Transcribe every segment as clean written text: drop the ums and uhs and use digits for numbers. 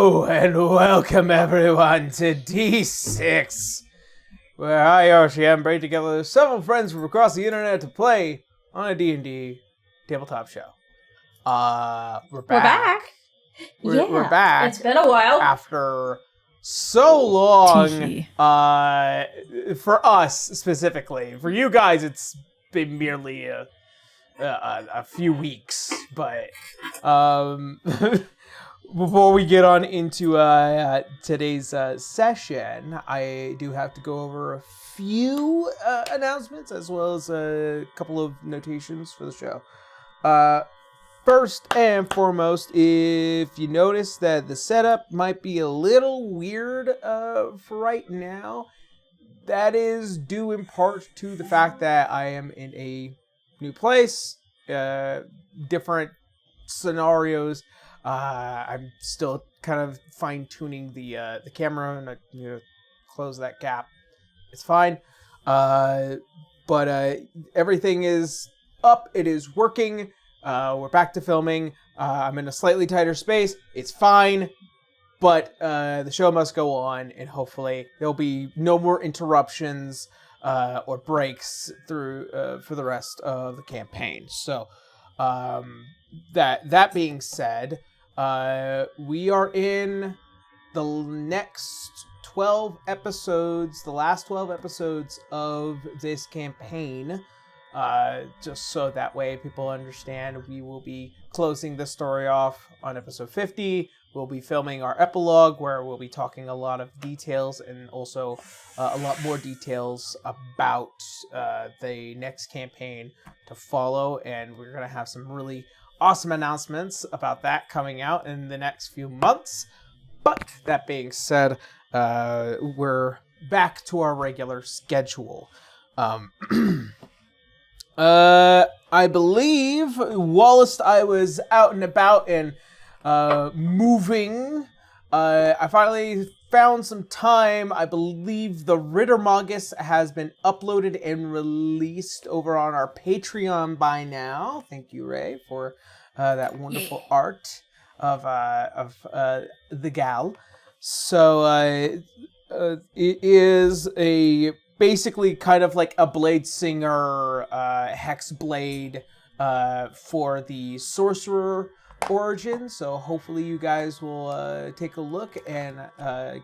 Hello and welcome everyone to D6, where I, Yoshi, am bringing together several friends from across the internet to play on a D&D tabletop show. We're back. We're back. It's been a while. After so long, for us specifically. For you guys, it's been merely a few weeks, but before we get on into today's session, I do have to go over a few announcements as well as a couple of notations for the show. First and foremost, if you notice that the setup might be a little weird for right now, that is due in part to the fact that I am in a new place, different scenarios. I'm still kind of fine-tuning the camera, and I close that gap. It's fine. But everything is up. It is working. We're back to filming. I'm in a slightly tighter space. It's fine. But the show must go on, and hopefully there'll be no more interruptions or breaks through for the rest of the campaign. So that being said, we are in the next 12 episodes, the last 12 episodes of this campaign. Just so that way people understand, we will be closing the story off on episode 50. We'll be filming our epilogue, where we'll be talking a lot of details and also a lot more details about the next campaign to follow. And we're going to have some really awesome announcements about that coming out in the next few months. But that being said, we're back to our regular schedule. I believe whilst I was out and about and moving, I finally found some time. I believe the Rittermagus has been uploaded and released over on our Patreon by now. Thank you, Ray, for that wonderful art of the gal. So it is a basically kind of like a Blade Singer hex blade for the sorcerer origin. So hopefully you guys will take a look and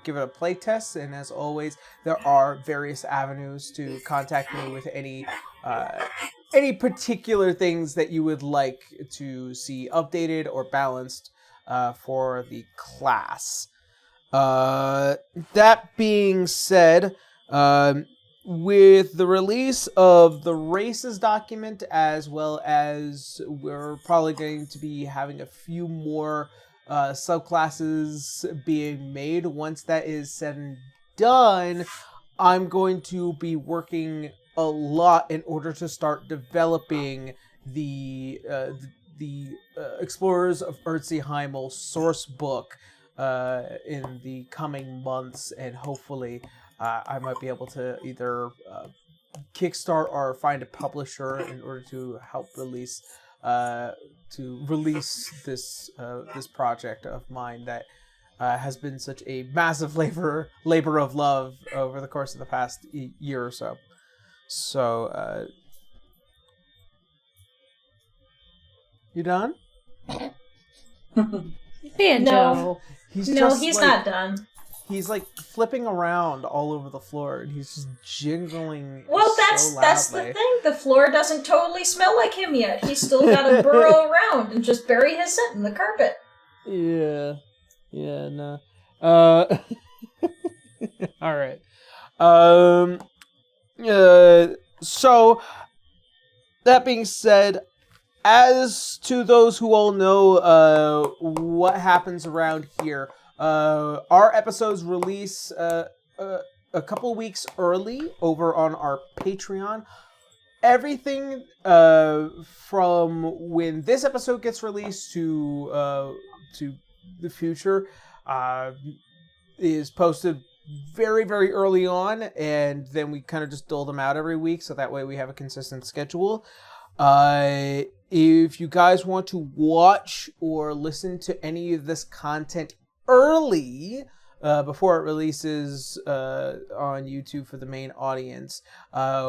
give it a play test. And as always, there are various avenues to contact me with any particular things that you would like to see updated or balanced for the class. That being said, with the release of the races document, as well as we're probably going to be having a few more subclasses being made. Once that is said and done, I'm going to be working a lot in order to start developing the Explorers of Earthsea source book in the coming months, and hopefully I might be able to either kickstart or find a publisher in order to help release this project of mine that has been such a massive labor of love over the course of the past year or so. So, you done? No, he's not done. He's like flipping around all over the floor, and he's just jingling. Well, that's the thing. The floor doesn't totally smell like him yet. He's still got to burrow around and just bury his scent in the carpet. Yeah, no. All right. So that being said, as to those who all know what happens around here. Our episodes release a couple weeks early over on our Patreon. Everything from when this episode gets released to the future is posted very, very early on, and then we kind of just dole them out every week, so that way we have a consistent schedule. If you guys want to watch or listen to any of this content early before it releases on YouTube for the main audience.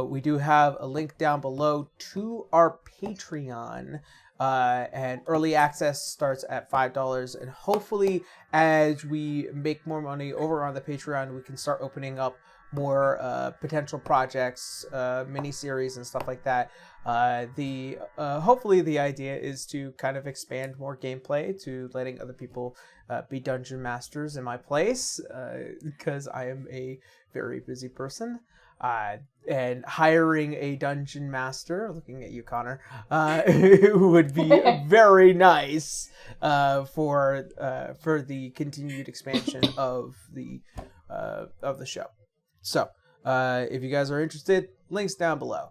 We do have a link down below to our Patreon. And early access starts at $5. And hopefully, as we make more money over on the Patreon, we can start opening up more potential projects, mini-series and stuff like that. Hopefully the idea is to kind of expand more gameplay to letting other people be dungeon masters in my place, because I am a very busy person. And hiring a dungeon master, looking at you, Connor, would be very nice for the continued expansion of the show. So, if you guys are interested, links down below.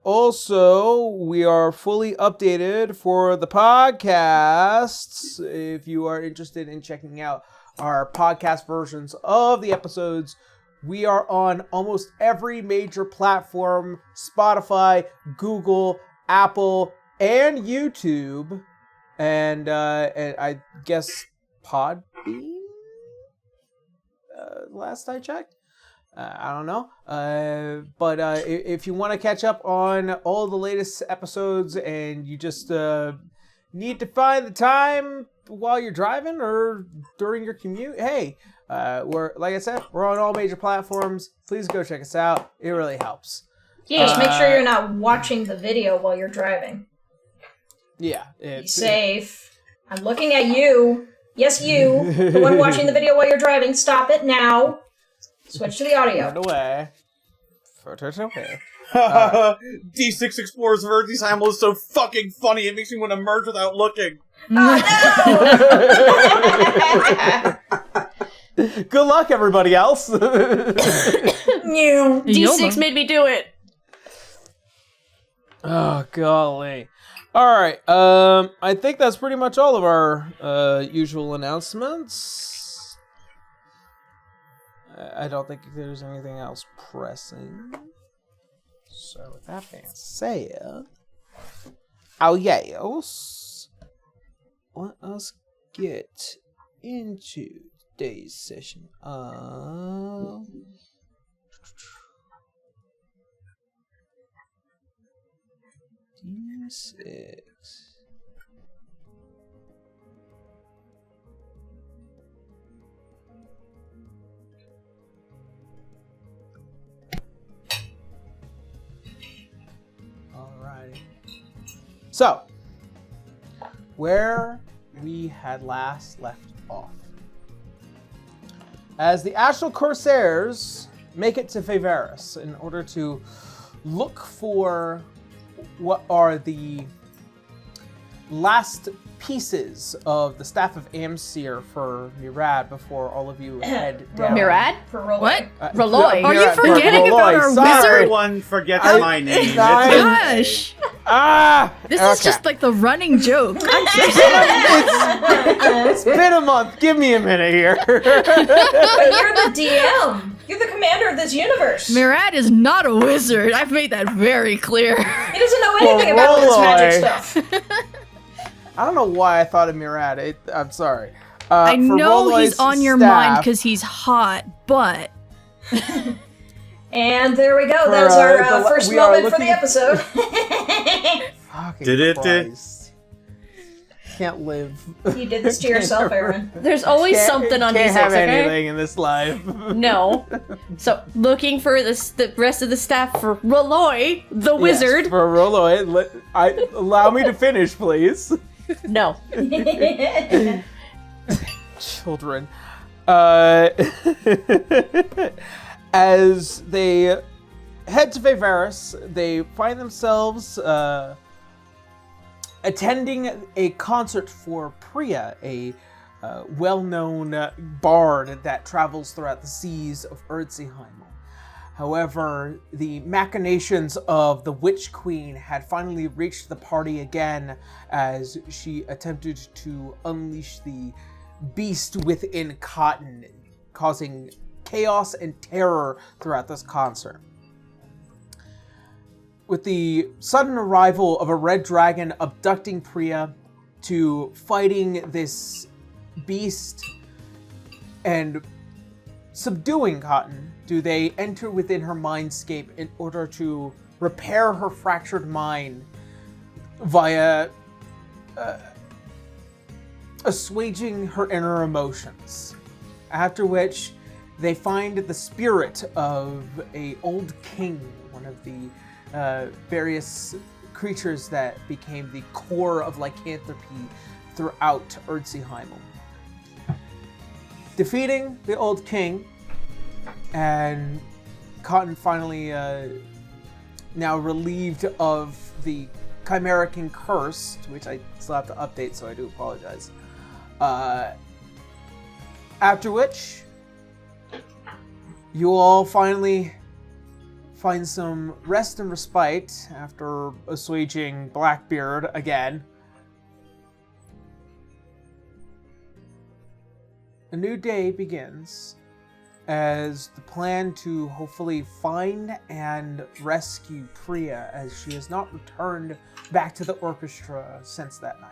Also, we are fully updated for the podcasts. If you are interested in checking out our podcast versions of the episodes, we are on almost every major platform: Spotify, Google, Apple, and YouTube, and I guess Podbean. Last I checked, I don't know. But if you want to catch up on all the latest episodes, and you just need to find the time while you're driving or during your commute, hey. Like I said, we're on all major platforms. Please go check us out. It really helps. Yeah, just make sure you're not watching the video while you're driving. Yeah. Be safe. I'm looking at you. Yes, you. The one watching the video while you're driving. Stop it now. Switch to the audio. Put away. Put it away. D6 Explorer's Verdi Simul is so fucking funny. It makes me want to merge without looking. Oh, no! Good luck, everybody else. D6 made me do it. Oh, golly. All right. I think that's pretty much all of our usual announcements. I don't think there's anything else pressing. So with that being said, oh yes, let us get into today's session of D6. Alrighty. So, where we had last left off. As the Astral Corsairs make it to Faveris in order to look for what are the last pieces of the Staff of Amseer for Murad before all of you head down. Murad? For Rolloy. What? Rolloy. Rolloy. Are you forgetting Rolloy, about our sorry. wizard? Everyone forgets my name. Gosh. This This is just like the running joke. It's been a month. Give me a minute here. But you're the DM. You're the commander of this universe. Murad is not a wizard. I've made that very clear. He doesn't know anything about this magic stuff. I don't know why I thought of Murad. I'm sorry. I for know Rolloy's he's on your staff, mind because he's hot, but... And there we go. For, That's our first we are moment for the looking- episode. Fucking Did it? Christ. Can't live. You did this to yourself, Aaron. There's always something on Can't D6, have okay? anything in this life. No. So, looking for the rest of the staff for Rolloy, the wizard. Yes, for Rolloy, allow me to finish, please. No. Children. As they head to Faveris, they find themselves attending a concert for Priya, a well-known bard that travels throughout the seas of Erdseheim. However, the machinations of the Witch Queen had finally reached the party again as she attempted to unleash the beast within Cotton, causing chaos and terror throughout this concert. With the sudden arrival of a red dragon abducting Priya to fighting this beast and subduing Cotton, do they enter within her mindscape in order to repair her fractured mind via assuaging her inner emotions. After which, they find the spirit of a old king, one of the various creatures that became the core of lycanthropy throughout Erdseheimel. Defeating the old king, and Cotton finally now relieved of the Chimera King curse, which I still have to update, so I do apologize. After which, you all finally find some rest and respite after assuaging Blackbeard again. A new day begins as the plan to hopefully find and rescue Priya, as she has not returned back to the orchestra since that night.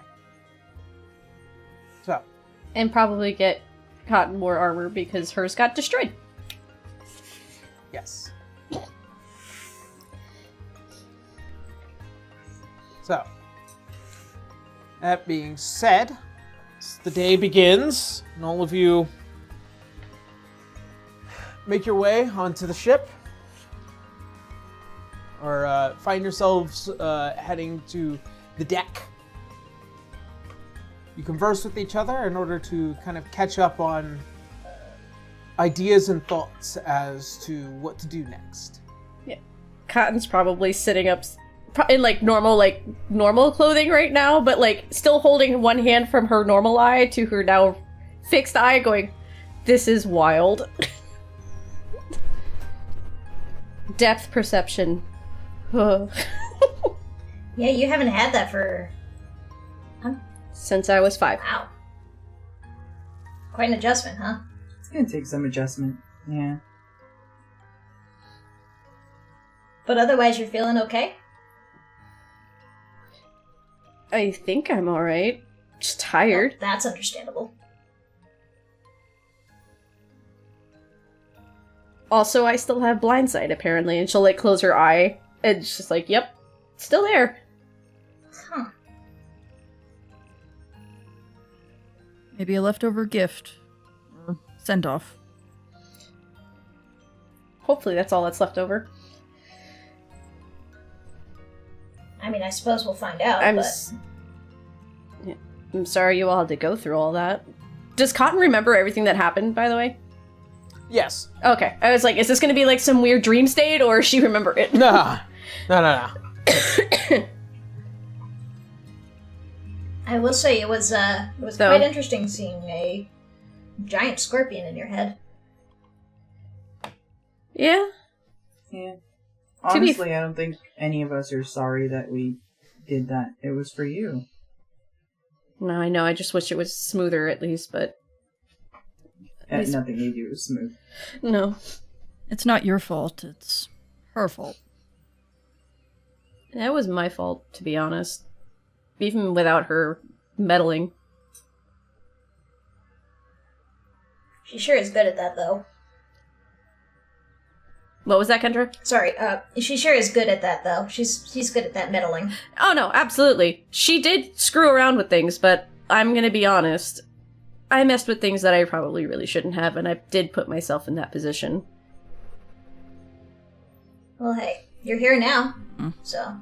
So. And probably get Cotton more armor because hers got destroyed. Yes. So, that being said, the day begins, and all of you make your way onto the ship, or find yourselves heading to the deck. You converse with each other in order to kind of catch up on ideas and thoughts as to what to do next. Yeah. Cotton's probably sitting up in normal clothing right now, but still holding one hand from her normal eye to her now fixed eye, going, "This is wild." Depth perception. Yeah, you haven't had that for... Since I was 5. Wow. Quite an adjustment, huh? It's gonna take some adjustment, yeah. But otherwise you're feeling okay? I think I'm alright. Just tired. Well, that's understandable. Also, I still have blindsight, apparently, and she'll, close her eye, and it's just yep, still there. Huh. Maybe a leftover gift. Or send-off. Hopefully that's all that's left over. I mean, I suppose we'll find out, I'm sorry you all had to go through all that. Does Cotton remember everything that happened, by the way? Yes. Okay. I was like, is this going to be some weird dream state, or does she remember it? No. I will say it was quite interesting seeing a giant scorpion in your head. Yeah. Yeah. Honestly, I don't think any of us are sorry that we did that. It was for you. No, I know. I just wish it was smoother, at least, but... Had nothing to do with smooth. No. It's not your fault, it's her fault. That was my fault, to be honest. Even without her meddling. She sure is good at that, though. What was that, Kendra? Sorry, she sure is good at that, though. She's good at that meddling. Oh, no, absolutely. She did screw around with things, but I'm gonna be honest. I messed with things that I probably really shouldn't have, and I did put myself in that position. Well, hey, you're here now, so...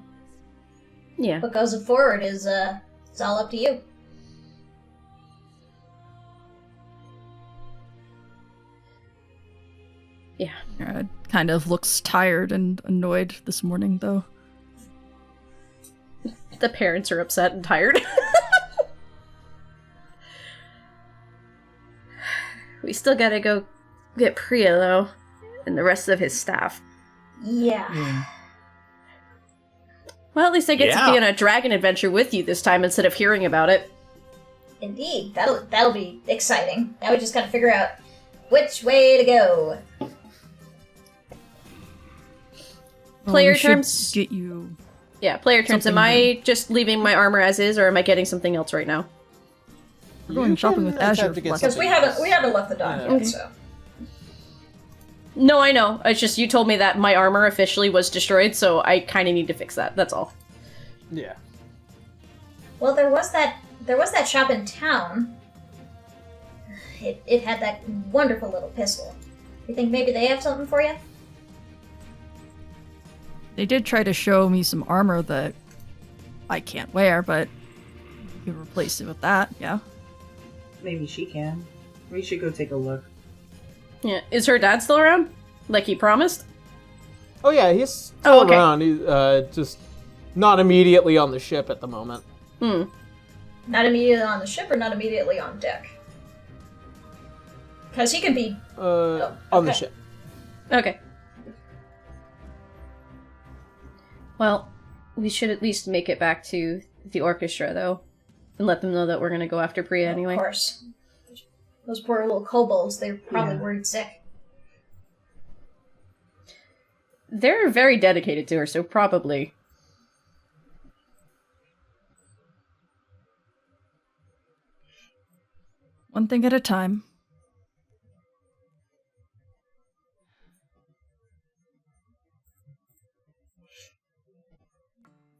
Yeah. What goes forward is, it's all up to you. Yeah. Kind of looks tired and annoyed this morning, though. The parents are upset and tired. We still gotta go get Priya, though, and the rest of his staff. Yeah. Well, at least I get to be on a dragon adventure with you this time instead of hearing about it. Indeed. That'll be exciting. Now we just gotta figure out which way to go. Player we terms. Get you. Yeah, player terms. Am I just leaving my armor as is, or am I getting something else right now? We're going shopping with attempt Azure. to get Because we haven't left the dock Yeah. yet, so. No, I know. It's just you told me that my armor officially was destroyed, so I kind of need to fix that. That's all. Yeah. Well, there was that shop in town. It had that wonderful little pistol. You think maybe they have something for you? They did try to show me some armor that I can't wear, but you can replace it with that, yeah. Maybe she can. We should go take a look. Yeah. Is her dad still around? Like he promised? Oh yeah, he's still Oh, okay. around. He's just not immediately on the ship at the moment. Hmm. Not immediately on the ship or not immediately on deck? Because he can be... On the okay. ship. Okay. Well, we should at least make it back to the orchestra, though. And let them know that we're gonna go after Priya anyway. Of course. Those poor little kobolds, they're probably Yeah. worried sick. They're very dedicated to her, so probably. One thing at a time.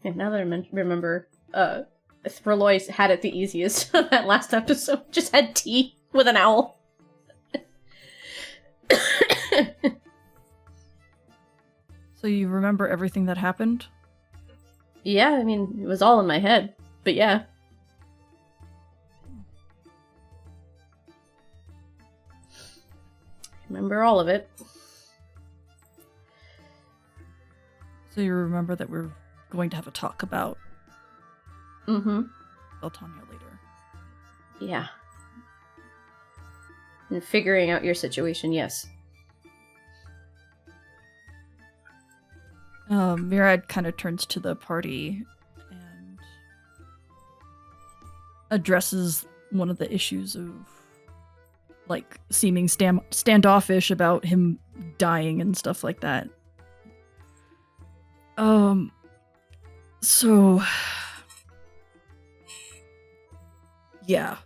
And now that I remember, Thralois had it the easiest that last episode. Just had tea with an owl. So you remember everything that happened? Yeah, I mean, it was all in my head. But yeah. Remember all of it. So you remember that we're going to have a talk about Mm-hmm. Beltania later. Yeah. And figuring out your situation, yes. Mirad kind of turns to the party and addresses one of the issues of, like, seeming standoffish about him dying and stuff like that. So... yeah.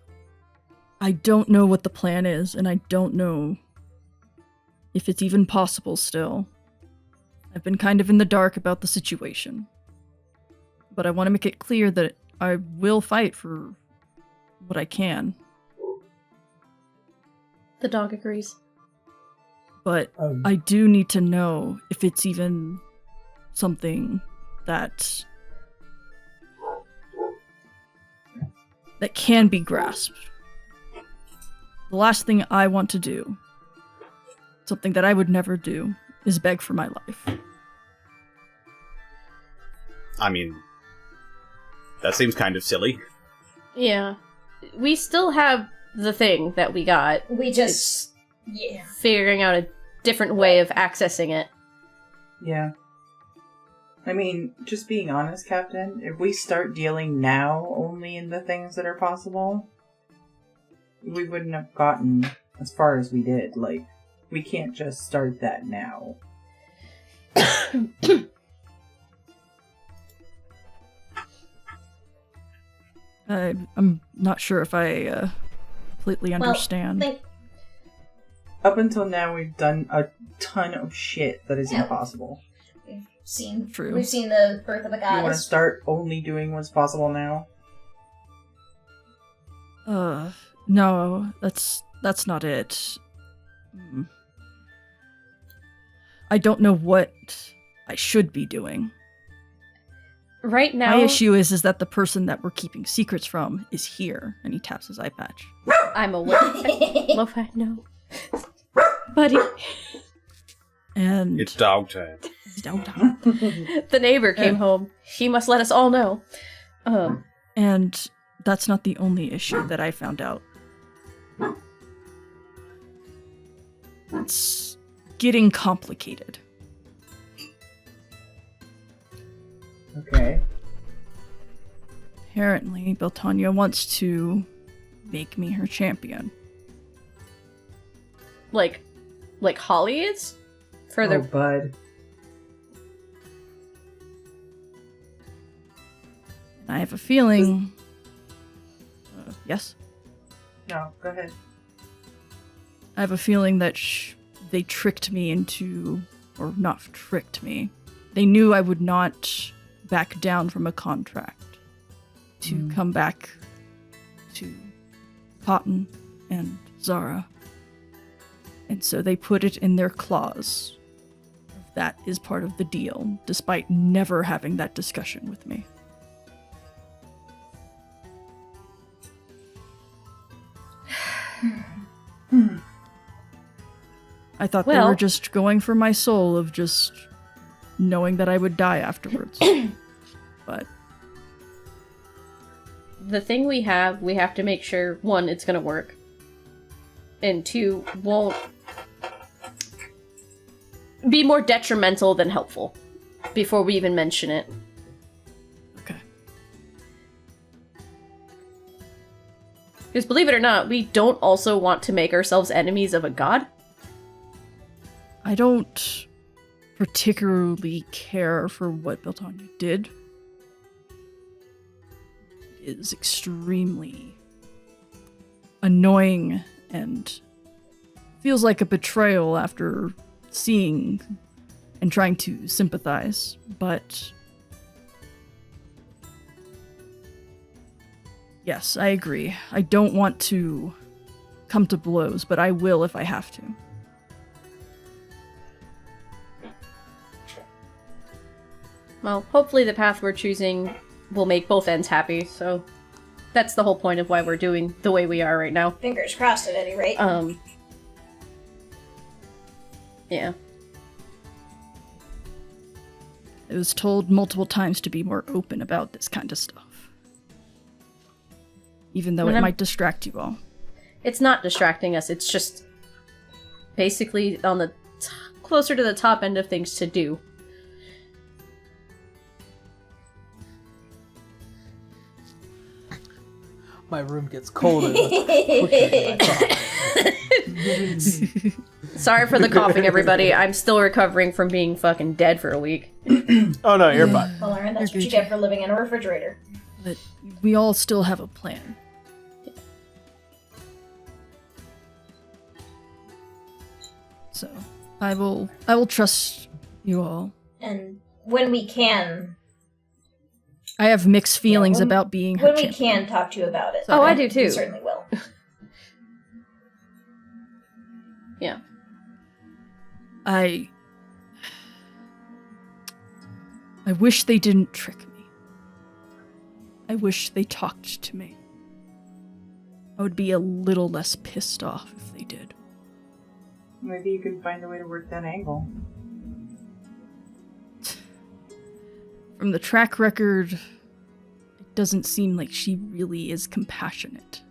I don't know what the plan is, and I don't know if it's even possible still. I've been kind of in the dark about the situation. But I want to make it clear that I will fight for what I can. The dog agrees. But I do need to know if it's even something that can be grasped. The last thing I want to do, something that I would never do, is beg for my life. I mean, that seems kind of silly. Yeah. We still have the thing that we got. We just... yeah. Figuring out a different way of accessing it. Yeah. I mean, just being honest, Captain, if we start dealing now only in the things that are possible, we wouldn't have gotten as far as we did. Like, we can't just start that now. I'm not sure if I completely understand. Well, Up until now, we've done a ton of shit that is impossible. we've seen True. the birth of a You want to goddess. start only doing what's possible now? No, that's not it. I don't know what I should be doing. Right now... My issue is that the person that we're keeping secrets from is here, and he taps his eye patch. I'm aware. Lo-fi, no. Buddy. And It's dog time. The neighbor came home. He must let us all know. And that's not the only issue that I found out. It's getting complicated. Okay. Apparently, Beltania wants to make me her champion. Like Holly is? For Oh, the... bud. I have a feeling... yes? No, go ahead. I have a feeling that they tricked me into, or not tricked me. They knew I would not back down from a contract to come back to Cotton and Zara. And so they put it in their clause. That is part of the deal, despite never having that discussion with me. I thought they were just going for my soul of just knowing that I would die afterwards. But the thing we have to make sure, one, it's gonna work. And two, won't be more detrimental than helpful before we even mention it. okay. Because believe it or not, we don't also want to make ourselves enemies of a god. I don't particularly care for what Beltania did. It is extremely annoying and feels like a betrayal after seeing and trying to sympathize, but yes, I agree. I don't want to come to blows, but I will if I have to. Well, hopefully the path we're choosing will make both ends happy, so that's the whole point of why we're doing the way we are right now. Fingers crossed at any rate. Yeah. I was told multiple times to be more open about this kind of stuff. Even though it might distract you all. It's not distracting us, it's just basically on the closer to the top end of things to do. My room gets colder. quicker than I thought. Sorry for the coughing, everybody. I'm still recovering from being fucking dead for a week. Oh no, you're fine. Well, Aaron, that's what you get for living in a refrigerator. But we all still have a plan. So, I will trust you all. And when we can, I have mixed feelings about being her when we champion. can talk to you about it. Oh, I do too. We certainly will. Yeah. I wish they didn't trick me. I wish they talked to me. I would be a little less pissed off if they did. Maybe you can find a way to work that angle. From the track record, it doesn't seem like she really is compassionate.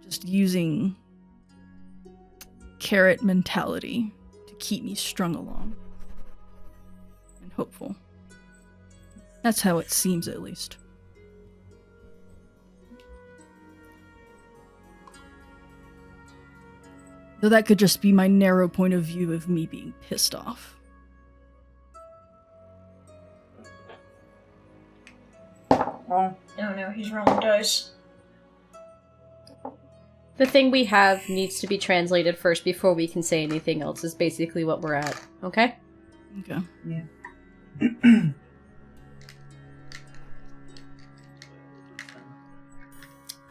Just using carrot mentality to keep me strung along. And hopeful. That's how it seems, at least. Though that could just be my narrow point of view of me being pissed off. Well, Oh no, he's rolling dice. The thing we have needs to be translated first before we can say anything else is basically what we're at, okay? Okay. yeah.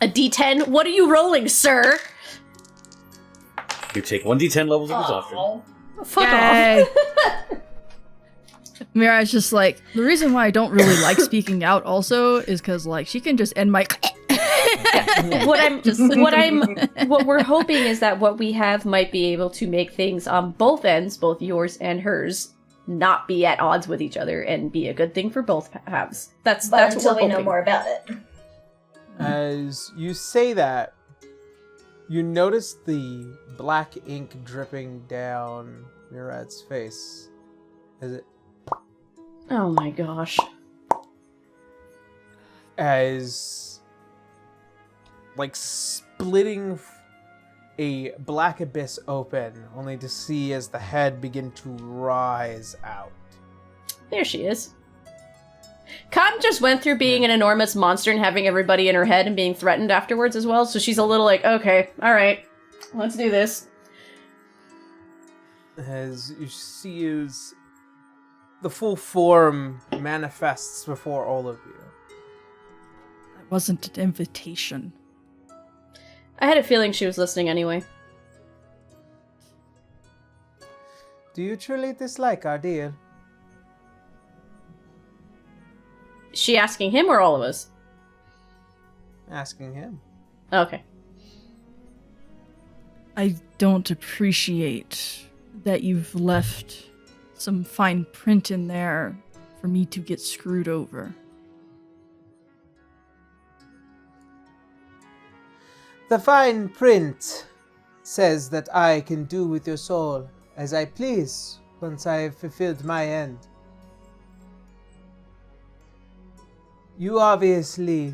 A D10? What are you rolling, sir? You take 1d10 levels of exhaustion. Oh. Fuck Yay. off. Mira's just like, the reason why I don't really like speaking out also is because, like, she can just end my... What we're hoping is that what we have might be able to make things on both ends, both yours and hers, not be at odds with each other and be a good thing for both halves. That's But until what we we're know hoping. more about it. As you say that, you notice the black ink dripping down Murad's face. Oh my gosh. As like splitting a black abyss open, only to see as the head begin to rise out. There she is. Cotton just went through being an enormous monster and having everybody in her head and being threatened afterwards as well, so she's a little like, okay, alright, let's do this. As you see as the full form manifests before all of you. That wasn't an invitation. I had a feeling she was listening anyway. Do you truly dislike our deal? Is she asking him or all of us? Asking him. Okay. I don't appreciate that you've left some fine print in there for me to get screwed over. The fine print says that I can do with your soul as I please once I have fulfilled my end. You obviously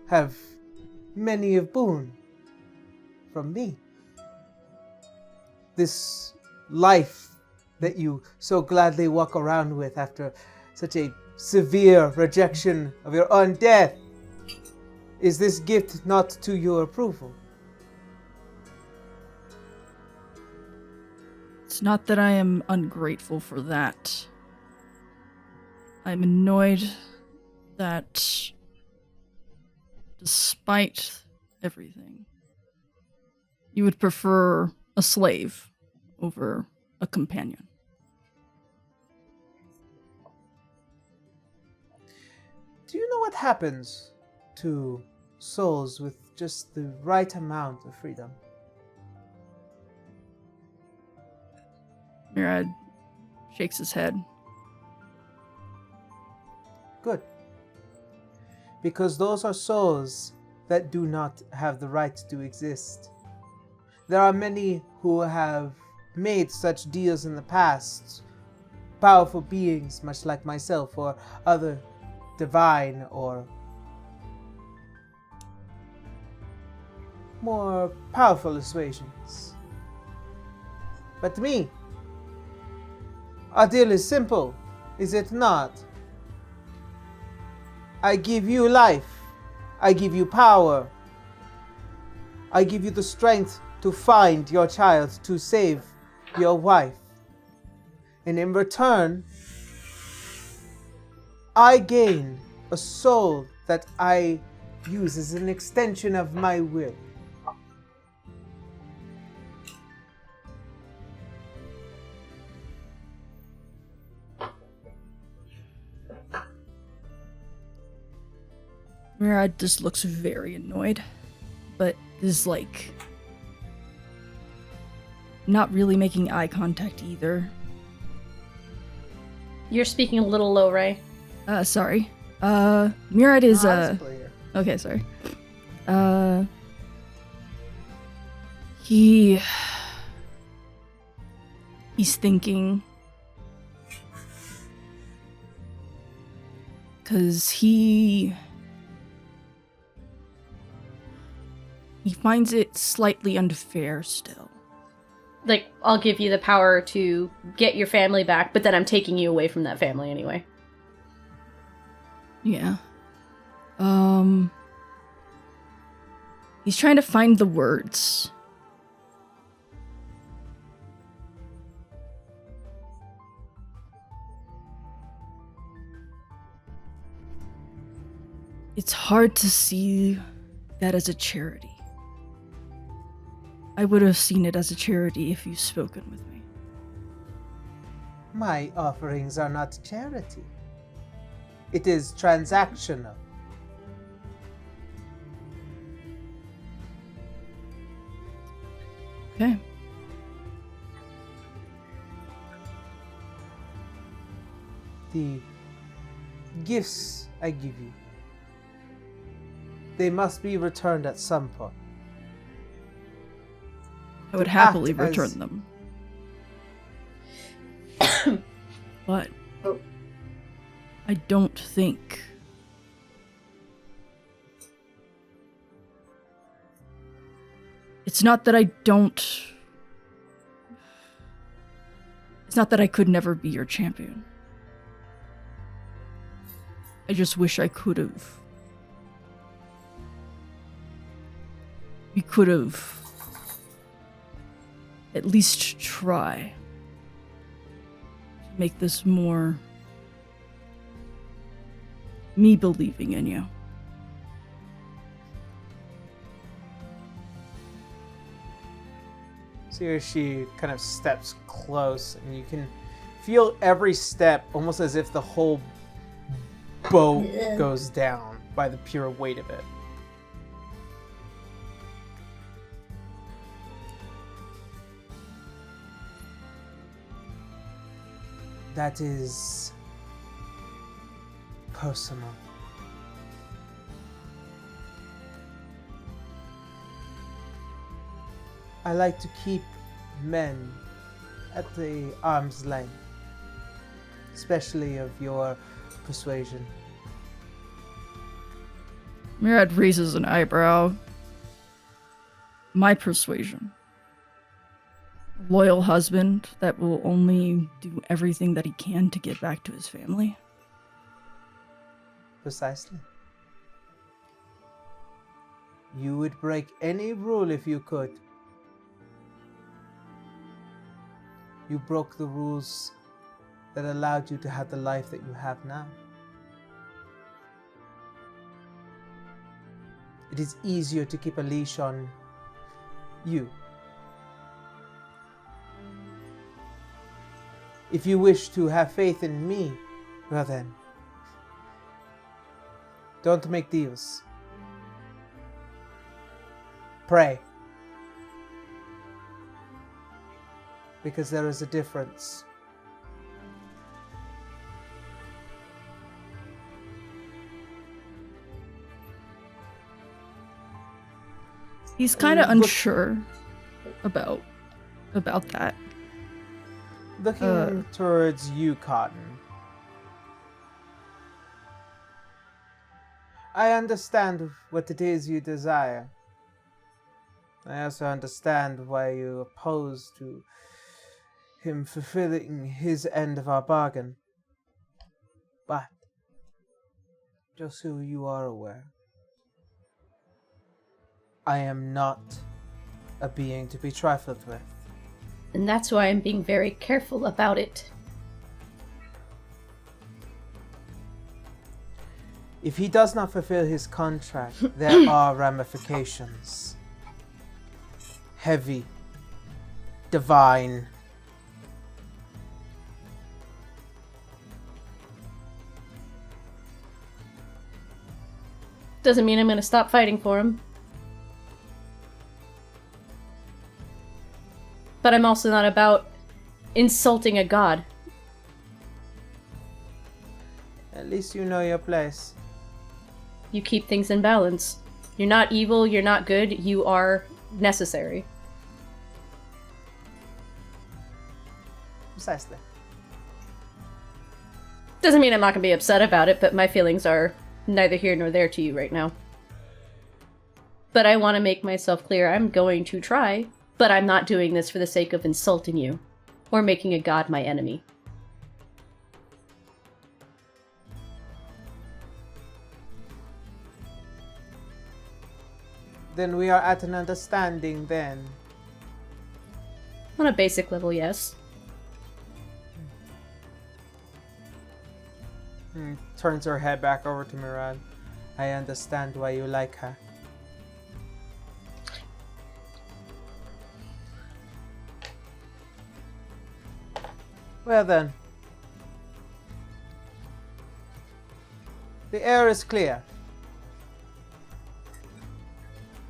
have many of boon from me. This life that you so gladly walk around with after such a severe rejection of your own death. Is this gift not to your approval? It's not that I am ungrateful for that. I'm annoyed that despite everything, you would prefer a slave over a companion. Do you know what happens to souls with just the right amount of freedom? Murad shakes his head. Good. Because those are souls that do not have the right to exist. There are many who have made such deals in the past. Powerful beings, much like myself, or other divine or more powerful persuasions. But me, our deal is simple, is it not? I give you life. I give you power. I give you the strength to find your child, to save your wife. And in return, I gain a soul that I use as an extension of my will. Murad just looks very annoyed, but is like not really making eye contact either. You're speaking a little low, Ray. Sorry. Murad is Possibly. okay, sorry. He's thinking, cause he finds it slightly unfair still. Like, I'll give you the power to get your family back, but then I'm taking you away from that family anyway. Yeah. He's trying to find the words. It's hard to see that as a charity. I would have seen it as a charity if you've spoken with me. My offerings are not charity. It is transactional. Okay. The gifts I give you, they must be returned at some point. I would To happily act as- return them. But I don't think it's not that I don't. It's not that I could never be your champion. I just wish I could have. We could have at least try to make this more me believing in you. See as she kind of steps close, and you can feel every step almost as if the whole boat goes down by the pure weight of it. That is personal. I like to keep men at the arm's length, especially of your persuasion. Murad raises an eyebrow. My persuasion. A loyal husband that will only do everything that he can to get back to his family. Precisely. You would break any rule if you could. You broke the rules that allowed you to have the life that you have now. It is easier to keep a leash on you. If you wish to have faith in me, well then, don't make deals. Pray. Because there is a difference. He's kind of unsure about that. Looking towards you, Cotton. I understand what it is you desire. I also understand why you oppose to him fulfilling his end of our bargain. But, just so you are aware, I am not a being to be trifled with. And that's why I'm being very careful about it. If he does not fulfill his contract, there are ramifications. Heavy. Divine. Doesn't mean I'm gonna stop fighting for him. But I'm also not about insulting a god. At least you know your place. You keep things in balance. You're not evil, you're not good, you are necessary. Precisely. Doesn't mean I'm not gonna be upset about it, but my feelings are neither here nor there to you right now. But I want to make myself clear, I'm going to try, but I'm not doing this for the sake of insulting you, or making a god my enemy. Then we are at an understanding then. On a basic level, yes. Turns her head back over to Murad. I understand why you like her. Well then. The air is clear.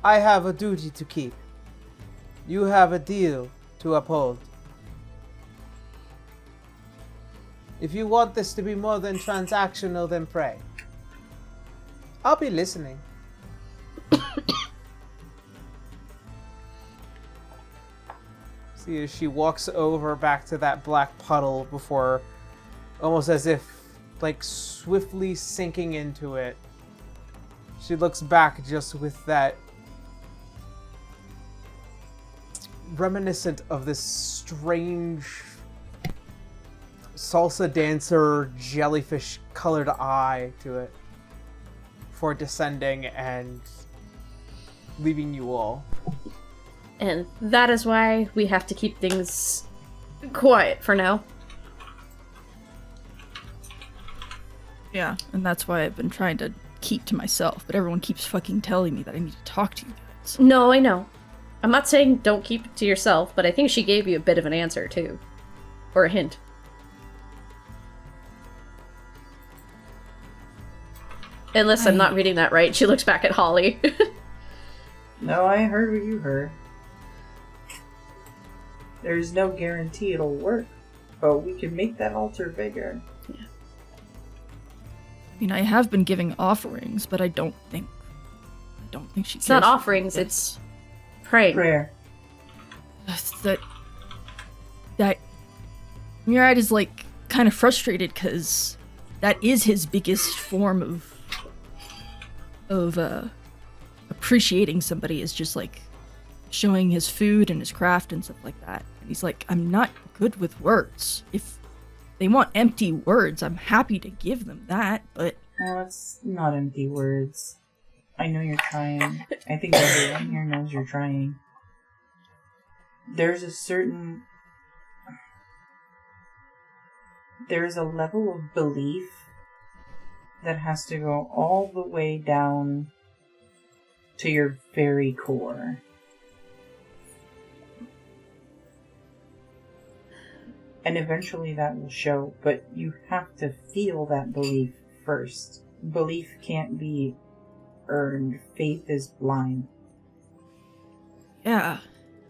I have a duty to keep. You have a deal to uphold. If you want this to be more than transactional, then pray. I'll be listening. See as she walks over back to that black puddle before, almost as if, like, swiftly sinking into it. She looks back just with that reminiscent of this strange salsa dancer jellyfish colored eye to it before descending and leaving you all. And that is why we have to keep things quiet for now. Yeah, and that's why I've been trying to keep to myself, but everyone keeps fucking telling me that I need to talk to you guys. No, I know. I'm not saying don't keep it to yourself, but I think she gave you a bit of an answer, too. Or a hint. Unless I'm not reading that right. She looks back at Holly. No, I heard what you heard. There's no guarantee it'll work, but we can make that altar bigger. I mean, I have been giving offerings, but I don't think she It's not cares. offerings, it's praying. Prayer. That Murad is like kind of frustrated because that is his biggest form of appreciating somebody, is just like showing his food and his craft and stuff like that. And he's like, I'm not good with words. If they want empty words, I'm happy to give them that, but Well, it's not empty words. I know you're trying. I think everyone here knows you're trying. There's a level of belief that has to go all the way down to your very core. And eventually that will show, but you have to feel that belief first. Belief can't be earned. Faith is blind. yeah,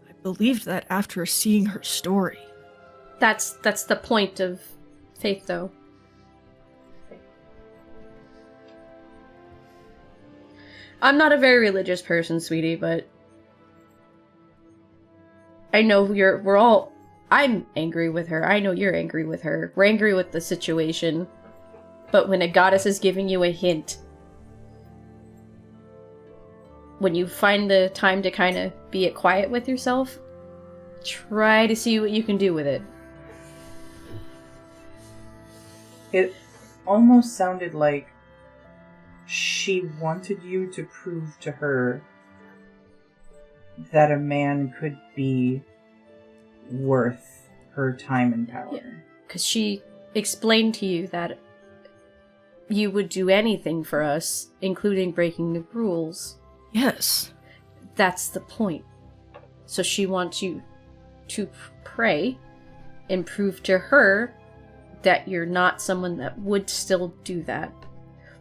I believed that after seeing her story. That's the point of faith, though. I'm not a very religious person, sweetie, but I know I'm angry with her. I know you're angry with her. We're angry with the situation. But when a goddess is giving you a hint, when you find the time to kind of be it quiet with yourself, try to see what you can do with it. It almost sounded like she wanted you to prove to her that a man could be worth her time and power. Yeah. Because she explained to you that you would do anything for us, including breaking the rules. Yes. That's the point. So she wants you to pray and prove to her that you're not someone that would still do that.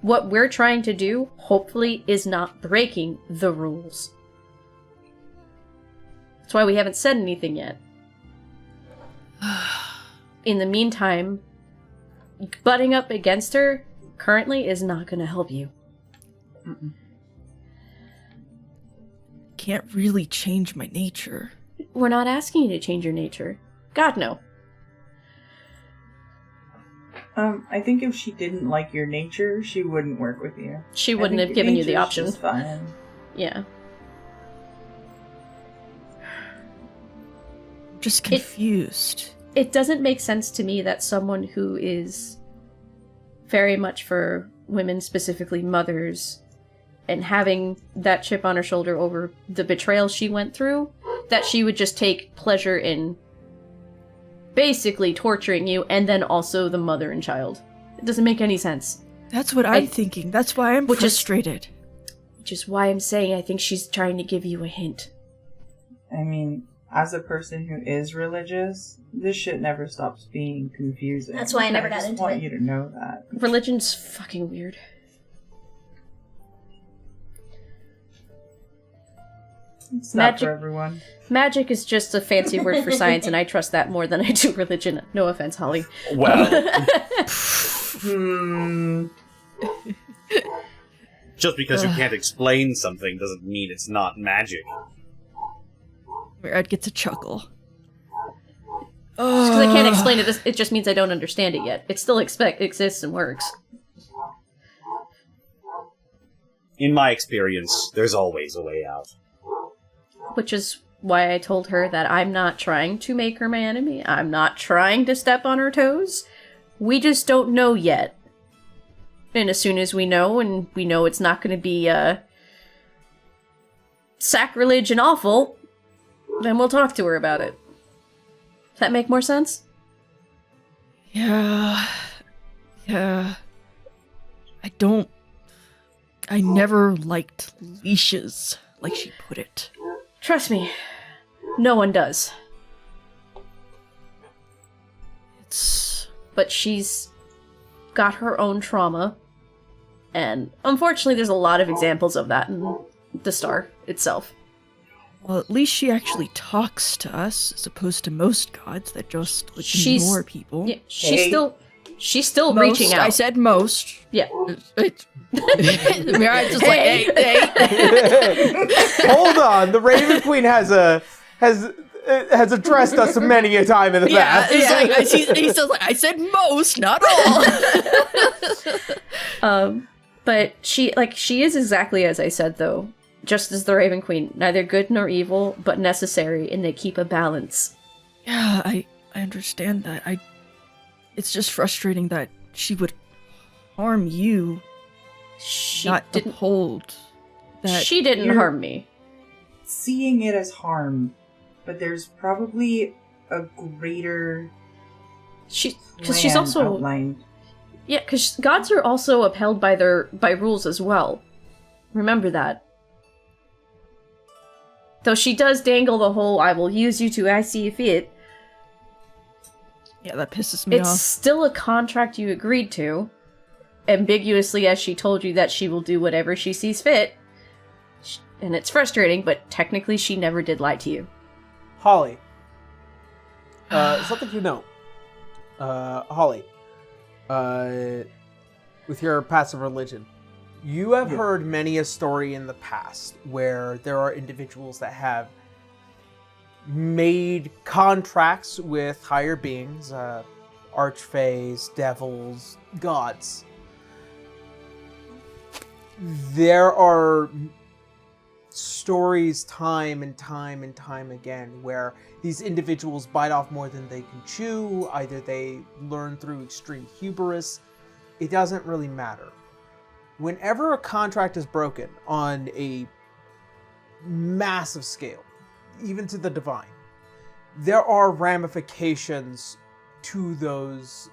What we're trying to do, hopefully, is not breaking the rules. That's why we haven't said anything yet. In the meantime, butting up against her currently is not going to help you. Mm-mm. Can't really change my nature. We're not asking you to change your nature. God, no. I think if she didn't like your nature, she wouldn't work with you. She I wouldn't think have your given you the nature's option. just fine. Yeah. Just confused. It doesn't make sense to me that someone who is very much for women, specifically mothers, and having that chip on her shoulder over the betrayal she went through, that she would just take pleasure in basically torturing you and then also the mother and child. It doesn't make any sense. That's what I'm thinking. That's why I'm frustrated. Which is why I'm saying I think she's trying to give you a hint. I mean, as a person who is religious, this shit never stops being confusing. That's why I never got just into want it. you to know that. Religion's fucking weird. It's not for everyone. Magic is just a fancy word for science, and I trust that more than I do religion. No offense, Holly. Well, just because you can't explain something doesn't mean it's not magic. I'd get to chuckle. Just because I can't explain it, it just means I don't understand it yet. It still exists and works. In my experience, there's always a way out. Which is why I told her that I'm not trying to make her my enemy. I'm not trying to step on her toes. We just don't know yet. And as soon as we know, and we know it's not going to be sacrilege and awful, then we'll talk to her about it. Does that make more sense? Yeah. I never liked leashes, like she put it. Trust me, no one does. But she's got her own trauma, and unfortunately there's a lot of examples of that in the Star itself. Well, at least she actually talks to us, as opposed to most gods that just ignore people. Yeah, Hey. she's still Most, reaching out. I said most. Yeah. I'm just like, hey. Hold on, the Raven Queen has addressed us many a time in the Yeah, past. it's like, he says, like, I said most, not all. But she is exactly as I said, though. Just as the Raven Queen, neither good nor evil, but necessary, and they keep a balance. Yeah, I understand that. It's just frustrating that she would harm you, She not didn't. uphold that. She didn't you're- harm me. Seeing it as harm, but there's probably a greater Because she's plan also outlined. because gods are also upheld by rules as well. Remember that. Though she does dangle the whole "I will use you to I see fit." Yeah, that pisses me It's off. still a contract you agreed to, ambiguously as she told you that she will do whatever she sees fit. And it's frustrating, but technically she never did lie to you. Holly, something to note. Holly, with your passive religion, you have heard many a story in the past where there are individuals that have made contracts with higher beings, archfays, devils, gods. There are stories time and time and time again where these individuals bite off more than they can chew. Either they learn through extreme hubris. It doesn't really matter. Whenever a contract is broken on a massive scale, even to the divine, there are ramifications to those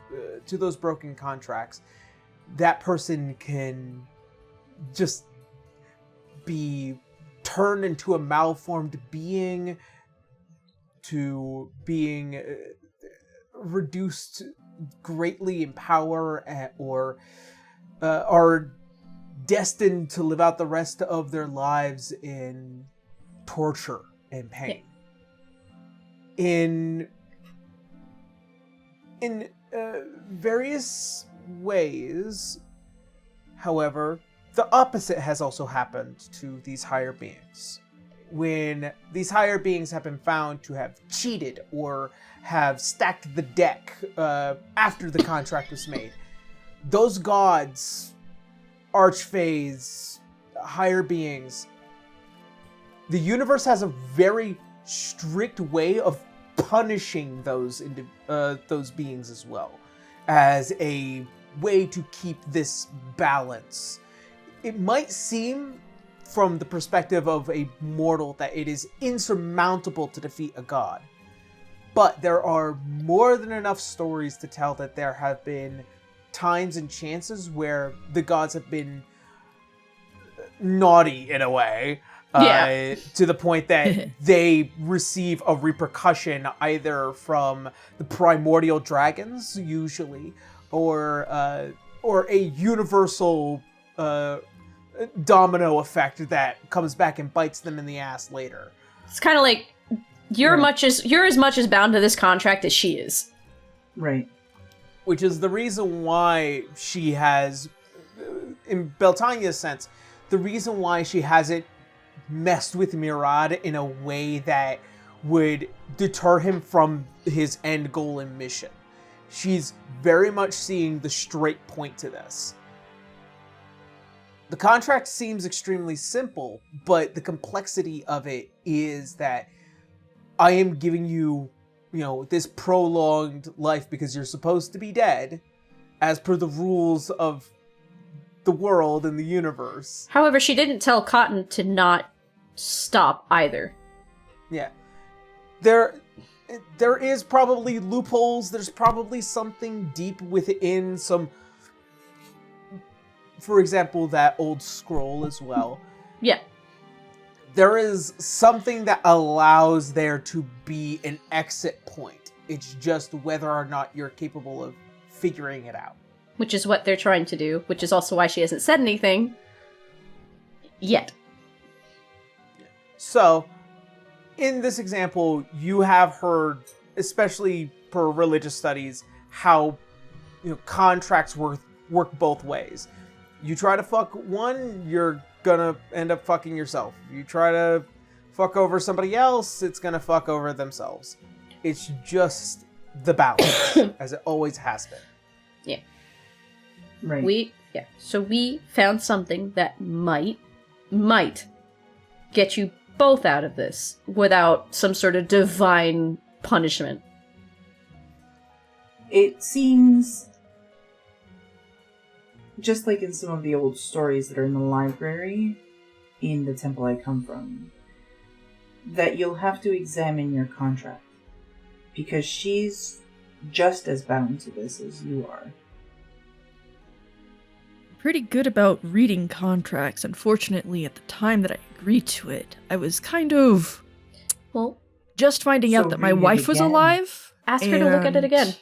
broken contracts. That person can just be turned into a malformed being, to being reduced greatly in power, or are destined to live out the rest of their lives in torture and pain. In various ways, however, the opposite has also happened to these higher beings. When these higher beings have been found to have cheated or have stacked the deck after the contract was made, those gods, archfays, higher beings, the universe has a very strict way of punishing those beings as well, as a way to keep this balance. It might seem from the perspective of a mortal that it is insurmountable to defeat a god, but there are more than enough stories to tell that there have been times and chances where the gods have been naughty in a way, to the point that they receive a repercussion either from the primordial dragons, usually, or a universal domino effect that comes back and bites them in the ass later. It's kind of like you're as much as bound to this contract as she is. Right. Which is the reason why she has, in Beltania's sense, the reason why she hasn't messed with Murad in a way that would deter him from his end goal and mission. She's very much seeing the straight point to this. The contract seems extremely simple, but the complexity of it is that I am giving you, this prolonged life because you're supposed to be dead, as per the rules of the world and the universe. However, she didn't tell Cotton to not stop either. Yeah. There is probably loopholes. There's probably something deep within some... For example, that old scroll as well. Yeah. There is something that allows there to be an exit point. It's just whether or not you're capable of figuring it out. Which is what they're trying to do, which is also why she hasn't said anything yet. So, in this example, you have heard, especially for religious studies, how contracts work both ways. You try to fuck one, you're gonna end up fucking yourself. You try to fuck over somebody else, it's gonna fuck over themselves. It's just the balance, as it always has been. Yeah. Right. So we found something that might get you both out of this without some sort of divine punishment. It seems, just like in some of the old stories that are in the library, in the temple I come from, that you'll have to examine your contract. Because she's just as bound to this as you are. Pretty good about reading contracts. Unfortunately, at the time that I agreed to it, I was kind of just finding out that my read it wife was again. alive. Ask her to look at it again.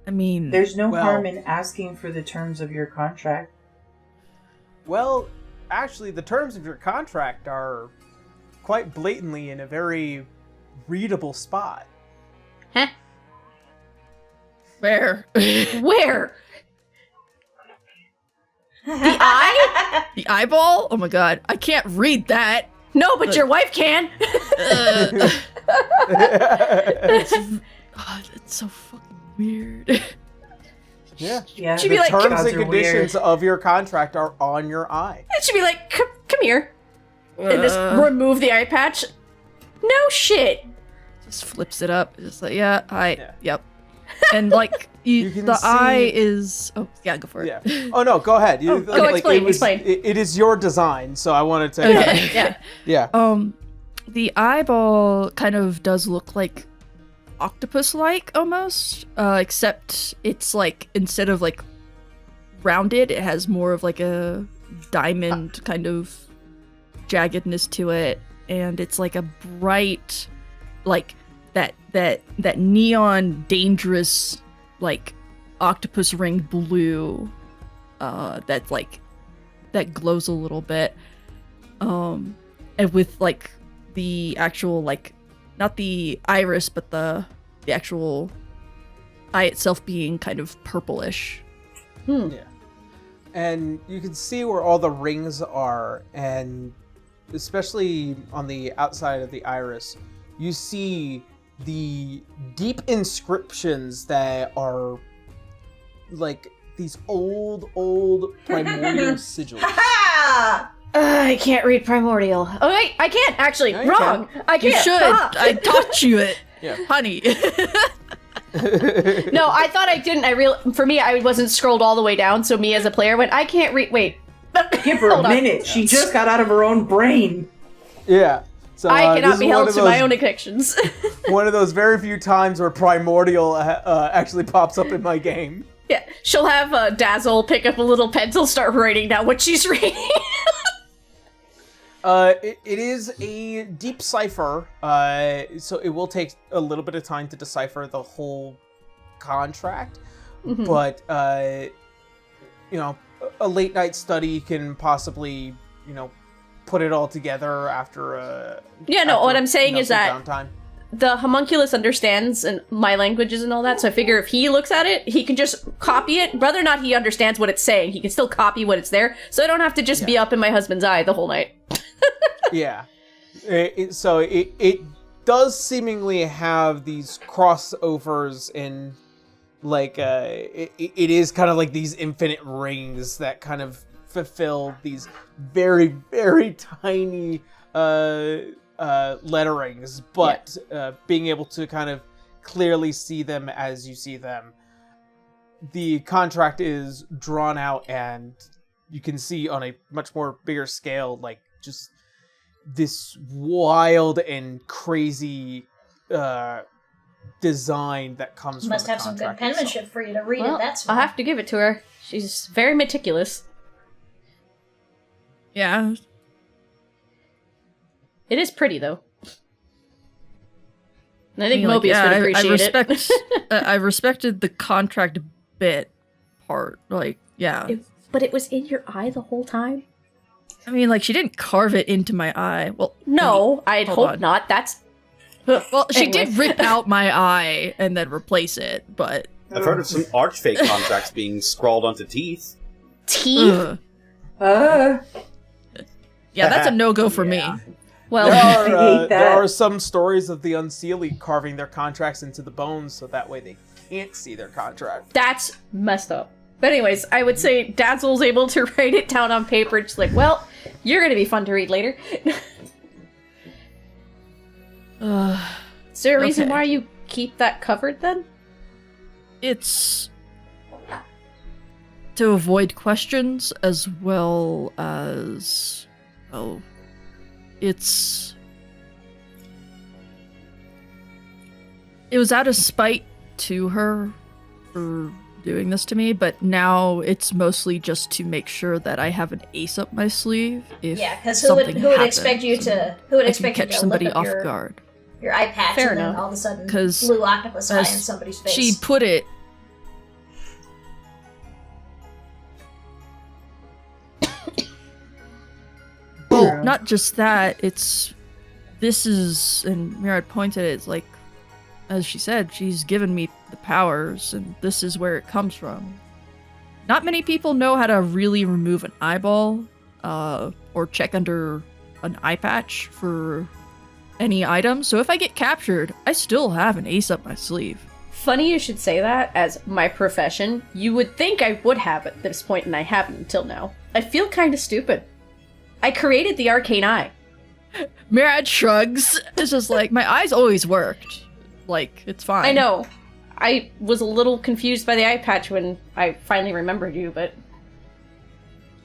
I mean, There's no harm in asking for the terms of your contract. Well, actually, the terms of your contract are quite blatantly in a very readable spot. Huh? where? Where? The eye? The eyeball? Oh my god, I can't read that. No, but your wife can. It's so fucking weird. Yeah. Yeah, She'd be like, Terms gods and are conditions weird. of your contract are on your eye. It should be like, come here. And just remove the eye patch. No shit. Just flips it up. Just like, yep. And like, You can the see- eye is. Oh, yeah, go for it. Yeah. Oh no, go ahead. You, go explain, explain. It is your design, so I wanted to. Okay. Yeah. Yeah. The eyeball kind of does look like octopus-like almost, except it's like instead of like rounded, it has more of like a diamond kind of jaggedness to it, and it's like a bright, like that neon dangerous like octopus ring blue, that's like that glows a little bit, and with like the actual like not the iris but the actual eye itself being kind of purplish. Yeah. And you can see where all the rings are, and especially on the outside of the iris, you see the deep inscriptions that are like these old primordial sigils. Ha! I can't read primordial. Oh wait, I can't actually. No, you Wrong. I You can't. should. Ah. I taught you it, Yeah. honey. No, I thought I didn't. For me, I wasn't scrolled all the way down, so me as a player went, I can't read. Wait. Give her Hold a on. minute. She just got out of her own brain. Yeah. So I this cannot is be one held of to my those- own addictions. One of those very few times where primordial actually pops up in my game. Yeah, she'll have Dazzle pick up a little pencil, start writing down what she's reading. It is a deep cipher, so it will take a little bit of time to decipher the whole contract. Mhm. But a late night study can possibly, put it all together after. Yeah, no, what I'm saying is some that downtime. the homunculus understands and my languages and all that, so I figure if he looks at it, he can just copy it. Whether or not he understands what it's saying, he can still copy what it's there, so I don't have to just be up in my husband's eye the whole night. Yeah. So it does seemingly have these crossovers in, like, it is kind of like these infinite rings that kind of fulfill these very, very tiny letterings, but being able to kind of clearly see them as you see them. the contract is drawn out, and you can see on a much more bigger scale, like, just this wild and crazy design that comes Must from the have some good contract penmanship itself. for you to read Well, it. That's small. I'll have to give it to her. She's very meticulous. Yeah. It is pretty, though. And I think mean, like, Mobius would appreciate I it. I respected the contract bit part. Like, yeah. But it was in your eye the whole time? I mean, like, she didn't carve it into my eye. Well, No, I'd hold hope on. not. That's... Well, she Anyway. did rip out my eye and then replace it, but... I've heard of some archfake contracts being scrawled onto teeth. Teeth? ugh. Yeah, that's a no-go for me. Well, There I hate there that. are some stories of the Unseelie carving their contracts into the bones so that way they can't see their contract. that's messed up. But anyways, I would say Dazzle's able to write it down on paper. Just like, well, you're going to be fun to read later. Is there a reason Okay. why you keep that covered then? It's to avoid questions as well as... Oh. It was out of spite to her for doing this to me, but now it's mostly just to make sure that I have an ace up my sleeve if Yeah, because who would something expect you happens, and to who would I can expect you catch to somebody look up off guard. your eye patch Fair and then enough. all of a sudden 'Cause blue octopus eye in as somebody's face? She put it. Well, not just that, this is, and Mirad pointed it's like, as she said, she's given me the powers, and this is where it comes from. Not many people know how to really remove an eyeball, or check under an eye patch for any item, so if I get captured, I still have an ace up my sleeve. Funny you should say that, as my profession. You would think I would have at this point, and I haven't until now. I feel kind of stupid. I created the arcane eye. Mirad shrugs. It's just like, my eyes always worked. Like, it's fine. I know. I was a little confused by the eye patch when I finally remembered you, but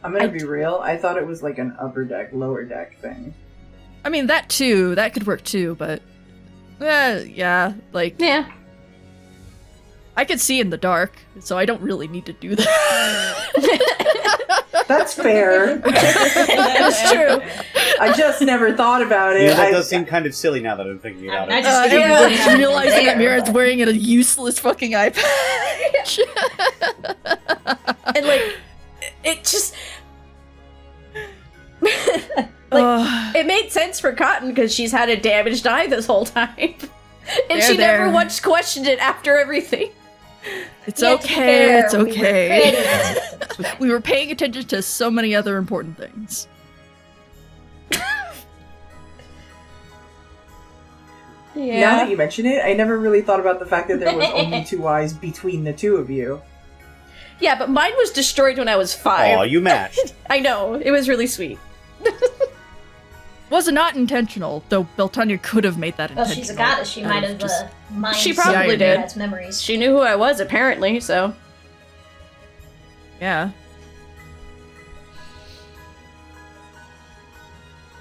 I'm gonna be real. I thought it was like an upper deck, lower deck thing. I mean, that too. That could work too, but... yeah, like... yeah. I could see in the dark, so I don't really need to do that. That's fair. That's true. I just never thought about it. Yeah, that I- does seem kind of silly now that I'm thinking about I it. just figured you Yeah, wouldn't have realizing that there, Mirad's but- wearing a useless fucking eye patch. And like, it just... Ugh. It made sense for Cotton because she's had a damaged eye this whole time. And There, she never there. once questioned it after everything. It's Yeah, to be okay, fair, it's we were okay. creating We were paying attention to so many other important things. Now that you mention it, I never really thought about the fact that there was only two eyes between the two of you. Yeah, but mine was destroyed when I was 5. Aw, you matched. I know, it was really sweet. Was not intentional, though Beltania could have made that Well, intentional. she's a goddess. She out might of have just- mind She probably seared did. Mirad's memories. She knew who I was, apparently, so... Yeah.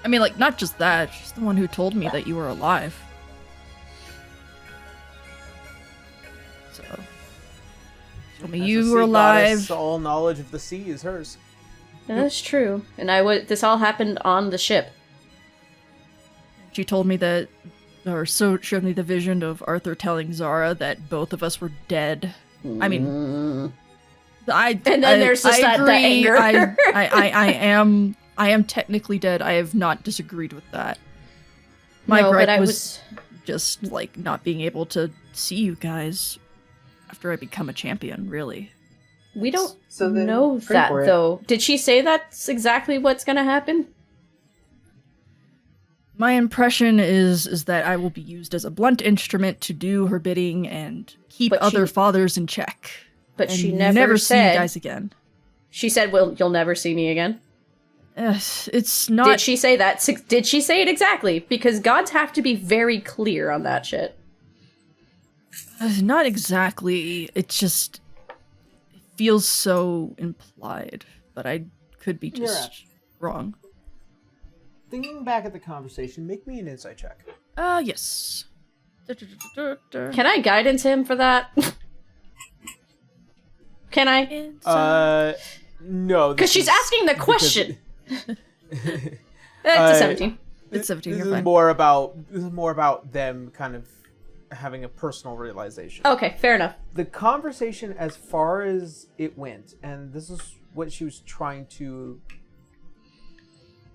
I mean, like, not just that, she's the one who told me that you were alive. So. Told me As a you sea were goddess, alive. all knowledge of the sea is hers. That's true. And this all happened on the ship. She told me that, or so showed me the vision of Arthur telling Zara that both of us were dead. I mean, And then there's just that anger. I am technically dead. I have not disagreed with that. My No, but gripe I was just like not being able to see you guys after I become a champion. Really, We don't So then know pray that, for it. though. Did she say that's exactly what's gonna happen? my impression is that I will be used as a blunt instrument to do her bidding and keep But other she- fathers in check. But and she never see you said... guys again. She said, well, you'll never see me again. It's not. Did she say that? Did she say it exactly? Because gods have to be very clear on that shit. Not exactly. It's just feels so implied, but I could be You're just wrong. Thinking back at the conversation, make me an insight check. Yes. Can I guidance him for that? Can I? No. Because she's asking the question. It's a 17. It's 17. This You're is fine. more about them kind of having a personal realization. Okay, fair enough. The conversation, as far as it went, and this is what she was trying to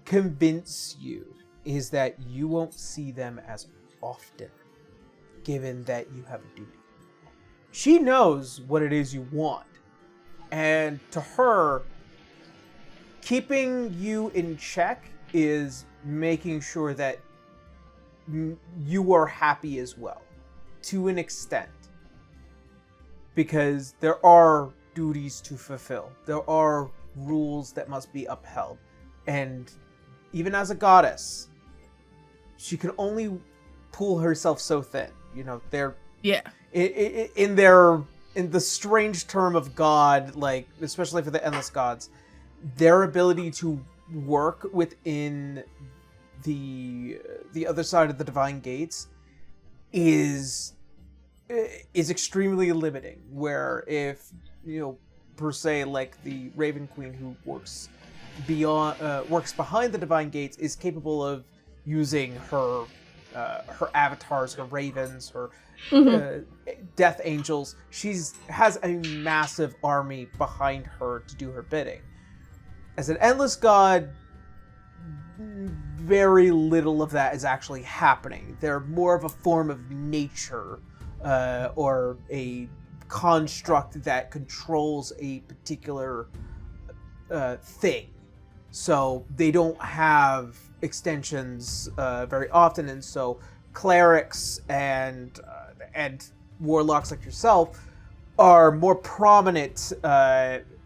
convince you, is that you won't see them as often, given that you have a duty. She knows what it is you want, and to her, keeping you in check is making sure that you are happy as well, to an extent. Because there are duties to fulfill. There are rules that must be upheld. And even as a goddess, she can only pull herself so thin. You know, they're... Yeah. In the strange term of God, like, especially for the Endless Gods, their ability to work within the other side of the Divine Gates is extremely limiting. Where if, you know, per se, like the Raven Queen who works behind the Divine Gates is capable of using her avatars, her ravens, her death angels. Has a massive army behind her to do her bidding. As an Endless God, very little of that is actually happening. They're more of a form of nature, or a construct that controls a particular thing. So they don't have extensions very often, and so clerics and warlocks like yourself are more prominent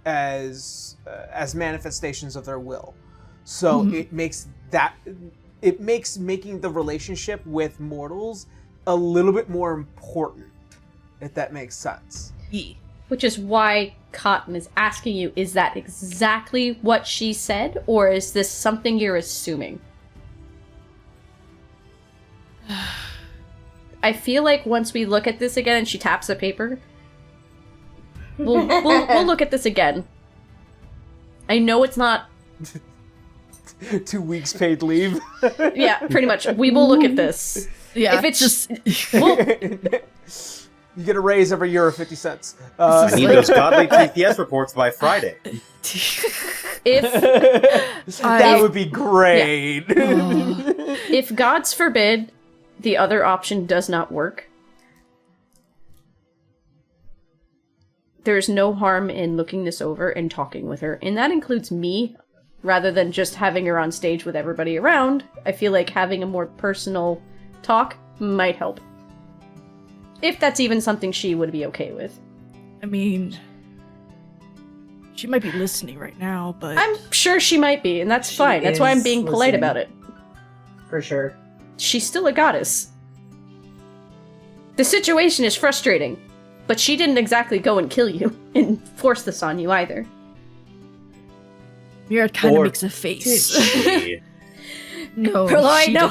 as manifestations of their will. So it makes making the relationship with mortals a little bit more important, if that makes sense. Yeah. Which is why Cotton is asking you, is that exactly what she said, or is this something you're assuming? I feel like once we look at this again, and she taps the paper, we'll look at this again. I know it's not... 2 weeks paid leave. Yeah, pretty much. We will look at this. Yeah. If it's just... You get a raise every year of 50 cents. I need those godly TPS reports by Friday. That would be great. If gods forbid the other option does not work, there's no harm in looking this over and talking with her. And that includes me, rather than just having her on stage with everybody around. I feel like having a more personal talk might help. If that's even something she would be okay with. I mean, she might be listening right now, but... I'm sure she might be, and that's She fine. That's why I'm is being polite listening. about it. For sure. She's still a goddess. The situation is frustrating, but she didn't exactly go and kill you and force this on you either. Mira kind of Or makes a Did face. she? No, Perloy, she no.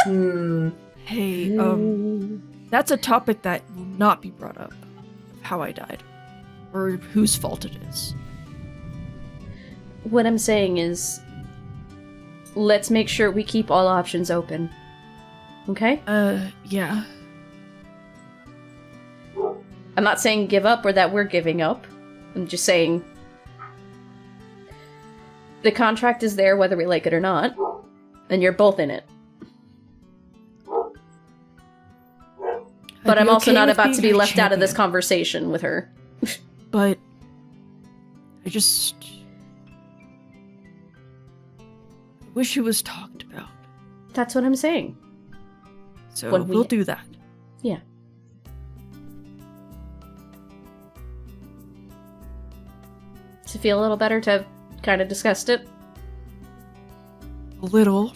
didn't. Hey, that's a topic that will not be brought up. How I died. Or whose fault it is. What I'm saying is, let's make sure we keep all options open. Okay? Yeah. I'm not saying give up or that we're giving up. I'm just saying the contract is there whether we like it or not, and you're both in it. But I'd I'm be also okay not with about to be being her left out of this champion, conversation with her. But I wish it was talked about. That's what I'm saying. So When we- we'll do that. Yeah. Does it feel a little better to have kind of discussed it? A little.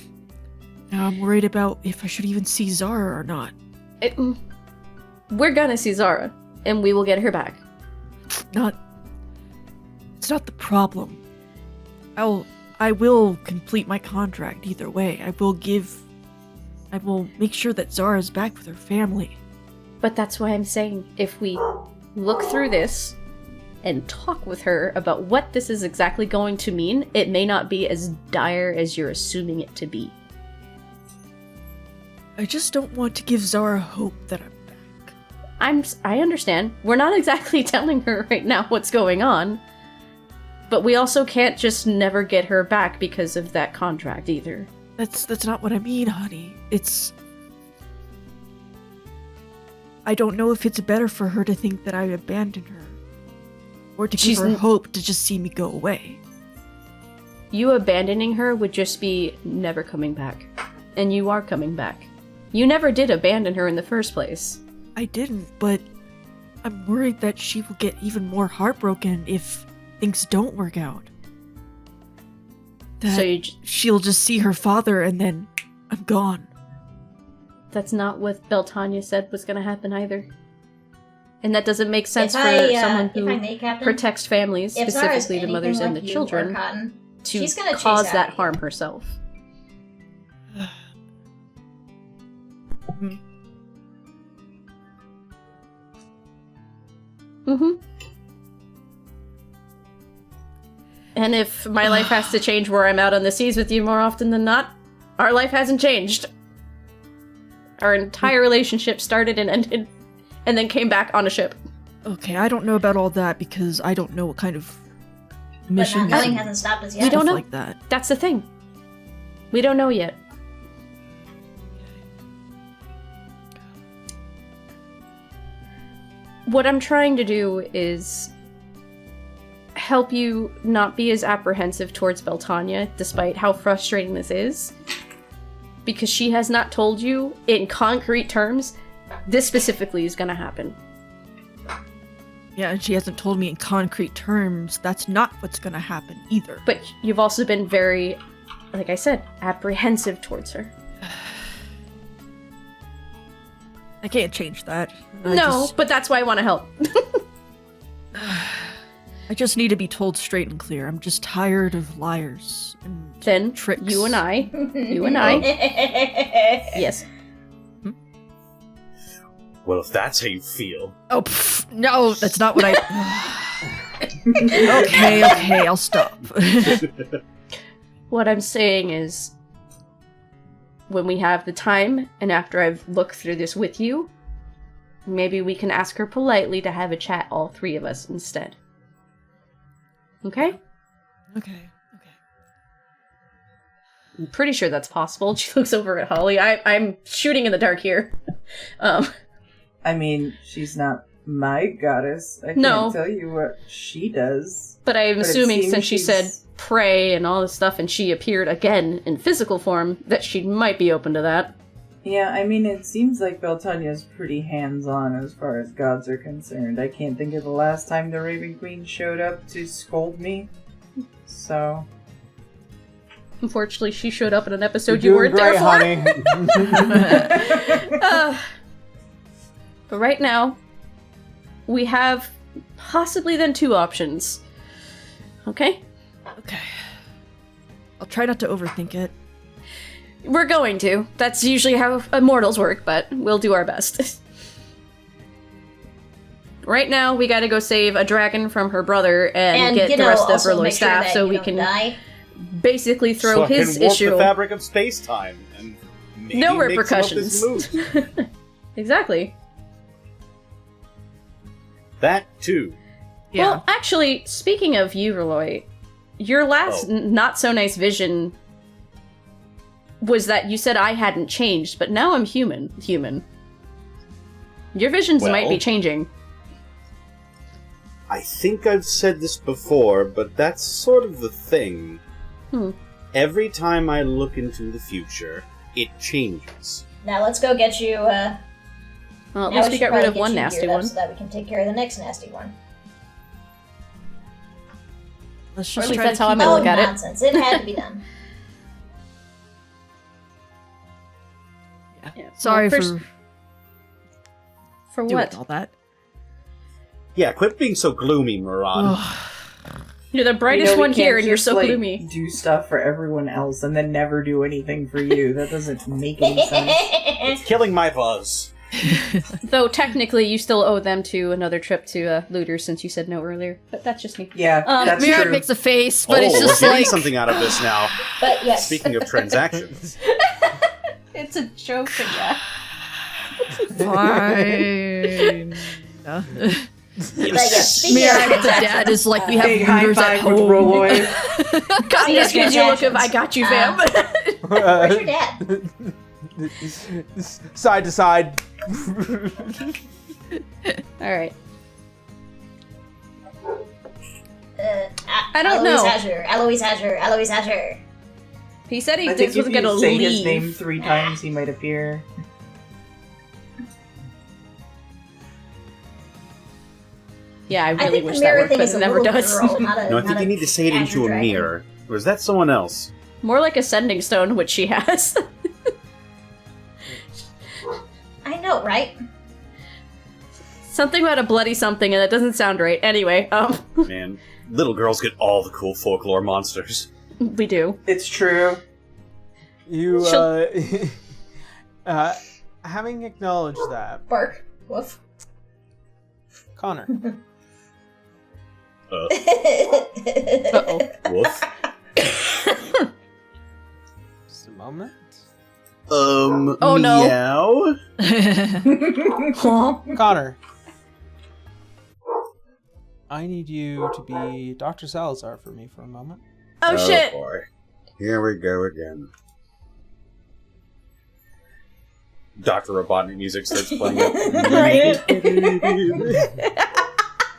Now I'm worried about if I should even see Zara or not. We're gonna see Zara, and we will get her back. Not. That's not the problem. I will complete my contract either way. I will make sure that Zara's back with her family. But that's why I'm saying, if we look through this and talk with her about what this is exactly going to mean, it may not be as dire as you're assuming it to be. I just don't want to give Zara hope that I'm back. I understand. We're not exactly telling her right now what's going on. But we also can't just never get her back because of that contract either. That's not what I mean, honey. I don't know if it's better for her to think that I abandoned her. Or to give her hope to just see me go away. You abandoning her would just be never coming back. And you are coming back. You never did abandon her in the first place. I didn't, but I'm worried that she will get even more heartbroken if things don't work out. That she'll just see her father and then I'm gone. That's not what Beltania said was going to happen either. And that doesn't make sense someone who protects families, specifically the mothers and the children, to cause that harm herself. Mm-hmm. And if my life has to change where I'm out on the seas with you more often than not, our life hasn't changed. Our entire relationship started and ended, and then came back on a ship. Okay, I don't know about all that because I don't know what kind of mission. But nothing hasn't stopped us yet. We don't know. Like that. That's the thing. We don't know yet. What I'm trying to do is help you not be as apprehensive towards Beltania, despite how frustrating this is. Because she has not told you, in concrete terms, this specifically is gonna happen. Yeah, and she hasn't told me in concrete terms that's not what's gonna happen either. But you've also been very, like I said, apprehensive towards her. I can't change that. But that's why I want to help. I just need to be told straight and clear. I'm just tired of liars and then tricks. You and I. Yes. Well, if that's how you feel. Oh, no, that's not what I... Okay, I'll stop. What I'm saying is, when we have the time, and after I've looked through this with you, maybe we can ask her politely to have a chat, all three of us, instead. Okay? Okay. I'm pretty sure that's possible. She looks over at Holly. I'm shooting in the dark here. I mean, she's not my goddess. I can't tell you what she does. But I'm assuming since she said pray and all this stuff and she appeared again in physical form, that she might be open to that. Yeah, I mean, it seems like Beltania's pretty hands-on as far as gods are concerned. I can't think of the last time the Raven Queen showed up to scold me. So... Unfortunately, she showed up in an episode you weren't there for. Honey. But right now, we have possibly then two options. Okay? Okay. I'll try not to overthink it. We're going to. That's usually how immortals work, but we'll do our best. Right now, we gotta go save a dragon from her brother and get the rest of Verloy's staff so we can basically throw his issue. The fabric of space-time and maybe no make repercussions. some of this move. Exactly. That too. Yeah. Well, actually, speaking of you, Verloy, your last not-so-nice vision was that you said I hadn't changed, but now I'm human. Your visions might be changing. I think I've said this before, but that's sort of the thing. Every time I look into the future, it changes. Now let's go get you, Well, at least we got rid of one nasty one. So that we can take care of the next nasty one. Let's Or just at least try that's to how I'm keep gonna look at it. Nonsense. It had to be done. Yeah. Sorry Well, for doing what? all that. Yeah, quit being so gloomy, Moran. You're the brightest one here, and you're so gloomy. Do stuff for everyone else and then never do anything for you. That doesn't make any sense. It's killing my buzz. Though technically, you still owe them to another trip to Looters since you said no earlier. But that's just me. Yeah, that's Mira true. makes a face, but it's we're just getting like something out of this now. But yes. Speaking of transactions. It's a joke, but yeah. fine. But yes, speaking Mira, of the dad is like, we have Big high looters at five with home. Rolloy. Cotton just gives you a look of, I got you, fam. where's your dad? Side to side. Alright. I don't know. Eloise has her. He said he I think was if gonna you say leave. his name 3 times, he might appear. Yeah, I I really think wish the that mirror worked, thing but is it a never little does. girl, not a, No, I not think you need to say it Azure into a dragon. mirror. Or is that someone else? More like a sending stone, which she has. I know, right? Something about a bloody something, and that doesn't sound right. Anyway, Man, little girls get all the cool folklore monsters. we do. It's true. You, having acknowledged that, Bark. Woof. Connor, Uh-oh. Woof. just a moment. Oh, no. Meow? Connor, I need you to be Dr. Salazar for me for a moment. Oh, shit! Boy. Here we go again. Dr. Robotnik music starts playing up.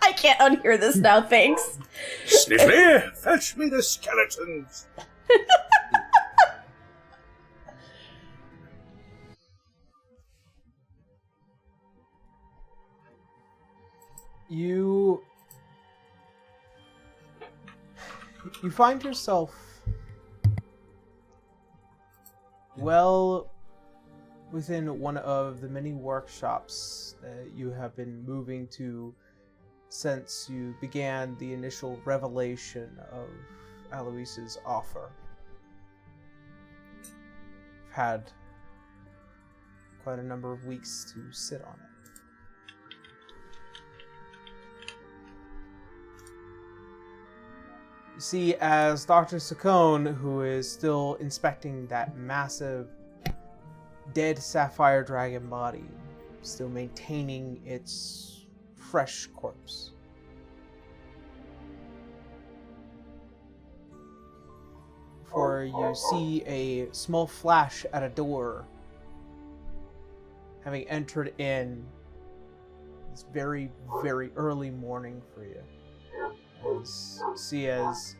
I can't unhear this now, thanks. Sniffly, fetch me the skeletons. You find yourself well within one of the many workshops that you have been moving to since you began the initial revelation of Alouise's offer. You've had quite a number of weeks to sit on it. You see, as Dr. Saccone, who is still inspecting that massive dead sapphire dragon body, still maintaining its fresh corpse. For you see a small flash at a door, having entered in this very, very early morning for you. You see as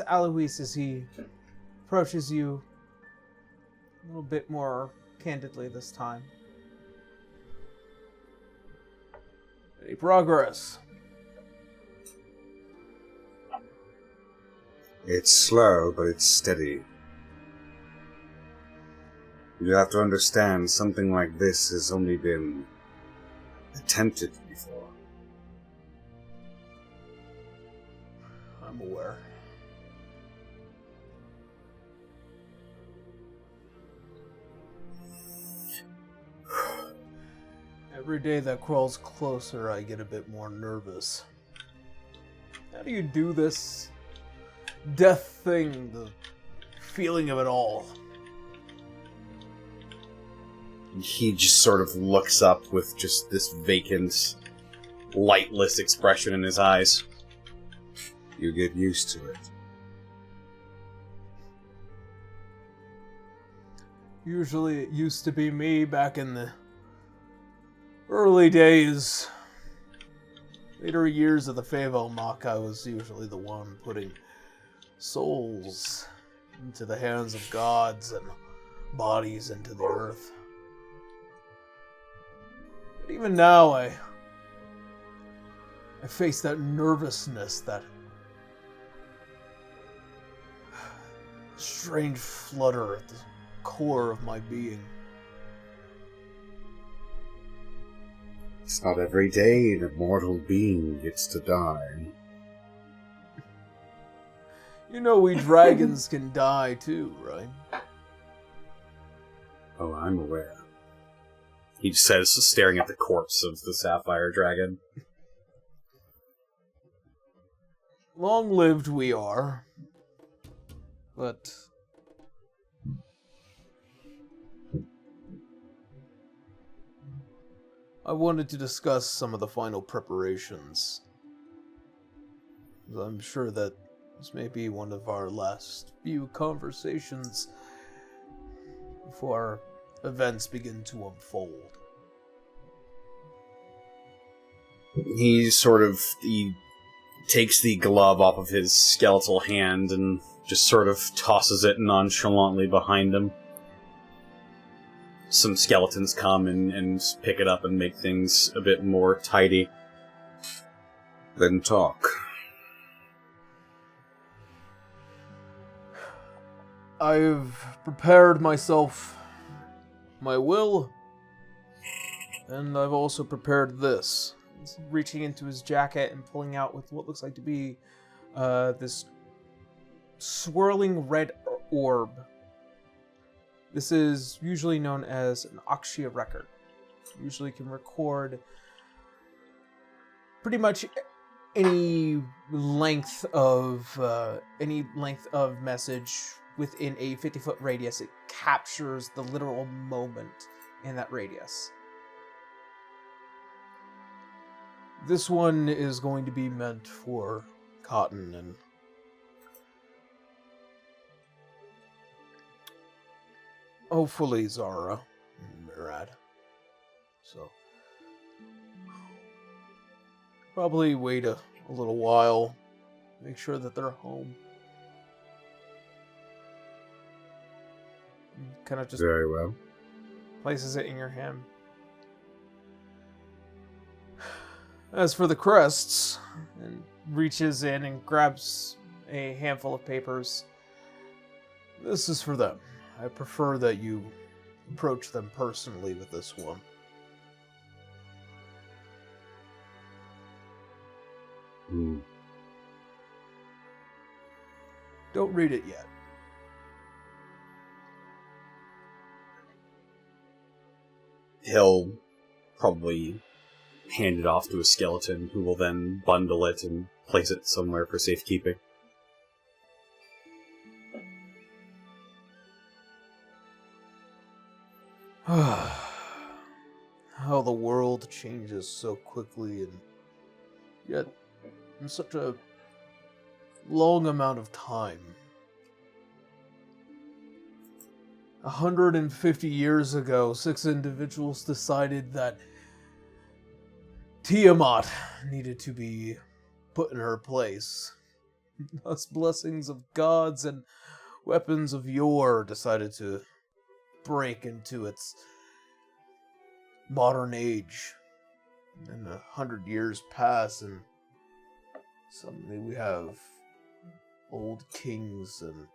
Alouise, as he approaches you a little bit more candidly this time. Any progress? It's slow, but it's steady. You have to understand, something like this has only been attempted before. I'm aware. Every day that crawls closer, I get a bit more nervous. How do you do this death thing, the feeling of it all? He just sort of looks up with just this vacant, lightless expression in his eyes. You get used to it. Usually it used to be me back in the early days. Later years of the Favelmach, I was usually the one putting souls into the hands of gods and bodies into the earth. But even now, I face that nervousness, that strange flutter at the core of my being. It's not every day an immortal being gets to die. You know we dragons can die too, right? Oh, I'm aware. He says, staring at the corpse of the sapphire dragon. Long-lived we are, but I wanted to discuss some of the final preparations. I'm sure that this may be one of our last few conversations before events begin to unfold. He takes the glove off of his skeletal hand and just sort of tosses it nonchalantly behind him. Some skeletons come and pick it up and make things a bit more tidy. Then talk. I've prepared myself my will, and I've also prepared this. He's reaching into his jacket and pulling out with what looks like to be this swirling red orb. This is usually known as an Akshia record. Usually can record pretty much any length of message within a 50-foot radius. It captures the literal moment in that radius. This one is going to be meant for Cotton and hopefully Zara and Murad. So probably wait a little while, make sure that they're home. Kind of just Very well. places it in your hand. As for the crests, and reaches in and grabs a handful of papers. This is for them. I prefer that you approach them personally with this one. Don't read it yet. He'll probably hand it off to a skeleton, who will then bundle it and place it somewhere for safekeeping. How the world changes so quickly, and yet in such a long amount of time. 150 years ago, 6 individuals decided that Tiamat needed to be put in her place. Thus, blessings of gods and weapons of yore decided to break into its modern age. And 100 years pass, and suddenly we have old kings and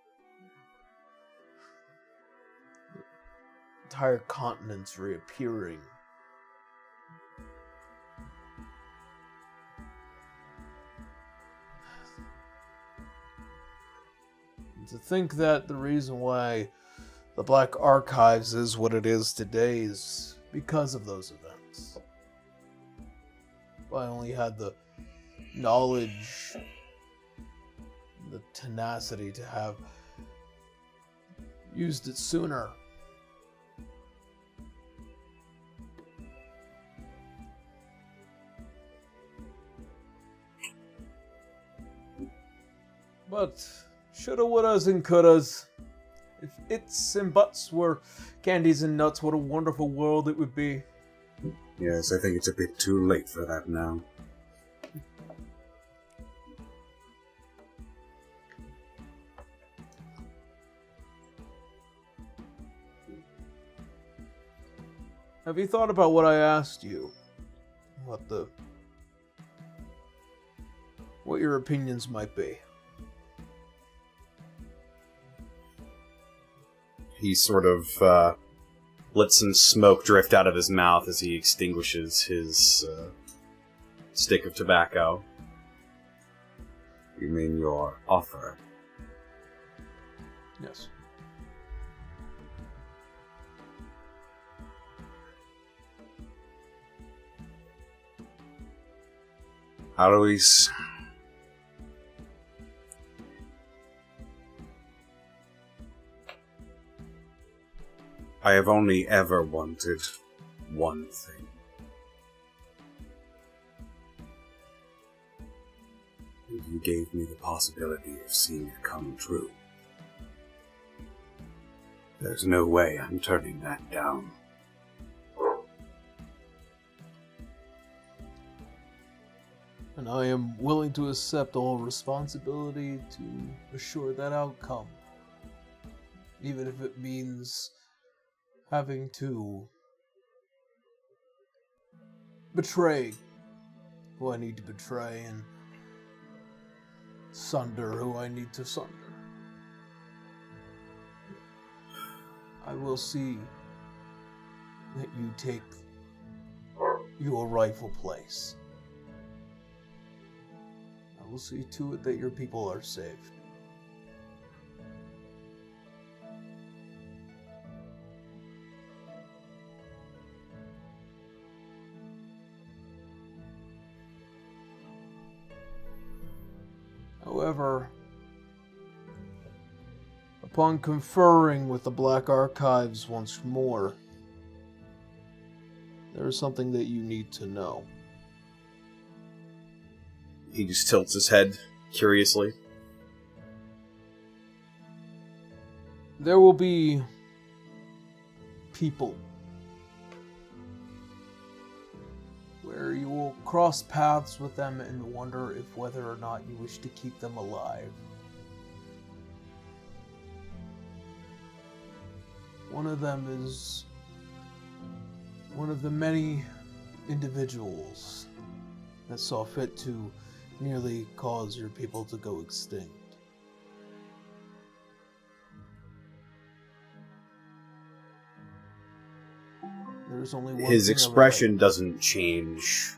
entire continents reappearing. And to think that the reason why the Black Archives is what it is today is because of those events. If I only had the knowledge, the tenacity to have used it sooner. But shoulda, wouldas, and couldas. If its and buts were candies and nuts, what a wonderful world it would be. Yes, I think it's a bit too late for that now. Have you thought about what I asked you? What your opinions might be? He sort of let some smoke drift out of his mouth as he extinguishes his stick of tobacco. You mean your offer? Yes. Alouise, I have only ever wanted one thing. And you gave me the possibility of seeing it come true. There's no way I'm turning that down. And I am willing to accept all responsibility to assure that outcome. Even if it means having to betray who I need to betray and sunder who I need to sunder. I will see that you take your rightful place. I will see to it that your people are saved. However, upon conferring with the Black Archives once more, there is something that you need to know. He just tilts his head curiously. There will be people where you will cross paths with them and wonder if whether or not you wish to keep them alive. One of them is one of the many individuals that saw fit to nearly cause your people to go extinct. There's only one His thing expression doesn't change,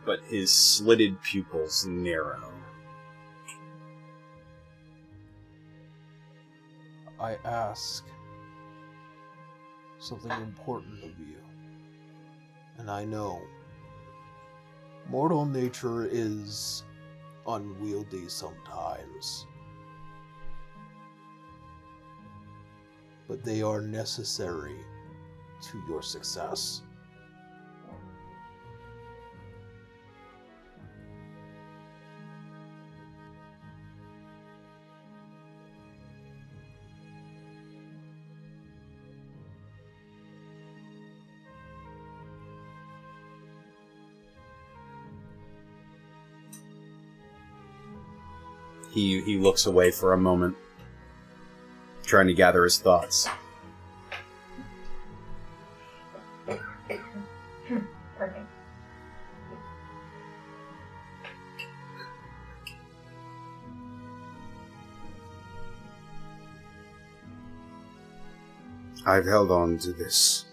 but his slitted pupils narrow. I ask something important of you, and I know mortal nature is unwieldy sometimes, but they are necessary to your success. He looks away for a moment, trying to gather his thoughts. Pardon me. I've held on to this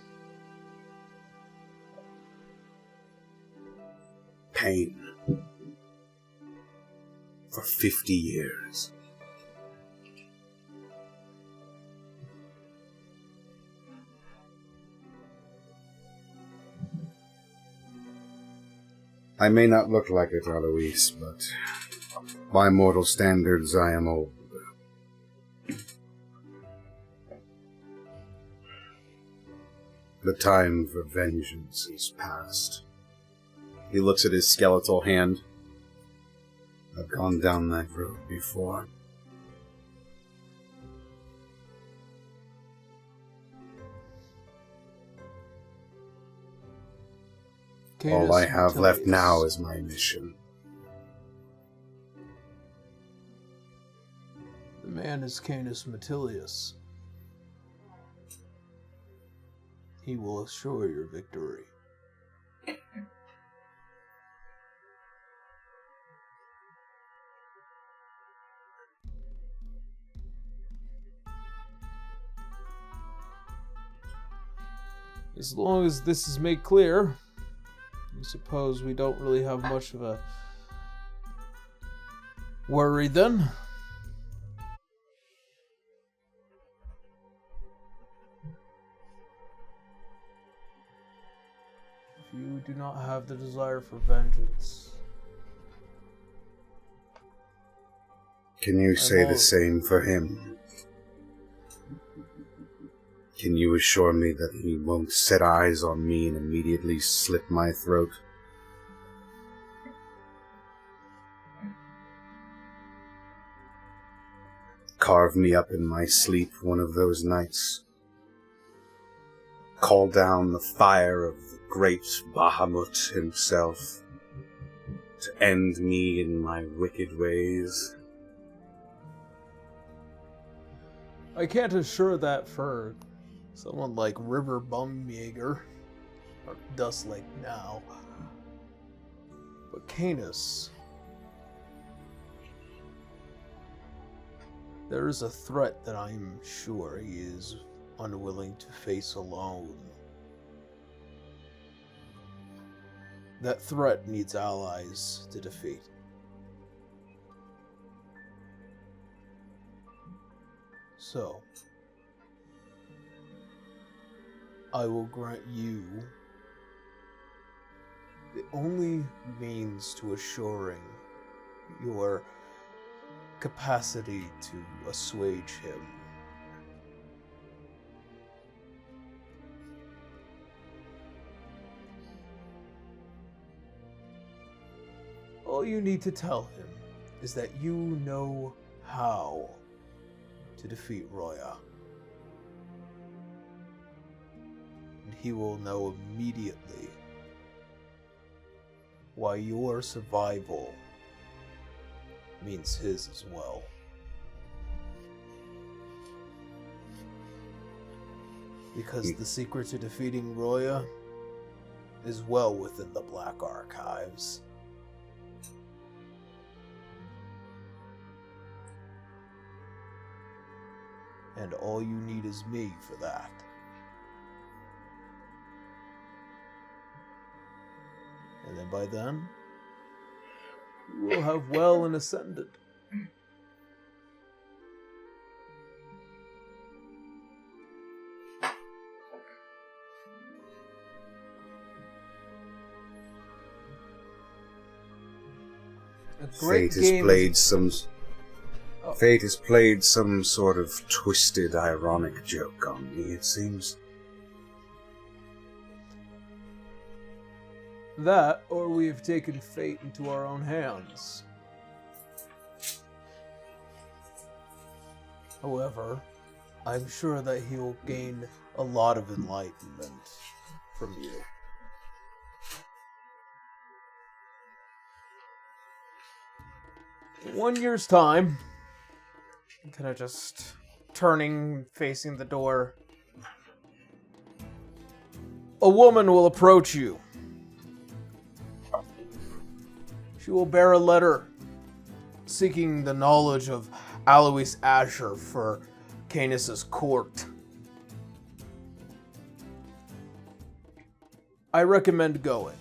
pain for 50 years. I may not look like it, Alouise, but by mortal standards, I am old. The time for vengeance is past. He looks at his skeletal hand. I've gone down that road before. All I have left now is my mission. The man is Canis Metilius. He will assure your victory. As long as this is made clear, I suppose we don't really have much of a worry then. If you do not have the desire for vengeance, Can you say the same for him? Can you assure me that he won't set eyes on me and immediately slit my throat? Carve me up in my sleep one of those nights. Call down the fire of the great Bahamut himself to end me in my wicked ways. I can't assure that for someone like River Bumjaeger, or Dust Lake now. But Canis, there is a threat that I'm sure he is unwilling to face alone. That threat needs allies to defeat. So, I will grant you the only means to assuring your capacity to assuage him. All you need to tell him is that you know how to defeat Roya. And he will know immediately why your survival means his as well. Because the secret to defeating Roya is well within the Black Archives. And all you need is me for that. And then by then, you will have well and ascended. Fate has played some sort of twisted, ironic joke on me, it seems. That, or we have taken fate into our own hands. However, I'm sure that he will gain a lot of enlightenment from you. In 1 year's time, kind of just turning, facing the door, a woman will approach you. She will bear a letter seeking the knowledge of Alouise Asher for Canis' court. I recommend going.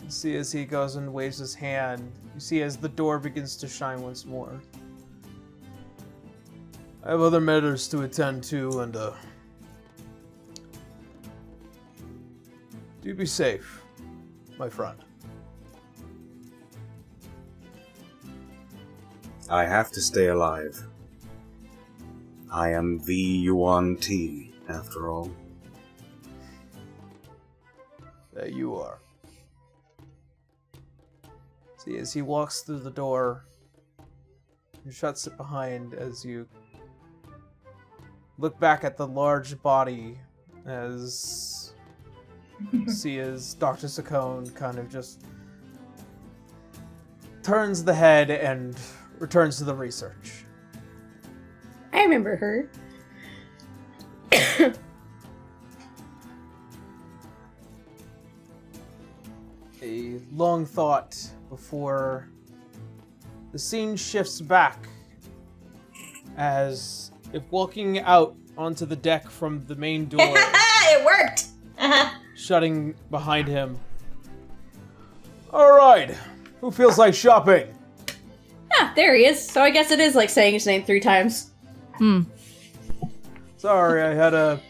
You see as he goes and waves his hand, you see as the door begins to shine once more. I have other matters to attend to, and do be safe, my friend. I have to stay alive. I am the Yuan Ti, after all. There you are. See, as he walks through the door and shuts it behind, as you look back at the large body, as see as Dr. Saccone kind of just turns the head and returns to the research. I remember her. A long thought before the scene shifts back as if walking out onto the deck from the main door, It worked! shutting behind him. Alright, who feels like shopping? Ah, there he is. So I guess it is like saying his name 3 times. Sorry, I had a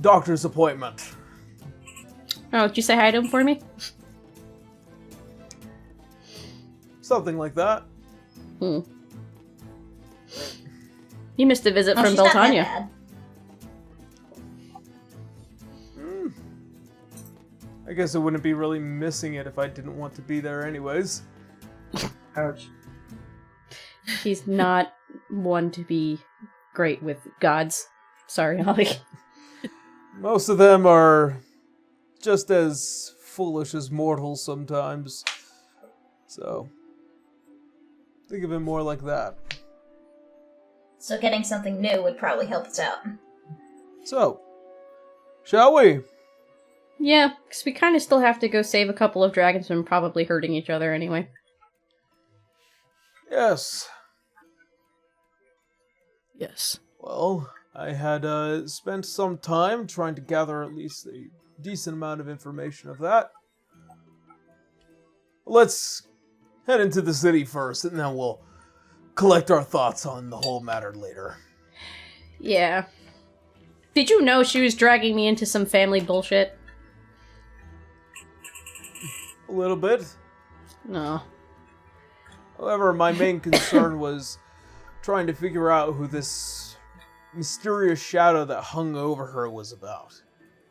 doctor's appointment. Oh, did you say hi to him for me? Something like that. You missed a visit Oh, from she's not that Beltania. bad. I guess I wouldn't be really missing it if I didn't want to be there anyways. Ouch. He's not one to be great with gods. Sorry, Ollie. Most of them are just as foolish as mortals sometimes. So, think of it more like that. So getting something new would probably help us out. So, shall we? Yeah, because we kind of still have to go save a couple of dragons from probably hurting each other anyway. Yes. Yes. Well, I had spent some time trying to gather at least a decent amount of information of that. Let's head into the city first, and then we'll collect our thoughts on the whole matter later. Yeah. Did you know she was dragging me into some family bullshit? A little bit. No. However, my main concern was trying to figure out who this mysterious shadow that hung over her was about.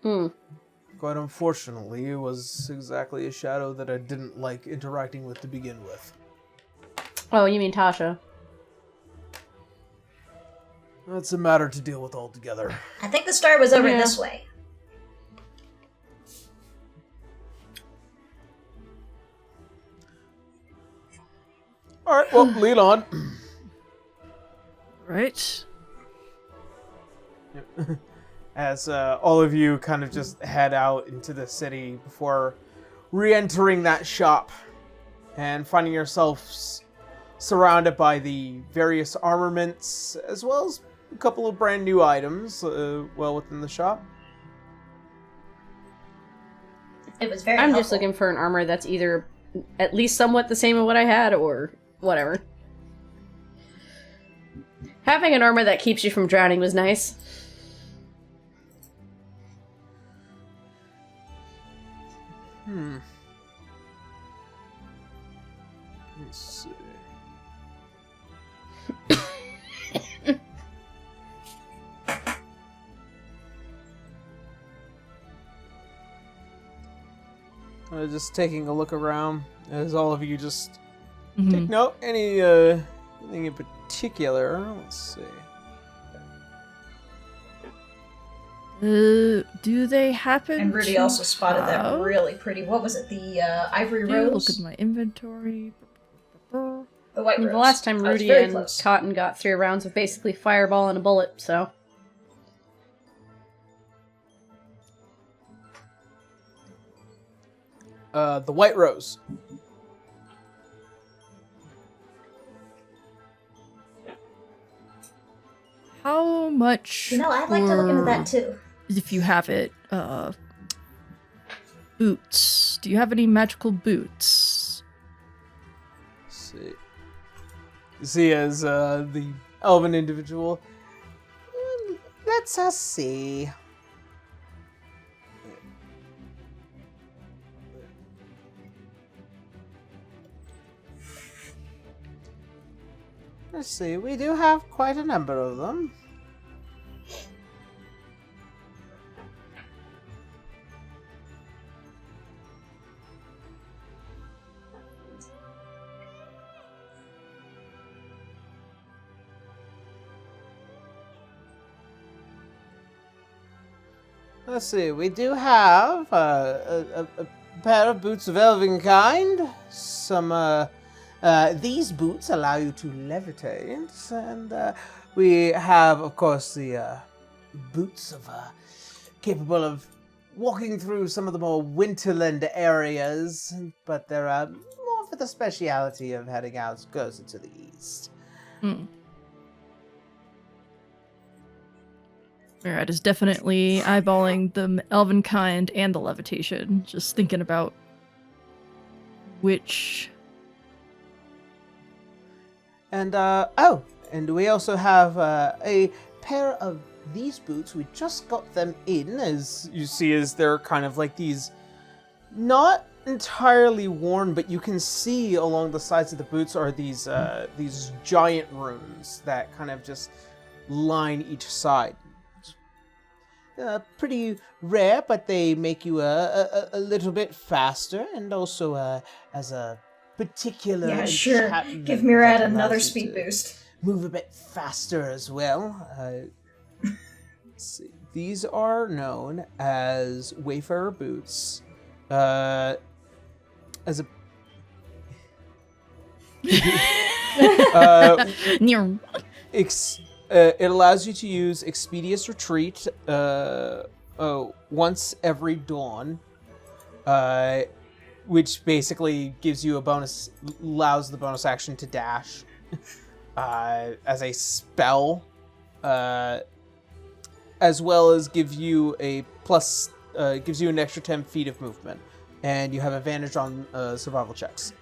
Quite unfortunately, it was exactly a shadow that I didn't like interacting with to begin with. Oh, you mean Tasha? That's a matter to deal with altogether. I think the star was over Yeah. this way. Alright, well, lead on. Right. As all of you kind of just head out into the city before re-entering that shop and finding yourselves surrounded by the various armaments as well as a couple of brand new items well within the shop. It was very I'm helpful. just looking for an armor that's either at least somewhat the same as what I had, or whatever. Having an armor that keeps you from drowning was nice. Let's see. Just taking a look around as all of you just take note. Anything in particular? Let's see. Do they happen And Rudy to also spotted that have- really pretty. What was it? The ivory Look rose? at my inventory. The white rose. The last time I was Rudy very and close. Cotton got 3 rounds of basically fireball and a bullet, so... The white rose. How much? You know, I'd like to look into that for- too. If you have it, boots. Do you have any magical boots? Let's see. You see as the elven individual. Let's us see. Let's see, we do have quite a number of them. Let's see, we do have a pair of boots of elven kind. Some, these boots allow you to levitate, and we have, of course, the boots of capable of walking through some of the more winterland areas, but they're more for the speciality of heading out closer to the east. Merad is definitely eyeballing the elven kind and the levitation, just thinking about which... And, and we also have a pair of these boots. We just got them in, as you see, as they're kind of like these, not entirely worn, but you can see along the sides of the boots are these giant runes that kind of just line each side. Pretty rare, but they make you a little bit faster, and also as a particular... Yeah, sure. enchantment Give Murad that another allows you speed to boost. move a bit faster as well. Let's see. These are known as Wayfarer boots. As a it allows you to use Expeditious Retreat once every dawn, which basically gives you a bonus, allows the bonus action to dash as a spell, as well as gives you a plus, gives you an extra 10 feet of movement, and you have advantage on survival checks.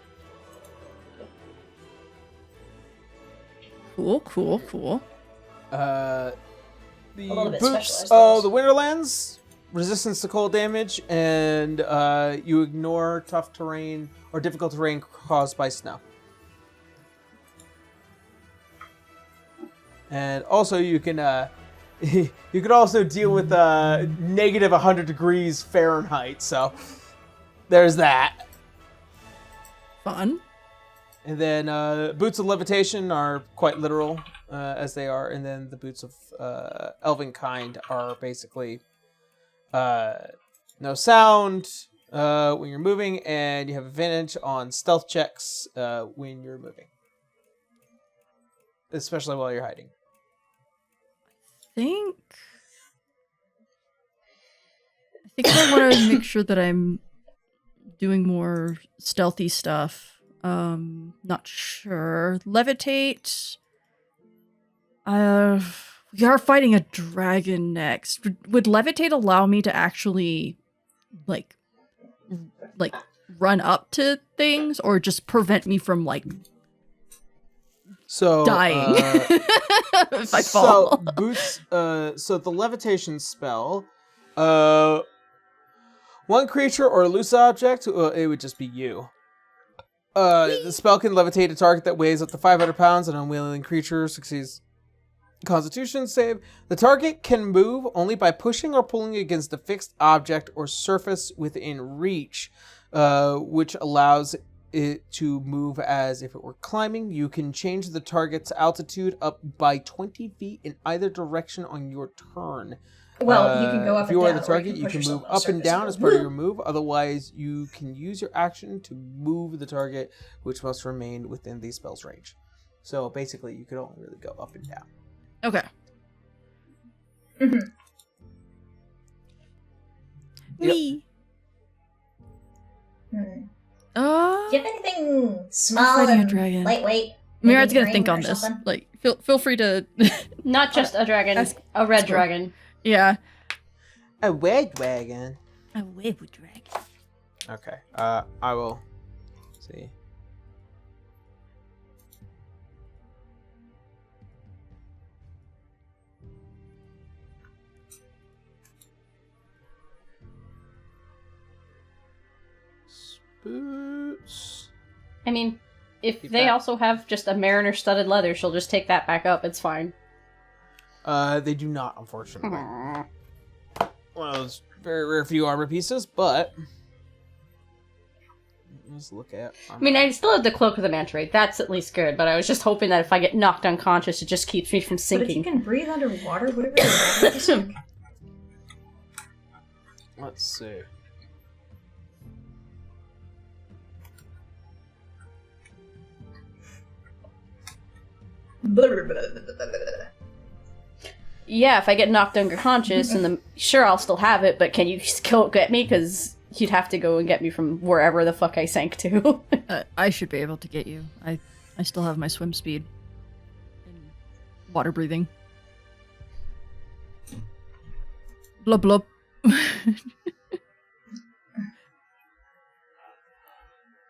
Cool. The little bit boots specialized, of those. the Winterlands, resistance to cold damage, and you ignore tough terrain or difficult terrain caused by snow. And also you can you could also deal with negative 100 degrees Fahrenheit, so there's that. Fun. And then boots of levitation are quite literal, as they are, and then the boots of elven kind are basically no sound when you're moving, and you have advantage on stealth checks when you're moving, especially while you're hiding. I think I want to make sure that I'm doing more stealthy stuff. Not sure. Levitate. We are fighting a dragon next. Would levitate allow me to actually, like run up to things, or just prevent me from dying if I fall? So boots. So the levitation spell. One creature or loose object. It would just be you. The spell can levitate a target that weighs up to 500 pounds. An unwilling creature succeeds Constitution save. The target can move only by pushing or pulling against a fixed object or surface within reach, which allows it to move as if it were climbing. You can change the target's altitude up by 20 feet in either direction on your turn. Well, you can go up if you and are down, the target, you push can yourself move on a up and surface down and as go, part of "Woo!" your move. Otherwise, you can use your action to move the target, which must remain within the spell's range. So basically, you could only really go up and down. Okay. Mm-hmm. Yep. Me. Do you have anything small fighting a and dragon. lightweight? Mirad's Maybe gonna think ring on or this. something? Like, feel free to. Not just a dragon, a red dragon. Yeah. A red dragon. A wave dragon. Okay. I will see. Boots. I mean, if Keep they that. also have just a mariner studded leather, she'll just take that back up. It's fine. They do not, unfortunately. One of those very rare few armor pieces, but let's look at. I mean, I still have the cloak of the manta ray. That's at least good. But I was just hoping that if I get knocked unconscious, it just keeps me from But if you sinking. can breathe underwater, whatever you're doing, Let's see. Yeah, if I get knocked unconscious, and sure, I'll still have it. But can you still get me? Because you'd have to go and get me from wherever the fuck I sank to. I should be able to get you. I still have my swim speed. And water breathing. Blub blub.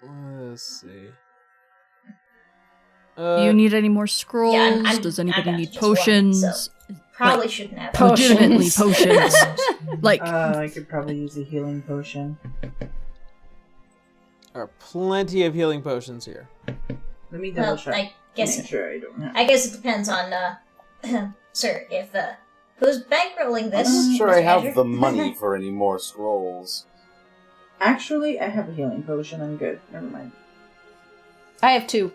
Let's see. Do you need any more scrolls? I'm Does down anybody to need just one, potions? so probably shouldn't have Legitimately potions. Like, I could probably use a healing potion. There are plenty of healing potions here. Let me double Well, check. I guess Make sure I don't have. I guess it depends on sir, if who's bankrolling this? I'm not sure Mr. I have Andrew? the money for any more scrolls. Actually, I have a healing potion. I'm good. Never mind. I have 2.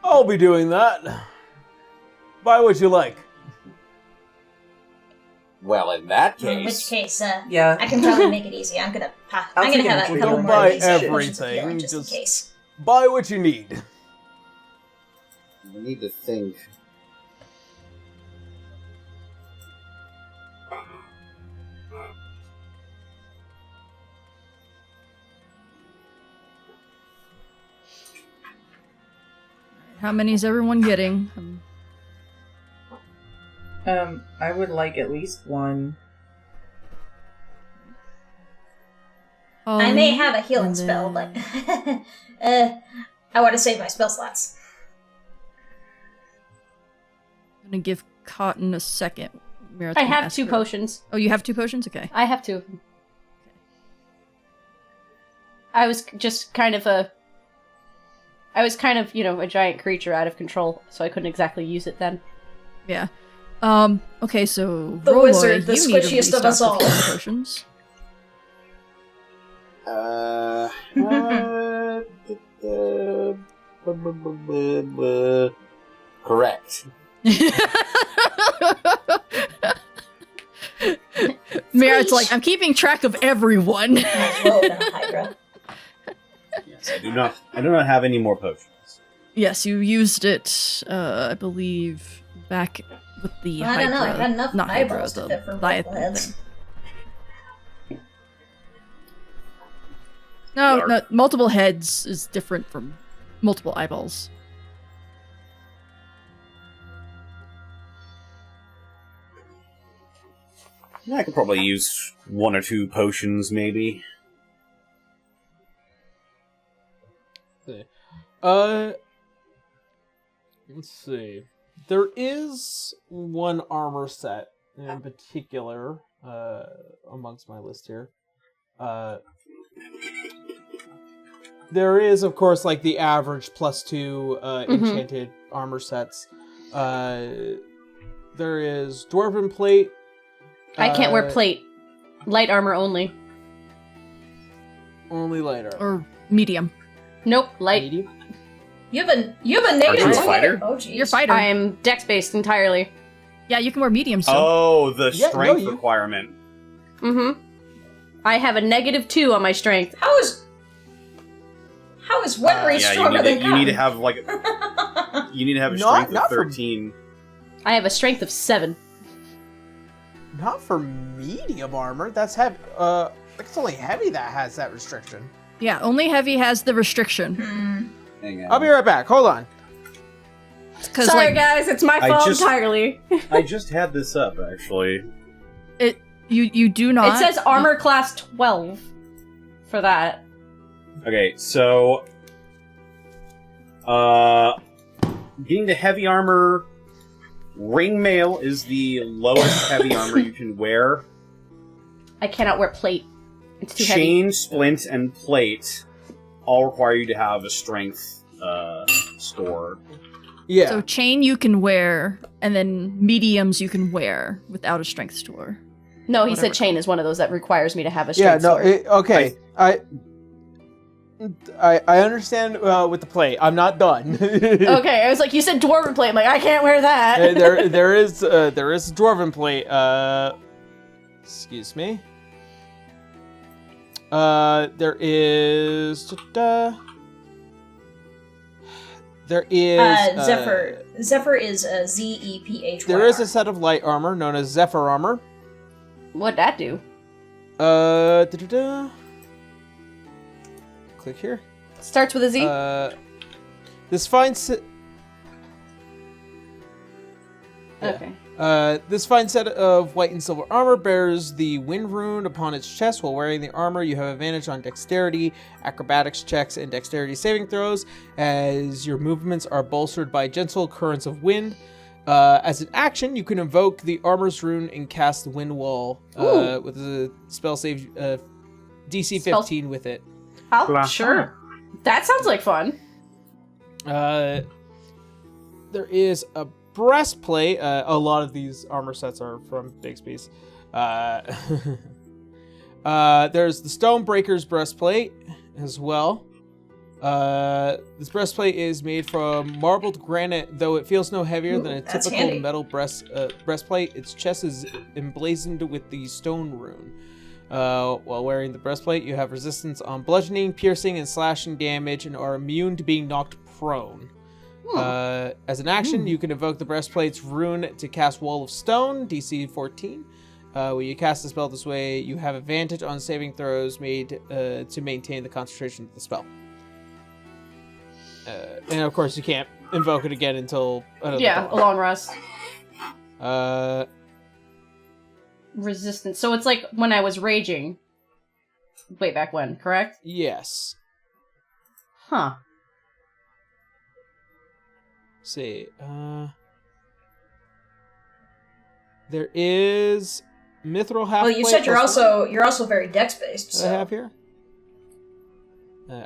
I'll be doing that. Buy what you like. Well, in that In which case, case, Yeah. I can probably make it easy. I'm gonna I'll I'm gonna take have an a extra couple healing more Buy of these potions of everything, healing just in just- case. Buy what you need. I need to think. how many is everyone getting? I would like at least one. I may have a healing and spell, then- but I want to save my spell slots. I'm gonna give Cotton a second. Mira's I gonna have ask 2 her- potions. Oh, you have 2 potions? Okay. I have 2 of them. I was just kind of a giant creature out of control, so I couldn't exactly use it then. Yeah. Okay, so The Rolloy, wizard, the you need to squishiest of us restock the all. healing potions. Correct. Mira's like, I'm keeping track of everyone. Whoa, no, Hydra. Yes, I do not have any more potions. Yes, you used it, I believe, back with the Well, I Hydra. don't know, I had enough not Hydra, eyeballs to the fit for Leviathan multiple heads. thing. No, multiple heads is different from multiple eyeballs. Yeah, I could probably use 1 or 2 potions, maybe. Let's see. There is one armor set in particular amongst my list here. There is, of course, like the average +2 enchanted armor sets. There is Dwarven Plate. I can't wear plate. Light armor only. Only lighter. Or medium. Nope, light. Medium? You have a negative Are you a 20? fighter? Oh, jeez. You're fighter. I'm dex-based entirely. Yeah, you can wear medium still. Oh, the Yeah, strength no, you- requirement. Mm-hmm. I have a -2 on my strength. How is weaponry Yeah, stronger than you need to have like you need to have a strength Not of for- 13. I have a strength of 7. Not for medium armor. That's heavy. It's only heavy that has that restriction. Yeah, only heavy has the restriction. Hang on. I'll be right back. Hold on. Because Sorry, like guys, it's my I fault just- entirely. I just had this up actually. you do not. It says armor class 12 for that. Okay, so getting to heavy armor, ring mail is the lowest heavy armor you can wear. I cannot wear plate. It's too heavy. Chain, splint, and plate all require you to have a strength score. Yeah. So chain you can wear, and then mediums you can wear without a strength store. No, he Whatever. said chain is one of those that requires me to have a Yeah, strength no, sword. okay. I understand with the plate. I'm not done. Okay, I was like, you said dwarven plate. I'm like, I can't wear that. there is dwarven plate. Excuse me. There is Zephyr. Zephyr is Zephyr. There is a set of light armor known as Zephyr armor. What'd that do? Click here. Starts with a Z? This fine Okay. This fine set of white and silver armor bears the wind rune upon its chest. While wearing the armor, you have advantage on dexterity, acrobatics checks, and dexterity saving throws, as your movements are bolstered by gentle currents of wind. As an action, you can invoke the armor's rune and cast the wind wall with a spell save DC 15 with it. Oh, sure. That sounds like fun. There is a breastplate. A lot of these armor sets are from Bixby's. There's the Stonebreaker's breastplate as well. This breastplate is made from marbled granite, though it feels no heavier than a typical metal breastplate. Its chest is emblazoned with the stone rune. While wearing the breastplate, you have resistance on bludgeoning, piercing, and slashing damage, and are immune to being knocked prone. As an action, you can invoke the breastplate's rune to cast Wall of Stone, DC 14. When you cast the spell this way, you have advantage on saving throws made to maintain the concentration of the spell. And of course, you can't invoke it again until a long rest. Resistance. So it's like when I was raging. Way back when, correct? Yes. Huh. Let's see. There is mithril half. Well, you said you're also very dex based. So. I have here.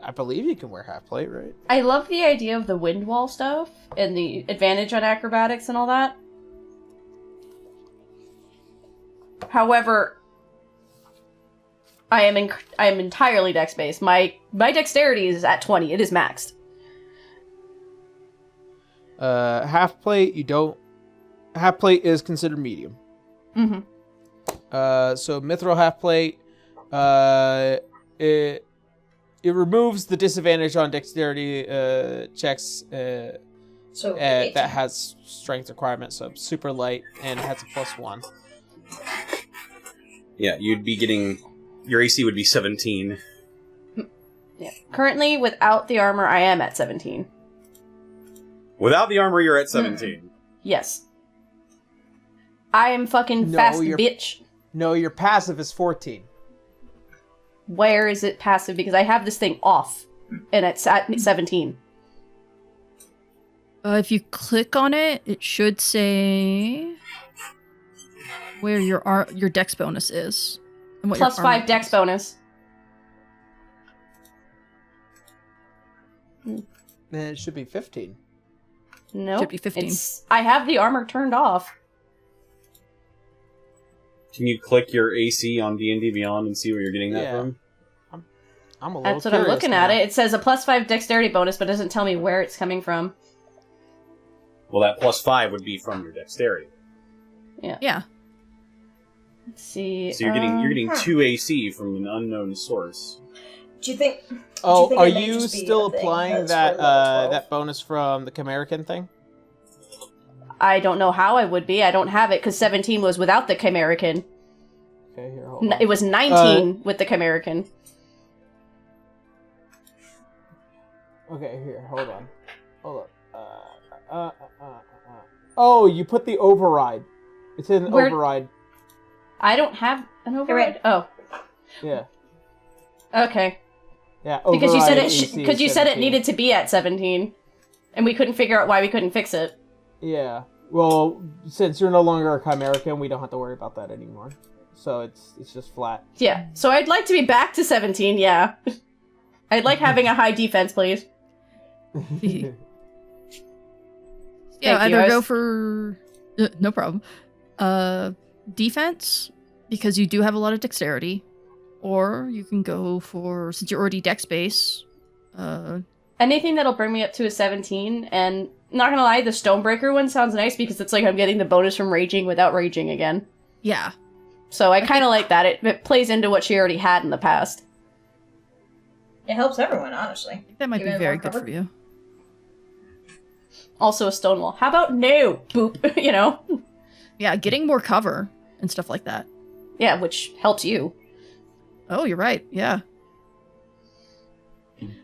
I believe you can wear half plate, right? I love the idea of the wind wall stuff and the advantage on acrobatics and all that. However, I am entirely dex based. My dexterity is at 20. It is maxed. Half plate, you don't. Half plate is considered medium. Mm-hmm. So mithril half plate, it removes the disadvantage on dexterity checks. That has strength requirements, so super light and has a +1. Yeah, you'd be getting. Your AC would be 17. Yeah. Currently, without the armor, I am at 17. Without the armor, you're at 17. Yes. I am fucking fast, bitch. No, your passive is 14. Where is it passive? Because I have this thing off, and it's at 17. If you click on it, it should say where your dex bonus is. And what +5 your dex bonus. Then it should be 15. No, should be 15. I have the armor turned off. Can you click your AC on D&D Beyond and see where you're getting that from? I'm a little That's what I'm looking at. It says a +5 dexterity bonus, but doesn't tell me where it's coming from. Well, that +5 would be from your dexterity. Yeah. Let's see. So you're getting 2 AC from an unknown source. Do you think? Are you still applying that bonus from the Chimerican thing? I don't know how I would be. I don't have it because 17 was without the Chimerican. Okay, here, hold on. It was 19 with the Chimerican. Okay, here, hold on. Oh, you put the override. It's in override. I don't have an override. Oh. Yeah. Okay. Yeah. Because you said it needed to be at 17, and we couldn't figure out why we couldn't fix it. Yeah. Well, since you're no longer a Chimerican, we don't have to worry about that anymore. So it's just flat. Yeah. So I'd like to be back to 17. Yeah. I'd like having a high defense, please. Yeah, either go for no problem. Defense, because you do have a lot of dexterity, or you can go for, since you're already dex base, anything that'll bring me up to a 17. And not gonna lie, the Stonebreaker one sounds nice because it's like I'm getting the bonus from raging without raging again. Yeah. So I kind of like that. It plays into what she already had in the past. It helps everyone, honestly. That might be very good for you. Also a stone wall. How about no? Boop, you know? Yeah, getting more cover and stuff like that. Yeah, which helps you. Oh, you're right. Yeah.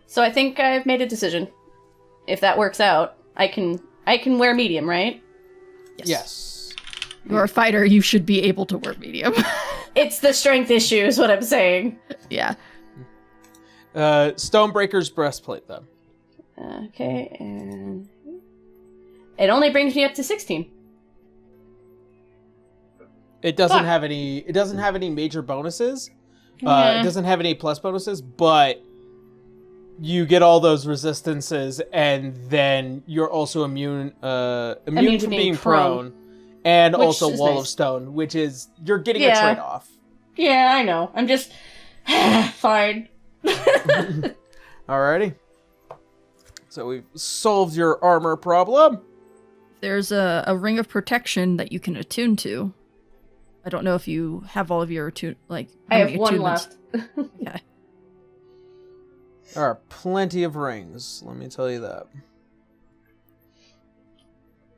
So I think I've made a decision. If that works out, I can wear medium, right? Yes. You're a fighter, you should be able to wear medium. It's the strength issue, is what I'm saying. Yeah. Stonebreaker's breastplate, then. Okay, and it only brings me up to 16. It doesn't Fuck. have any. It doesn't have any major bonuses. Yeah. It doesn't have any plus bonuses, but you get all those resistances, and then you're also immune to being prone, and Which also is Wall nice. of Stone, which is you're getting a Yeah. trade-off. Yeah, I know. I'm just fine. Alrighty. So we've solved your armor problem. There's a ring of protection that you can attune to. I don't know if you have all of your I how have many one attunements. left. Yeah. There are plenty of rings, let me tell you that.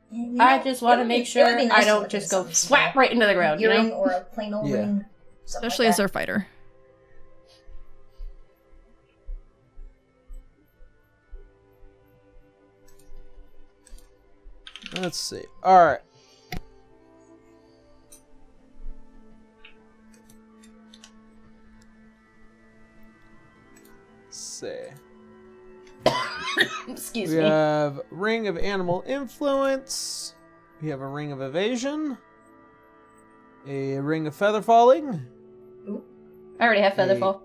You I know, just want it to would be- make it would sure be nice I to don't look just at go some swap small right into the ground, you earring know? or a plain old Yeah. ring. something Especially like as that. our fighter. Let's see. Alright. Let's see. Excuse We me. have Ring of Animal Influence. We have a Ring of Evasion. A Ring of Feather Falling. I already have Featherfall.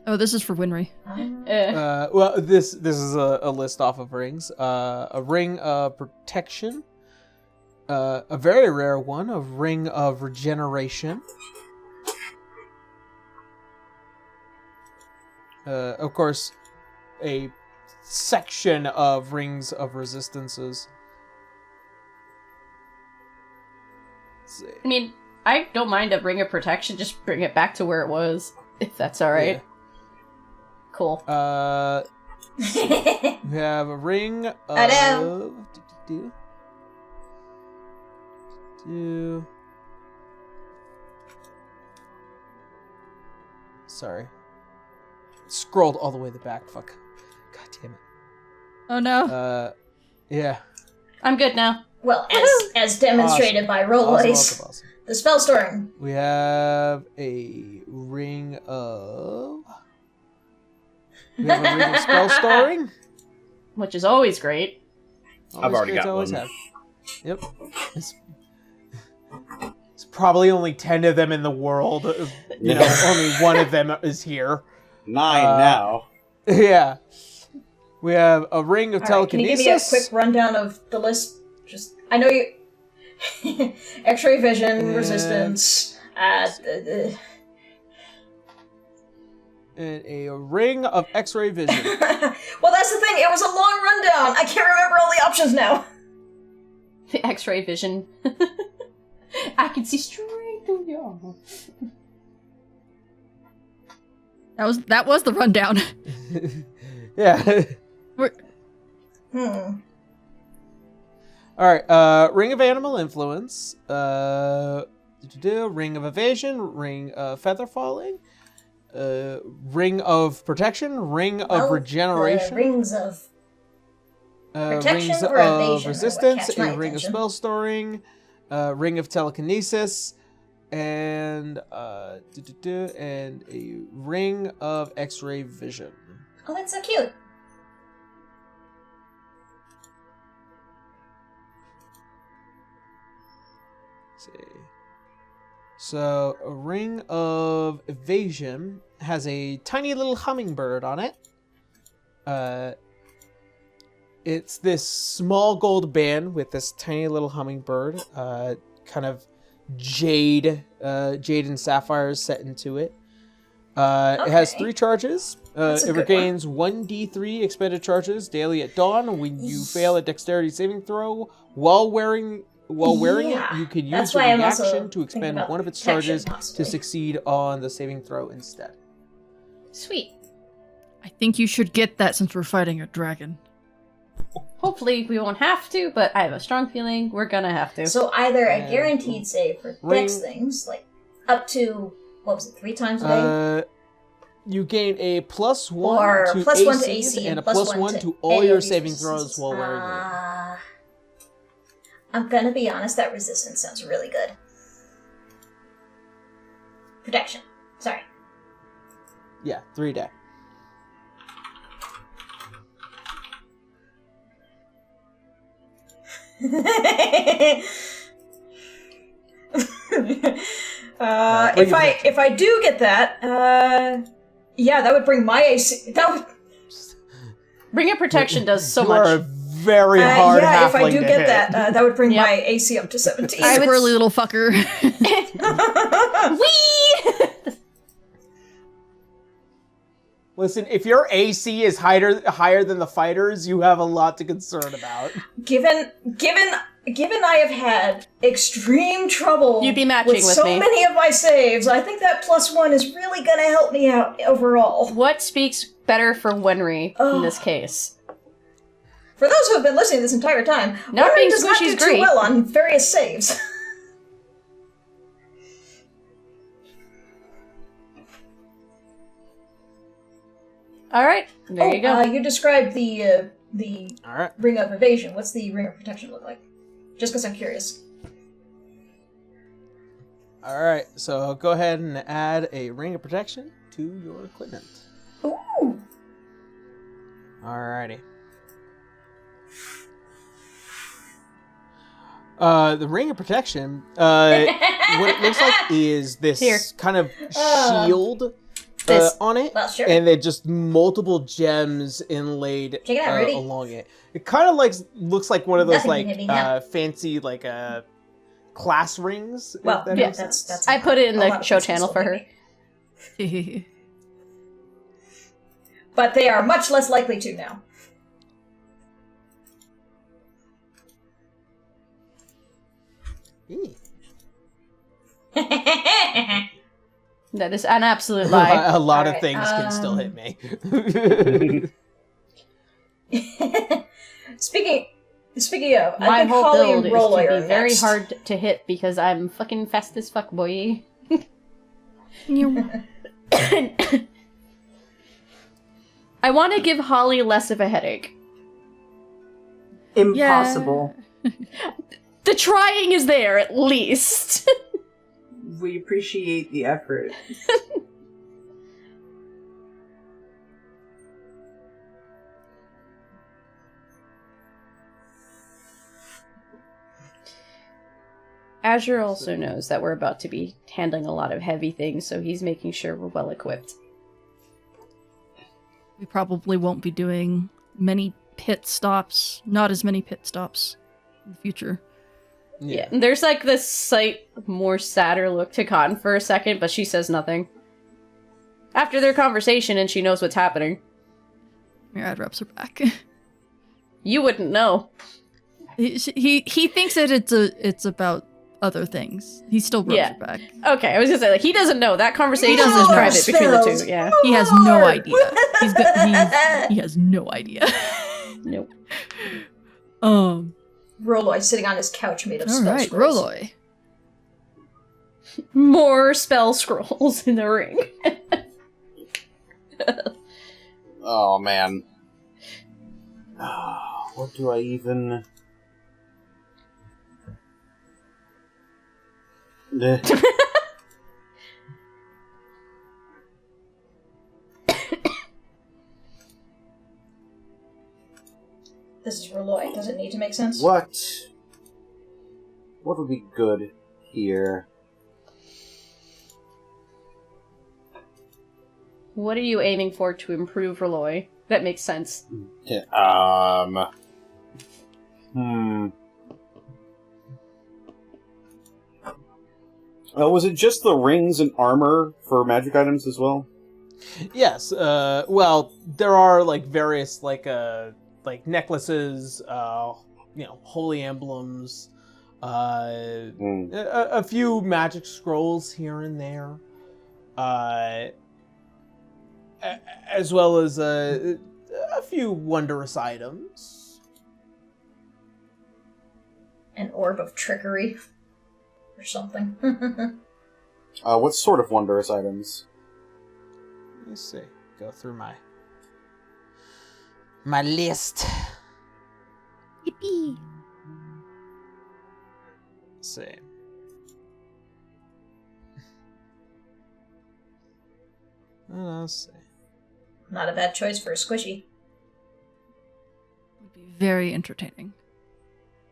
Oh, this is for Winry. Well, this is a list off of rings. A Ring of Protection. A very rare one, a Ring of Regeneration. Of course, a section of Rings of Resistances. Let's see. I mean, I don't mind a ring of protection, just bring it back to where it was, if that's alright. Cool. We have a ring of... I know. Sorry. Scrolled all the way to the back. Fuck. God damn it. Oh no. Yeah. I'm good now. Well, as demonstrated by Rolloys, Awesome. the spell storing. We have a ring of... We have a ring of spell storing. Which is always great. I've already Always good to got always one. have. Yep. It's probably only 10 of them in the world. You know, only one of them is here. 9 now. Yeah. We have a ring of All right, can you telekinesis. give me a quick rundown of the list? Just, I know you. X-ray vision, Yeah. resistance. And a ring of X-ray vision. Well, that's the thing. It was a long rundown. I can't remember all the options now. The X-ray vision. I can see straight through your armor. That was the rundown. Yeah. Hmm. Alright, ring of animal influence. Ring of evasion. Ring of feather falling. Ring of protection. Ring of Well, regeneration. Rings of protection Rings or of evasion are what resistance. catch my A ring of attention. spell storing. Ring of telekinesis. And and a ring of X-ray vision. Oh, that's so cute. Let's see. So a ring of evasion has a tiny little hummingbird on it. It's this small gold band with this tiny little hummingbird, kind of jade and sapphires set into it. It has Okay. 3 charges. That's a It good regains 1d3 expended charges daily at dawn. When you fail a dexterity saving throw while wearing Yeah, it, you can use that's a why I'm also reaction to thinking expend about one of its protection, charges possibly. to succeed on the saving throw instead. Sweet. I think you should get that since we're fighting a dragon. Hopefully we won't have to, but I have a strong feeling we're gonna have to. So either a And guaranteed save for ring- dex things, like up to, what was it, 3 times a day? You gain a +1 Or to +1 to ACs AC and a and +1 +1 to to all any your of these saving resistances. throws while wearing it. I'm gonna be honest, that resistance sounds really good. Protection. Sorry. Yeah, 3 day. If I do get that, yeah, that would bring my AC. That would. Ring of Protection does so you much. Are a very hard yeah, if I halfling do to get hit. that, that would bring my AC up to 17. Squirrely little fucker. Whee! Listen, if your AC is higher than the fighters, you have a lot to concern about. Given I have had extreme trouble You'd be matching with with so me. many of my saves, I think that +1 is really gonna help me out overall. What speaks better for Wenry in this case? For those who have been listening this entire time, Not Wenry being does not squishy is do too great. well on various saves. All right, there you go. You described the All right. Ring of Evasion. What's the Ring of Protection look like? Just because I'm curious. All right. So go ahead and add a ring of protection to your equipment. Ooh! Alrighty. The ring of protection. What it looks like is this Here. kind of shield This. on it, Well, sure. and then just multiple gems inlaid Check it out, Rudy. along it. It kind of like looks like one of those Nothing can hit me now. fancy class rings. if Well, that yeah, makes sense. that's. I put it in a lot the of show things can channel still for hit her. me. But they are much less likely to now. Eee. That is an absolute lie. A lot of Alright, things can still hit me. Speaking of, I My think whole Holly build and is Rolloy to are be very next. hard to hit because I'm fucking fast as fuck, boy. I want to give Holly less of a headache. Impossible. The trying is there, at least. We appreciate the effort. Azure also knows that we're about to be handling a lot of heavy things, so he's making sure we're well equipped. We probably won't be doing many pit stops. Not as many pit stops in the future. Yeah. There's like this slight more sadder look to Cotton for a second, but she says nothing. After their conversation and she knows what's happening. Your ad reps are back. You wouldn't know. he thinks that it's about other things. He still rubs Yeah. her back. Okay, I was gonna say, like, he doesn't know. That conversation is doesn't know. private between the Spells. two, yeah. He has no idea. He has no idea. Nope. Rolloy sitting on his couch made of All spell right, scrolls. Rolloy. More spell scrolls in the ring. Oh, man. What do I even... This is Rolloy. Does it need to make sense? What would be good here? What are you aiming for to improve Rolloy? That makes sense. Yeah, was it just the rings and armor for magic items as well? Yes. Well, there are like various like necklaces, holy emblems, a few magic scrolls here and there, as well as a few wondrous items. An orb of trickery. Or something. What sort of wondrous items? Let me see. Go through my list. Yippee. see. Let's see. Not a bad choice for a squishy. Would be very entertaining.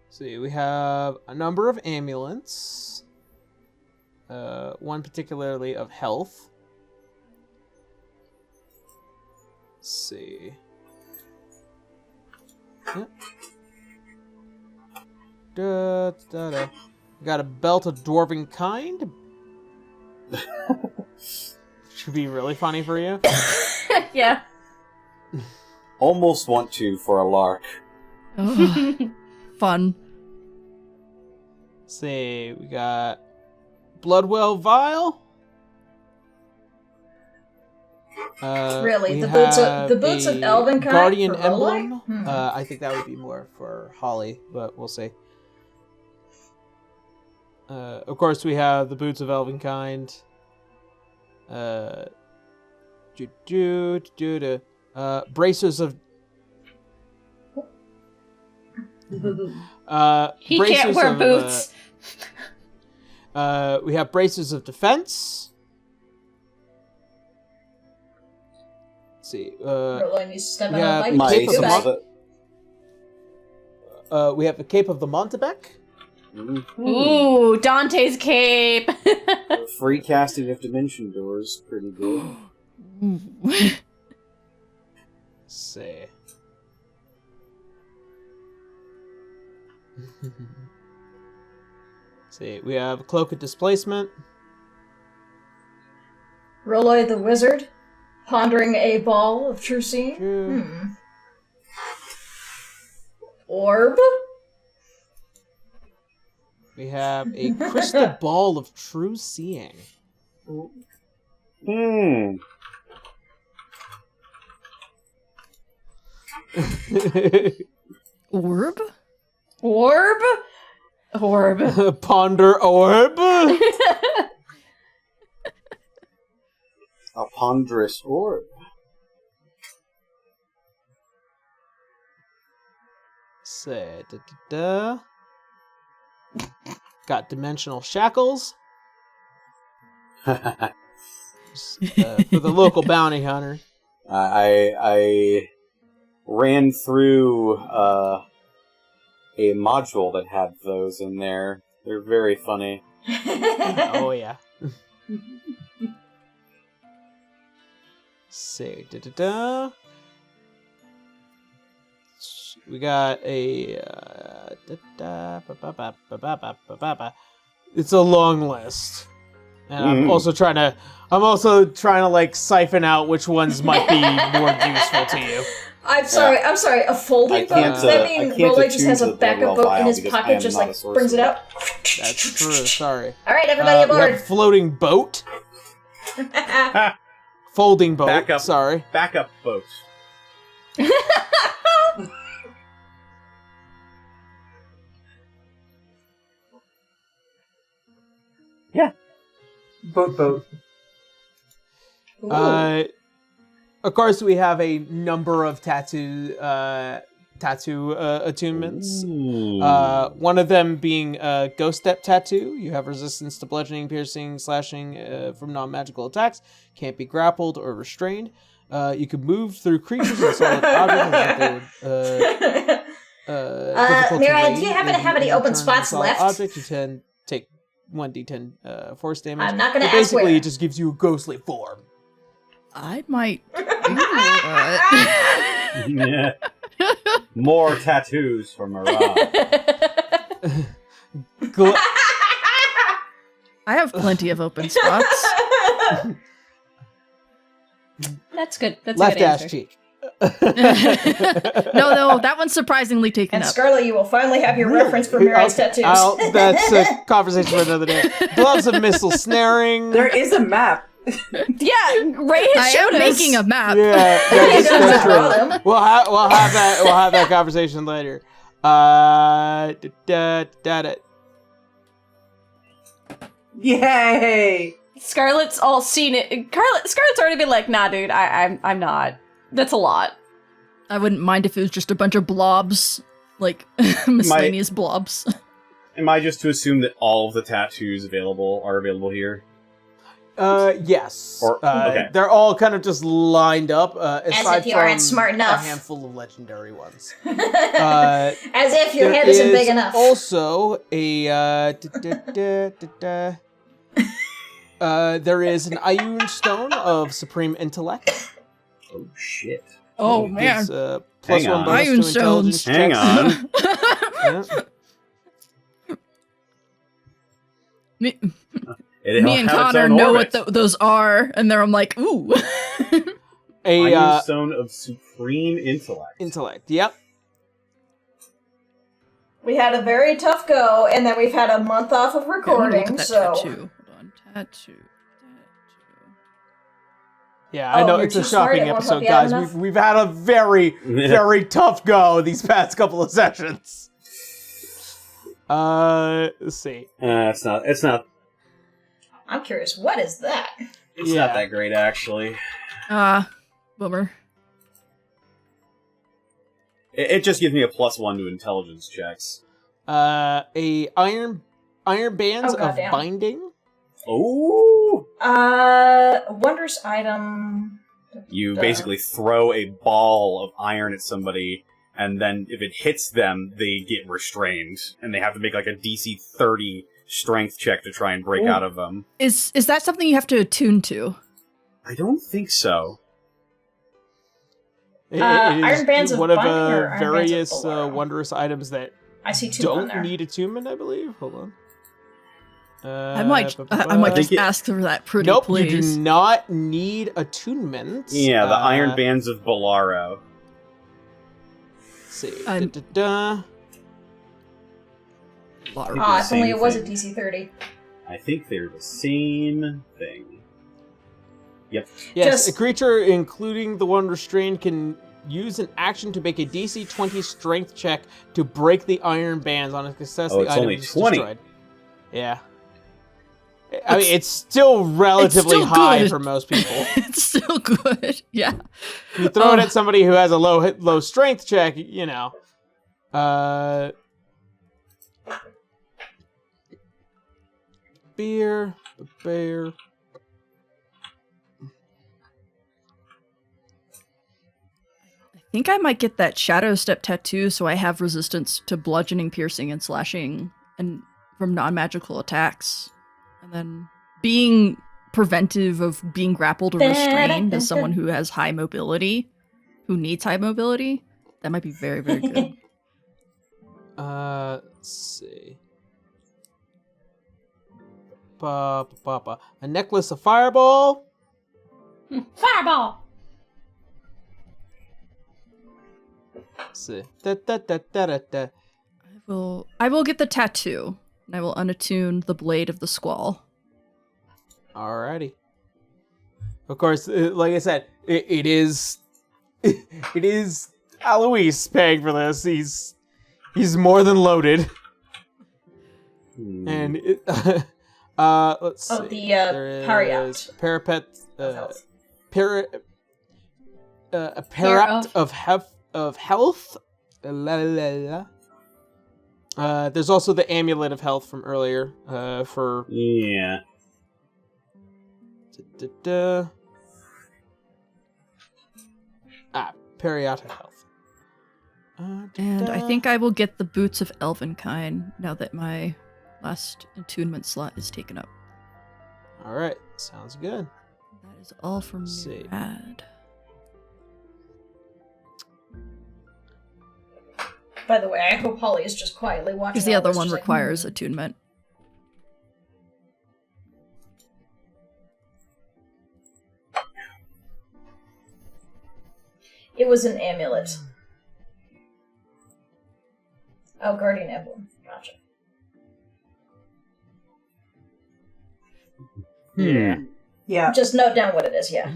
See, we have a number of ambulance. One particularly of health. Let's see. Yep. Got a belt of dwarven kind. Should be really funny for you. Yeah. Almost want to for a lark. Ugh, fun. Let's see, we got Bloodwell Vial. Really, we the boots of have a Elvenkind Guardian for Roloi? Emblem. I think that would be more for Holly, but we'll see. Of course, we have the boots of Elvenkind. Bracers of. He bracers can't wear of, boots. We have bracers of defense. Let's see. Roloi needs to step we out have of My Cape of Go the back. We have the Cape of the Montebec. Ooh, Dante's cape. Free casting of dimension doors, pretty good. Let's see. See, we have Cloak of Displacement. Roloi the wizard, pondering a ball of true seeing. True. Orb. We have a Crystal Ball of True Seeing. Orb? Orb? Orb. Ponder Orb. A ponderous orb. Say, Got Dimensional Shackles. For the local bounty hunter. I ran through a module that had those in there. They're very funny. Oh, yeah. Say, we got a. It's a long list, and I'm also trying to like siphon out which ones might be more useful to you. I'm sorry. A folding boat? Does that mean Roloi just has a backup boat in his pocket, just like brings it out? That's true. Sorry. All right, everybody We aboard. have floating boat, folding boat. Backup. Sorry. Backup boats. Yeah. Boat. Of course, we have a number of tattoo attunements. One of them being Ghost Step Tattoo. You have resistance to bludgeoning, piercing, slashing from non-magical attacks. Can't be grappled or restrained. You can move through creatures and solid objects. Mira, do you happen to have any open spots left? Object, you can take 1d10 force damage. I'm not gonna But ask basically, where. it just gives you a ghostly form. I might. Yeah. More tattoos for Mirage. I have plenty of open spots. That's good. That's Left a good ass answer. cheek. No, that one's surprisingly taken And up. Scarlet, you will finally have your reference for Mirai's tattoos. That's a conversation for another day. Gloves of missile snaring. There is a map. Yeah, Ray I has showed am us. making a map. Yeah, He that's doesn't draw true. them. We'll have that conversation later. Yay! Scarlett's all seen it. Scarlett's already been like, nah, dude, I'm not. That's a lot. I wouldn't mind if it was just a bunch of blobs, like miscellaneous blobs. Am I just to assume that all of the tattoos are available here? Yes. Okay. They're all kind of just lined up, aside if you aren't from smart enough. a handful of legendary ones. As if your There head isn't big is enough. Also, there is an Ioun Stone of Supreme Intellect. Oh, shit. Oh, It man. gives, +1 Hang on. bonus Ioun to intelligence Stones. Hang checks. on. Yeah. Me It'll and have its Connor own know orbit. what those are, and there I'm like, ooh. Iron Stone of Supreme Intellect. Intellect. Yep. We had a very tough go, and then we've had a month off of Yeah, I'm gonna look recording, at that so... tattoo. Hold on. Tattoo. Yeah, I know you're it's a too smart, shopping it won't episode, help you out guys. enough? We've had a very, very tough go these past couple of sessions. Let's see. It's not I'm curious, what is that? It's not that great, actually. Bummer. It just gives me a +1 to intelligence checks. A iron bands Oh, of goddamn. binding. Oh! Wondrous item... You basically throw a ball of iron at somebody, and then if it hits them, they get restrained, and they have to make like a DC 30 strength check to try and break out of them. Is that something you have to attune to? I don't think so. It is Iron bands of one of binding or iron bands of various Bolero? wondrous items that I see two on don't there. need attunement, I believe. Hold on. I might just ask for that pretty Nope, please. you do not need attunement. Yeah, the Iron Bands of Bolaro. Let's see. I'm- Da-da-da. If only it was a DC 30. I think they're the same thing. Yep. Yes, Just- a creature, including the one restrained, can use an action to make a DC 20 strength check to break the iron bands on a success. Oh, the it's item only is 20. destroyed. Yeah. I mean, it's still relatively still high good. for most people. It's still good. Yeah. You throw it at somebody who has a low strength check, you know. Beer, the bear. I think I might get that Shadow Step tattoo so I have resistance to bludgeoning, piercing, and slashing and from non-magical attacks. And then being preventive of being grappled or restrained as someone who has high mobility, who needs high mobility, that might be very, very good. Let's see. A necklace of fireball. Fireball! Let's see. Da. I will get the tattoo, and I will unattune the blade of the squall. Alrighty. Of course, like I said, it is it is Alouise paying for this. He's more than loaded. And let's see. Oh, the There Pariat. is parapet health. a parapet of health. La, la, la. There's also the amulet of health from earlier. For Yeah. Pariat of health. And I think I will get the Boots of Elvenkind now that my last attunement slot is taken up. All right, sounds good. That is all from Let's see. Murad. By the way, I hope Holly is just quietly watching. Because the all other this, one just like, requires attunement. It was an amulet. Oh, Guardian Emblem. Gotcha. Yeah. Yeah. Just note down what it is, yeah.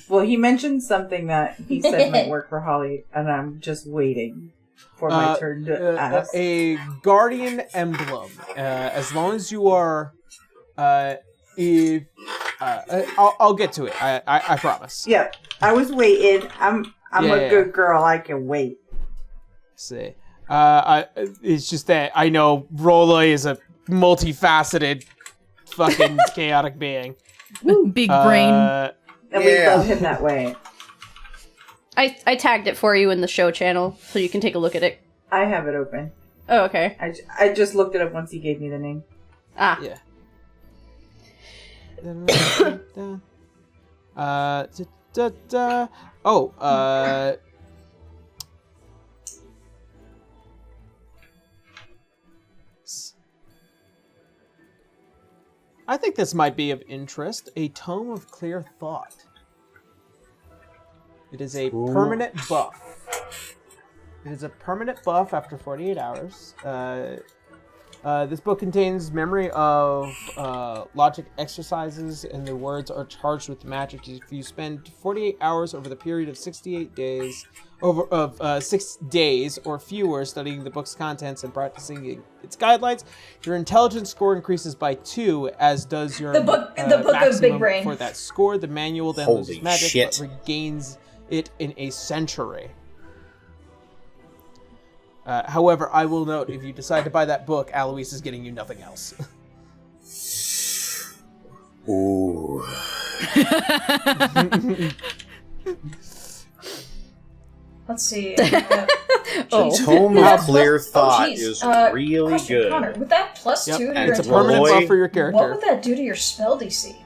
Well, he mentioned something that he said might work for Holly, and I'm just waiting for my turn to ask. A guardian emblem. As long as you are, I'll get to it. I promise. Yeah, I was waiting. I'm Yeah, a good girl. I can wait. See, It's just that I know Rolloy is a multifaceted, fucking chaotic being. Big brain. And we love him that way. I tagged it for you in the show channel, so you can take a look at it. I have it open. Oh, okay. I just looked it up once he gave me the name. Ah. Yeah. I think this might be of interest. A Tome of Clear Thought. It is a permanent buff. It is a permanent buff after 48 hours. This book contains memory of logic exercises, and the words are charged with magic. If you spend 48 hours over the period of 68 days, 6 days or fewer studying the book's contents and practicing its guidelines, your intelligence score increases by 2, as does your The book of Big Brain. for that score. The manual then Holy loses magic, shit. but regains it in a century. However, I will note, if you decide to buy that book, Alouise is getting you nothing else. Ooh. Let's see. Tome of Clear Thought geez. is really Question, good. Connor, with that plus 2 to your And it's a intelligence, permanent Rolloy- buff for your what character. would that do to your spell DC?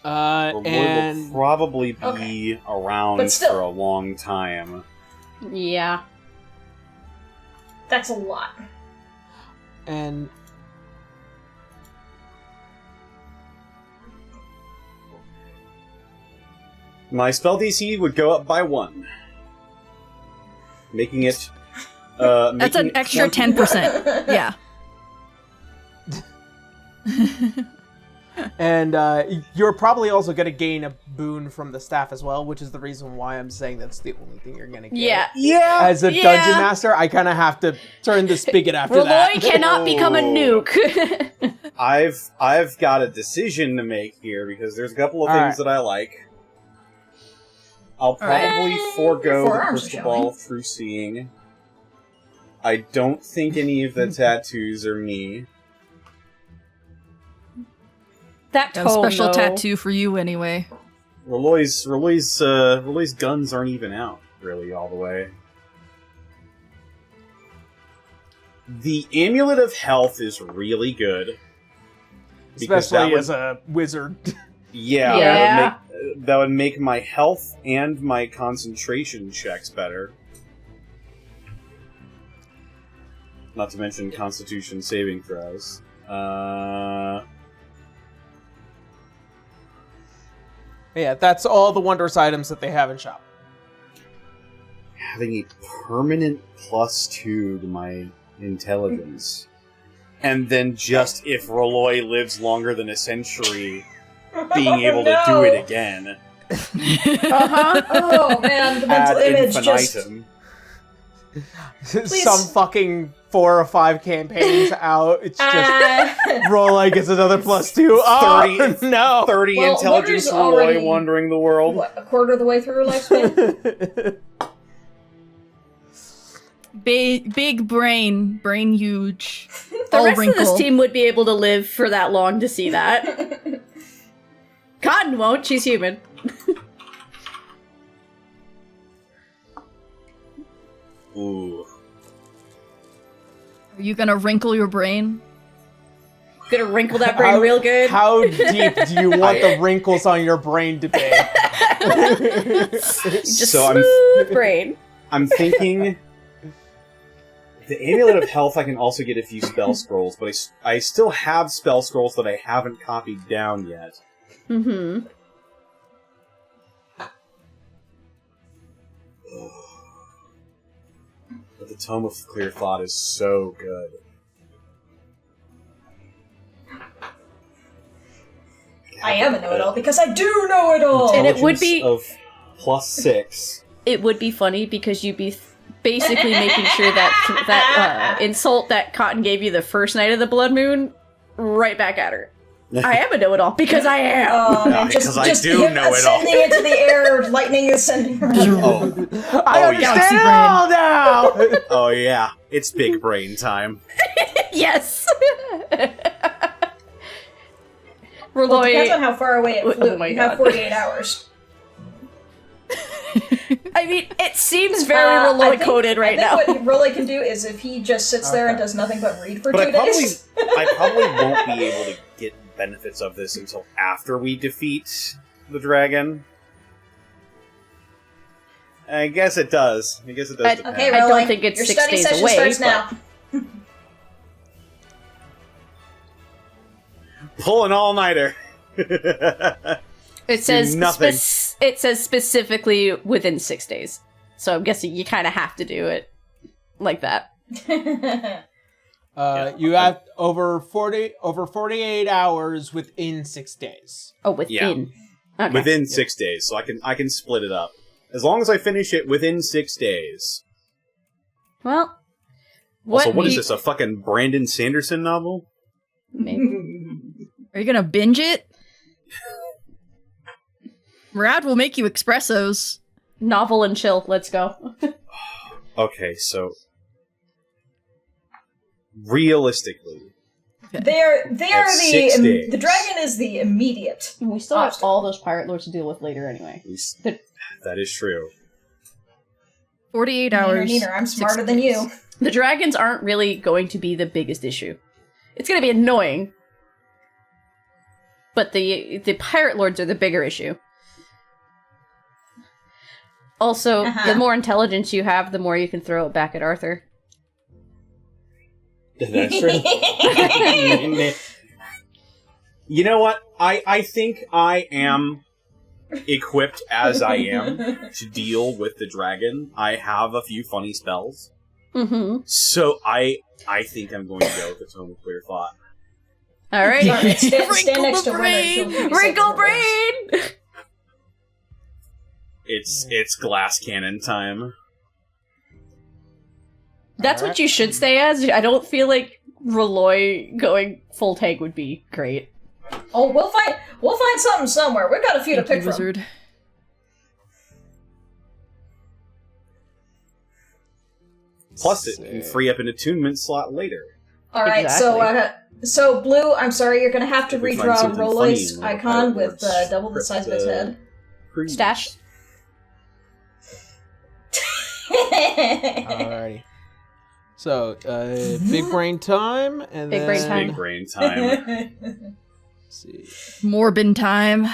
Reward And will probably be Okay. around But still. for a long time. Yeah. That's a lot. and My spell DC would go up by 1, making it. That's That's an extra 10%. Yeah. And you're probably also going to gain a boon from the staff as well, which is the reason why I'm saying that's the only thing you're going to get. Yeah. Yeah. As a dungeon master, I kind of have to turn the spigot after that. Rolloy cannot become a nuke. I've got a decision to make here because there's a couple of things that I like. I'll probably forego the Forearms are crystal ball through seeing. I don't think any of the tattoos are me. That Got a tone, special though. tattoo for you anyway. Rolloy's guns aren't even out really all the way. The Amulet of Health is really good. because Especially that would- as a wizard. Yeah, Yeah. that would make my health and my concentration checks better. Not to mention Constitution saving throws. Yeah, that's all the wondrous items that they have in shop. Having a permanent +2 to my intelligence. And then just if Rolloy lives longer than a century, being able to do it again. Oh man, the mental Ad image just. infinitum. Some fucking 4 or 5 campaigns out. It's just Rolloy gets another +2. Oh 30 no! 30 Well, intelligence Wonder's already- Rolloy wandering the world. What, a quarter of the way through her lifespan? Big brain huge. The all rest wrinkle. of this team would be able to live for that long to see that. Cotton won't. She's human. Ooh. Are you gonna wrinkle your brain? Gonna wrinkle that brain real good. How deep do you want the wrinkles on your brain to be? Just So smooth brain. I'm thinking the Amulet of Health I can also get a few spell scrolls, but I still have spell scrolls that I haven't copied down yet. Mm-hmm. But the Tome of Clear Thought is so good. I am a know-it-all because I do know it all. And it would Intelligence be- of +6. It would be funny because you'd be basically making sure that insult that Cotton gave you the first night of the blood moon right back at her. I am a know-it-all because I am. And because I do him know it all. ascending into the air, lightning is sending around. I understand it all now. Oh yeah, it's big brain time. Yes. Well, it depends Roloi. on how far away it flew. Oh my You have God. 48 hours. I mean, it seems very I Roloi think- coded right now. I think what Roloi can do is if he just sits there and Okay. does nothing but read for But 2 days. I probably won't be able to get benefits of this until after we defeat the dragon. I guess it does. I guess it does. I- depend. Okay, I don't Roloi, think it's your 6 study days session away, starts but- now. Pull an all-nighter. It says nothing. it says specifically within 6 days. So I'm guessing you kind of have to do it like that. You have over 48 hours within 6 days. Oh, within. Okay. Within 6 days, so I can split it up. As long as I finish it within 6 days. Well, what? Also, what is this? A fucking Brandon Sanderson novel? Maybe. Are you gonna binge it? Rad will make you espressos. Novel and chill. Let's go. Okay, so realistically, They're At 6 days. the dragon is the immediate. We still have all those pirate lords to deal with later anyway. that is true. 48 hours. Neener, I'm 6 smarter than days. you. The dragons aren't really going to be the biggest issue. It's going to be annoying. But the pirate lords are the bigger issue. Also, Uh-huh. the more intelligence you have, the more you can throw it back at Arthur. That's true. You know what? I think I am equipped as I am to deal with the dragon. I have a few funny spells. Mm-hmm. So I think I'm going to go with the Tome of Clear Thought. Alright. Alright, stand Wrinkle next to the Winter. brain! She'll keep you Wrinkle safe from the brain! It's glass cannon time. That's what you should stay as. I don't feel like Roloi going full tank would be great. bullets. Oh, we'll find something somewhere. We've got a few to Thank pick you, from. wizard. Plus, it can free up an attunement slot later. All right, so Blue, I'm sorry, you're gonna have to If we find redraw something Roloi's funny in the icon pirate with lords, double the size of its head. Stash. Alrighty. So, big brain time, and Big then... brain time. Big brain time. Let's see. Morbin time.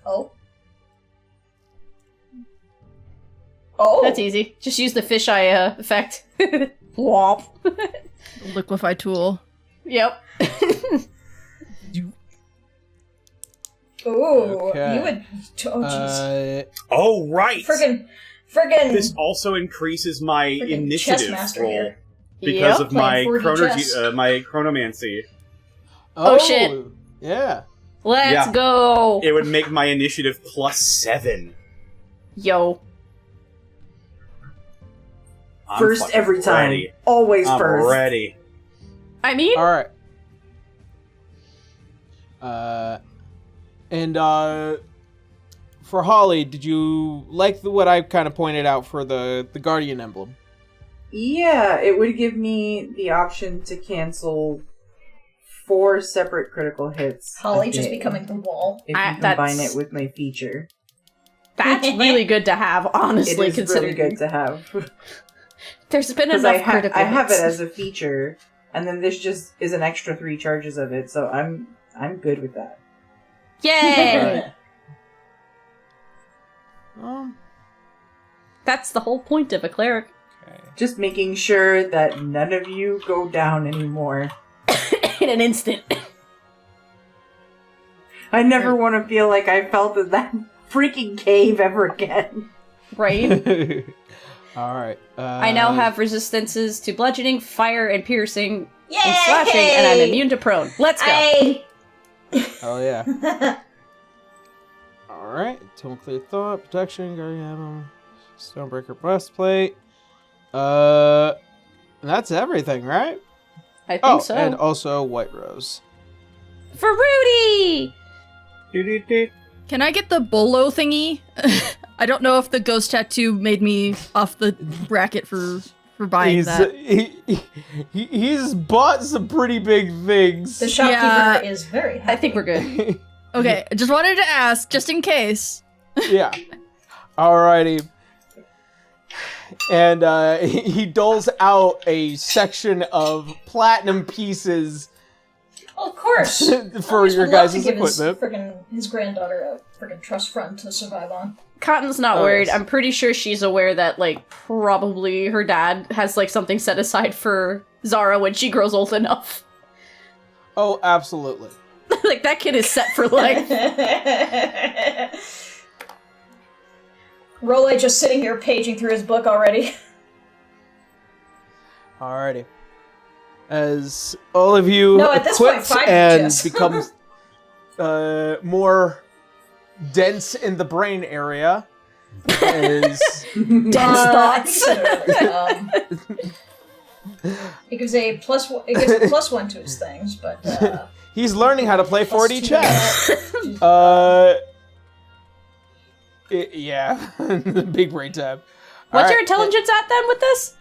Oh. Oh. That's easy. Just use the fisheye effect. Womp. Liquefy tool. Yep. Ooh, Okay. you would. Oh, jeez. Oh, right! Friggin'. This also increases my Friggin' initiative chessmaster roll here. because Yep. of my Playing 4D chess. my chronomancy. Oh, shit. Yeah. Let's Yeah. go. It would make my initiative +7. Yo. I'm First fucking every time. ready. Always I'm first. ready. I mean, Alright. For Holly, did you like what I kind of pointed out for the Guardian emblem? Yeah, it would give me the option to cancel 4 separate critical hits. Holly a just day becoming the wall. If you combine that's- it with my feature. that's really good to have, honestly, It is considering really good to have. there's been Because enough critical I have hits. it as a feature, and then this just is an extra 3 charges of it, so I'm good with that. Yay! Um, That's the whole point of a cleric. okay. Just making sure that none of you go down anymore. In an instant. I never want to feel like I felt in that freaking cave ever again. Right? Alright. I now have resistances to bludgeoning, fire, and piercing, Yay! and slashing, and I'm immune to prone. Let's go! I... Oh, yeah. Alright. Tome of Clear Thought, Protection, Guardian Emblem, Stonebreaker Breastplate. That's everything, right? I think so. And also White Rose. For Rudy! Can I get the bolo thingy? I don't know if the ghost tattoo made me off the bracket for buying that. He's bought some pretty big things. The shopkeeper Yeah. is very happy. I think we're good. Okay, I just wanted to ask, just in case. Yeah. Alrighty. And he doles out a section of platinum pieces Well, of course. for Alouise your would love to guys' give equipment. his granddaughter a friggin' trust fund to survive on. Cotton's not Oh, worried. yes. I'm pretty sure she's aware that, like, probably her dad has, like, something set aside for Zara when she grows old enough. Oh, absolutely. Like, that kid is set for life. Role just sitting here paging through his book already. Alrighty. As all of you No, at this point, equipped 5 and just. becomes more dense in the brain area, as Dense thoughts. It gives a +1 to his things, but he's learning how to play 4D +2 chess. Yeah, big brain tab. What's All your right. intelligence at, then, with this?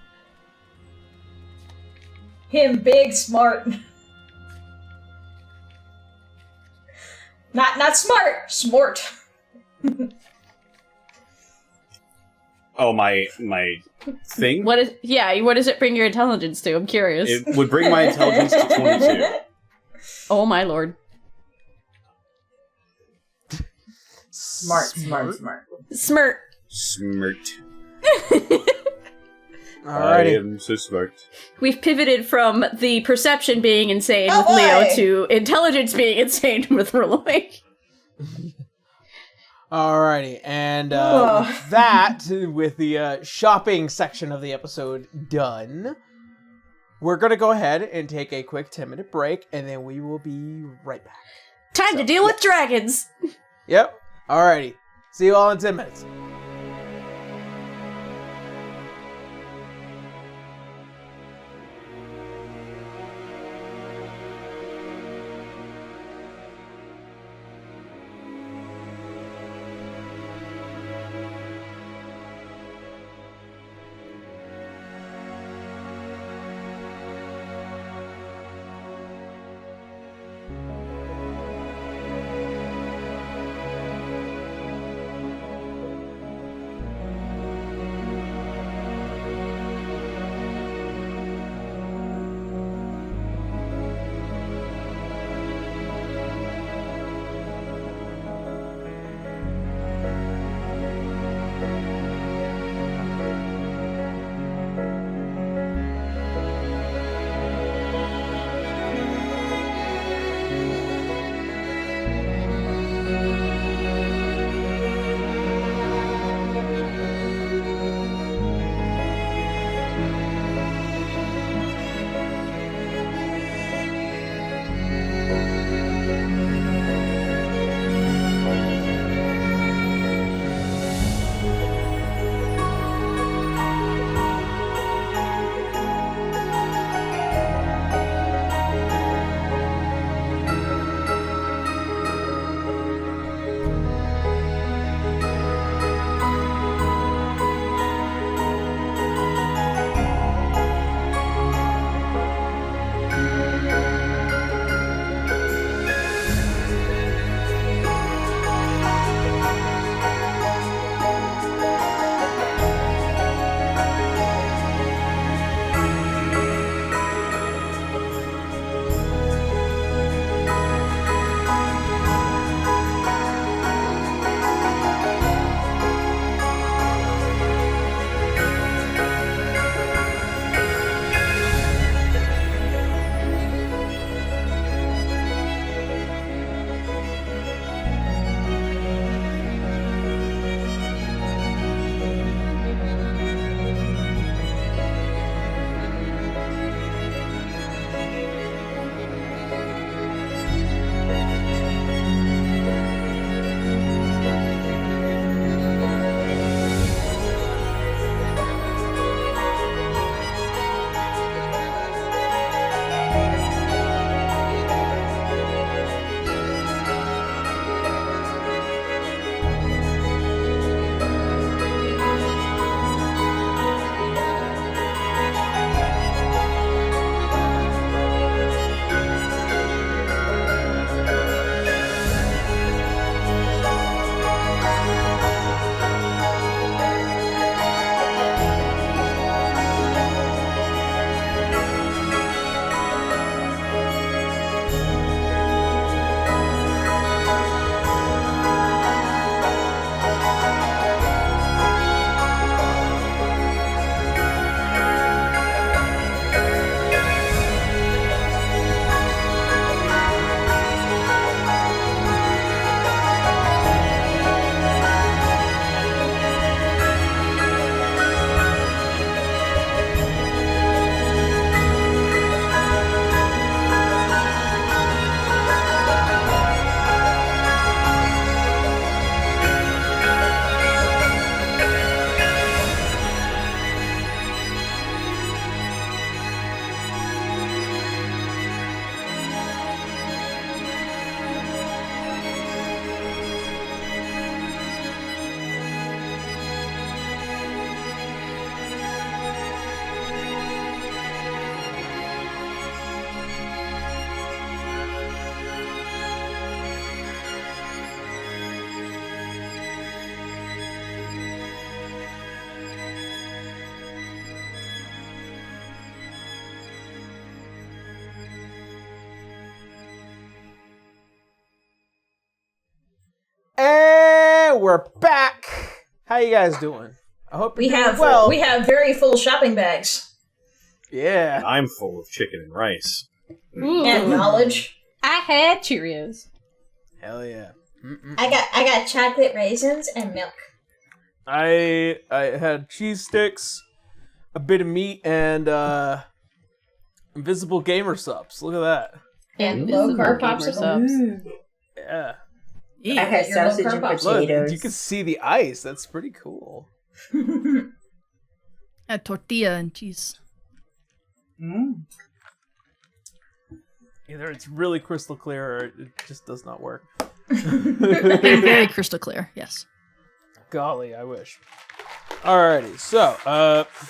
him big smart. Not smart, smart. Oh, my thing? What does it bring your intelligence to? I'm curious. It would bring my intelligence to 22. Oh my lord. Smart. Smirt. Smirt. I Alrighty. am so smart. We've pivoted from the perception being insane Oh, with Leo boy! to intelligence being insane with Reloy. Alrighty, and Ugh. with that, with the shopping section of the episode done, we're gonna go ahead and take a quick 10-minute break, and then we will be right back. Time to deal with dragons! Yep. Alrighty. See you all in 10 minutes. And we're back. How you guys doing? I hope We you're doing have well. we have very full shopping bags Yeah. I'm full of chicken and rice. Ooh. and knowledge. I had Cheerios. Hell yeah. I got chocolate raisins and milk. I had cheese sticks, a bit of meat, and invisible gamer subs. Look at that. And low carb popsicles. Yeah. I had your low sausage carb and popsicles. Look, potatoes. you can see the ice. That's pretty cool. A tortilla and cheese. Either it's really crystal clear or it just does not work. Very crystal clear, yes. Golly, I wish. Alrighty, so,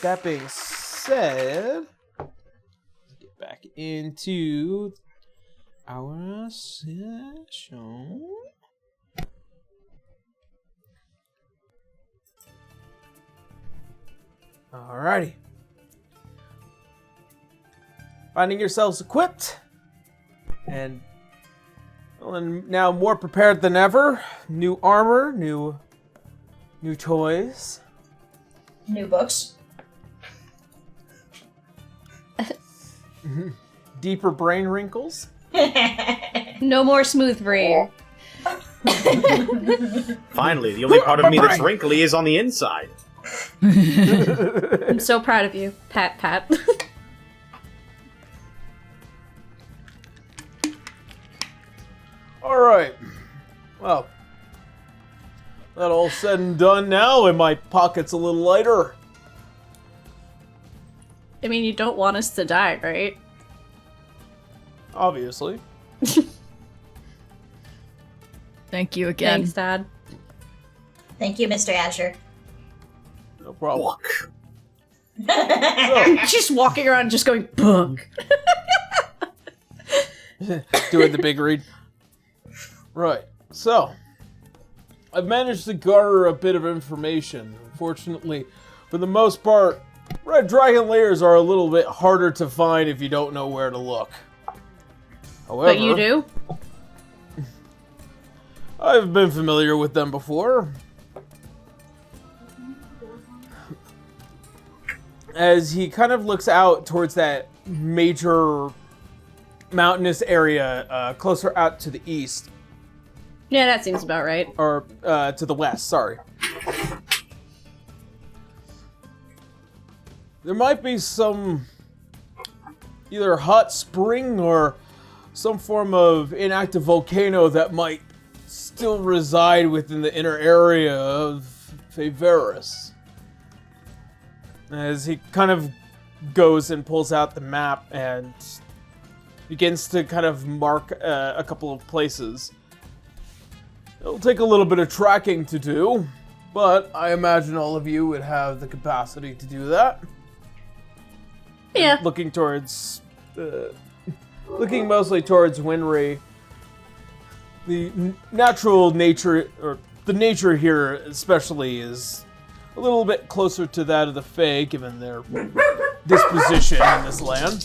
that being said, let's get back into our session. Alrighty. Finding yourselves equipped and now more prepared than ever. New armor, new toys. New books. Deeper brain wrinkles. No more smooth brain. Finally, the only part of me that's wrinkly is on the inside. I'm so proud of you. Pat, pat. Alright. Well, that all said and done now, and my pocket's a little lighter. I mean, you don't want us to die, right? Obviously. Thank you again. Thanks, Dad. Thank you, Mr. Asher. No problem. Walk. Just walking around, just going book. Doing the big read. Right. So, I've managed to garner a bit of information. Unfortunately, for the most part, red dragon layers are a little bit harder to find if you don't know where to look. However, But you do? I've been familiar with them before. As he kind of looks out towards that major mountainous area closer out to the east. Yeah, that seems about right. Or to the west, sorry. There might be some either hot spring or some form of inactive volcano that might still reside within the inner area of Faveris. As he kind of goes and pulls out the map and begins to kind of mark a couple of places. It'll take a little bit of tracking to do, but I imagine all of you would have the capacity to do that. Yeah. And looking towards, looking mostly towards Winry, the natural nature, or the nature here especially, is a little bit closer to that of the Fae, given their disposition in this land.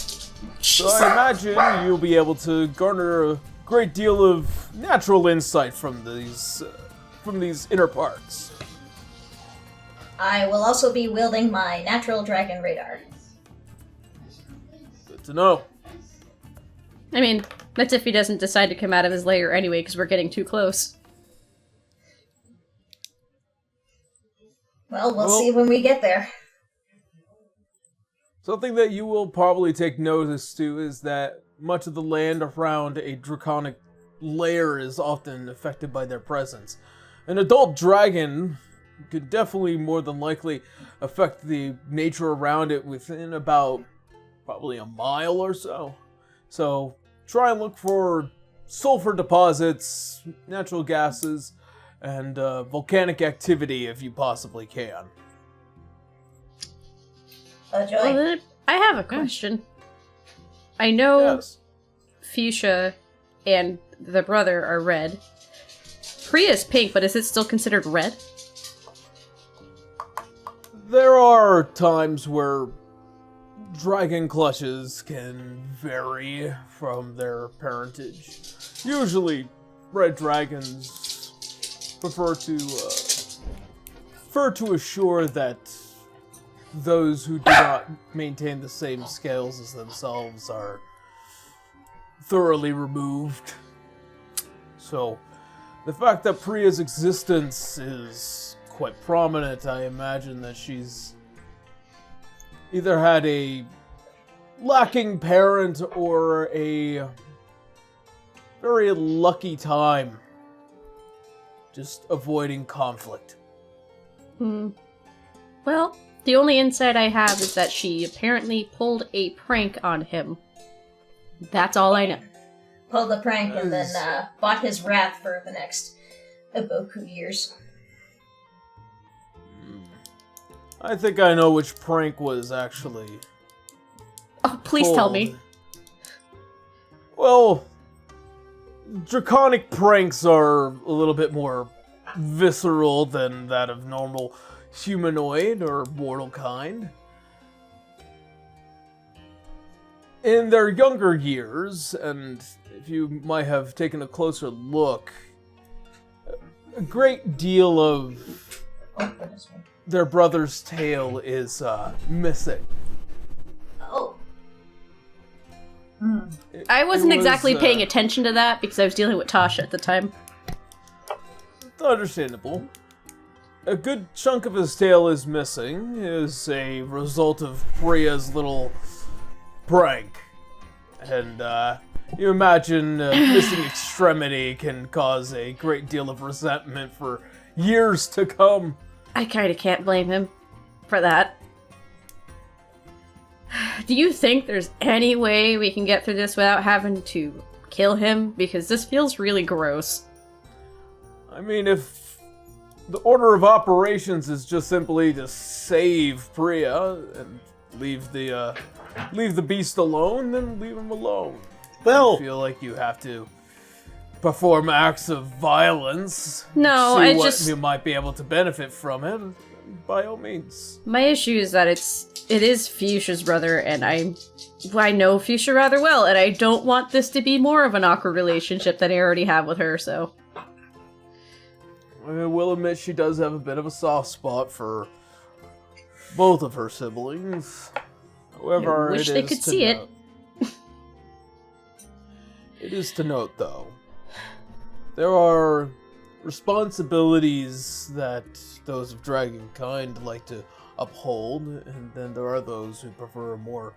So I imagine you'll be able to garner a great deal of natural insight from these inner parts. I will also be wielding my natural dragon radar. Good to know. I mean, that's if he doesn't decide to come out of his lair anyway, because we're getting too close. Well, we'll see when we get there. Something that you will probably take notice to is that much of the land around a draconic lair is often affected by their presence. An adult dragon could definitely more than likely affect the nature around it within about probably a mile or so. So try and look for sulfur deposits, natural gases, and volcanic activity if you possibly can. Oh, Joy. Well, then, I have a question. I know Yes. Fuchsia and the brother are red. Priya's pink, but is it still considered red? There are times where dragon clutches can vary from their parentage. Usually, red dragons prefer to assure that those who do not maintain the same scales as themselves are thoroughly removed. So, the fact that Priya's existence is quite prominent, I imagine that she's either had a lacking parent or a very lucky time just avoiding conflict. Well, the only insight I have is that she apparently pulled a prank on him. That's all I know. Pulled the prank and then bought his wrath for the next Iboku years. I think I know which prank was actually Oh, please tell me. Well, draconic pranks are a little bit more visceral than that of normal humanoid or mortal kind. In their younger years, and if you might have taken a closer look, a great deal of their brother's tail is missing. Oh. I wasn't exactly was, paying attention to that because I was dealing with Tasha at the time. Understandable. A good chunk of his tail is missing, is a result of Priya's little prank. And, you imagine missing extremity can cause a great deal of resentment for years to come. I kinda can't blame him for that. Do you think there's any way we can get through this without having to kill him? Because this feels really gross. I mean, if the order of operations is just simply to save Priya and leave the beast alone, then leave him alone. Well, I feel like you have to perform acts of violence. No, see I what just- you might be able to benefit from it. By all means. My issue is that it is Fuchsia's brother, and I know Fuchsia rather well, and I don't want this to be more of an awkward relationship than I already have with her, so. I will admit she does have a bit of a soft spot for both of her siblings. However, I wish it they is could to see it. note- It is to note, though, there are responsibilities that those of dragon kind like to uphold, and then there are those who prefer a more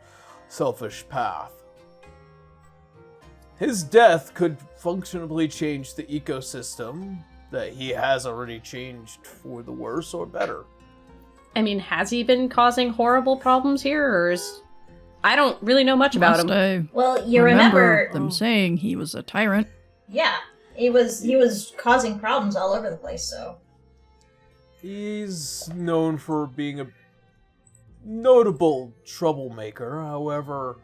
selfish path. His death could functionally change the ecosystem that he has already changed for the worse or better. I mean, has he been causing horrible problems here, or is... I don't really know much about him. I Well, you remember remember them saying he was a tyrant. Yeah, he was causing problems all over the place, so. He's known for being a notable troublemaker. However,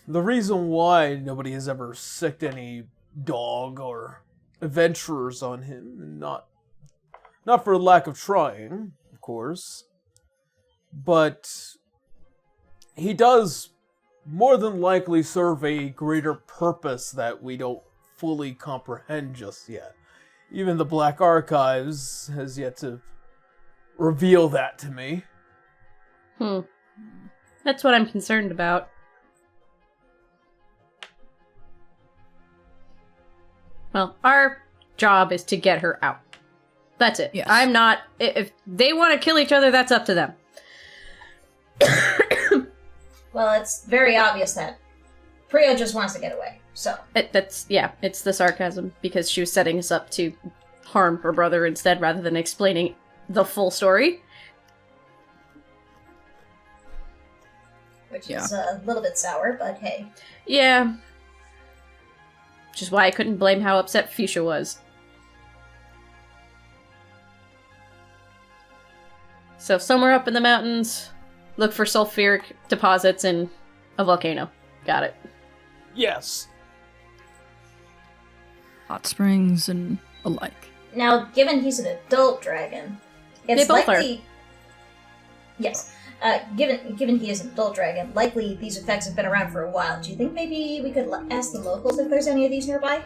the reason why nobody has ever sicked any dog or adventurers on him, not for lack of trying, of course, but he does more than likely serve a greater purpose that we don't fully comprehend just yet. Even the Black Archives has yet to reveal that to me. That's what I'm concerned about. Well, our job is to get her out. That's it. Yes. I'm not... If they want to kill each other, that's up to them. Well, it's very obvious that Priya just wants to get away, so. It's the sarcasm, because she was setting us up to harm her brother instead, rather than explaining the full story. Which is a little bit sour, but hey. Yeah. Which is why I couldn't blame how upset Fuchsia was. So somewhere up in the mountains, look for sulfuric deposits in a volcano. Got it. Yes. Hot springs and alike. Now, given he's an adult dragon, it's They both likely... Yes. Given he is an adult dragon, likely these effects have been around for a while. Do you think maybe we could ask the locals if there's any of these nearby?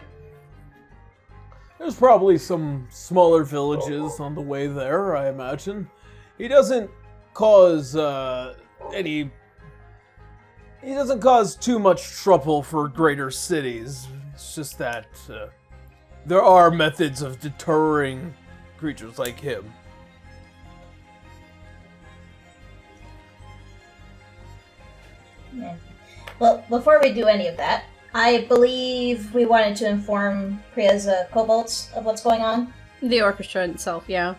There's probably some smaller villages on the way there, I imagine. He doesn't cause He doesn't cause too much trouble for greater cities. It's just that there are methods of deterring creatures like him. Yeah. Well, before we do any of that, I believe we wanted to inform Priya's kobolds of what's going on. The orchestra itself, yeah.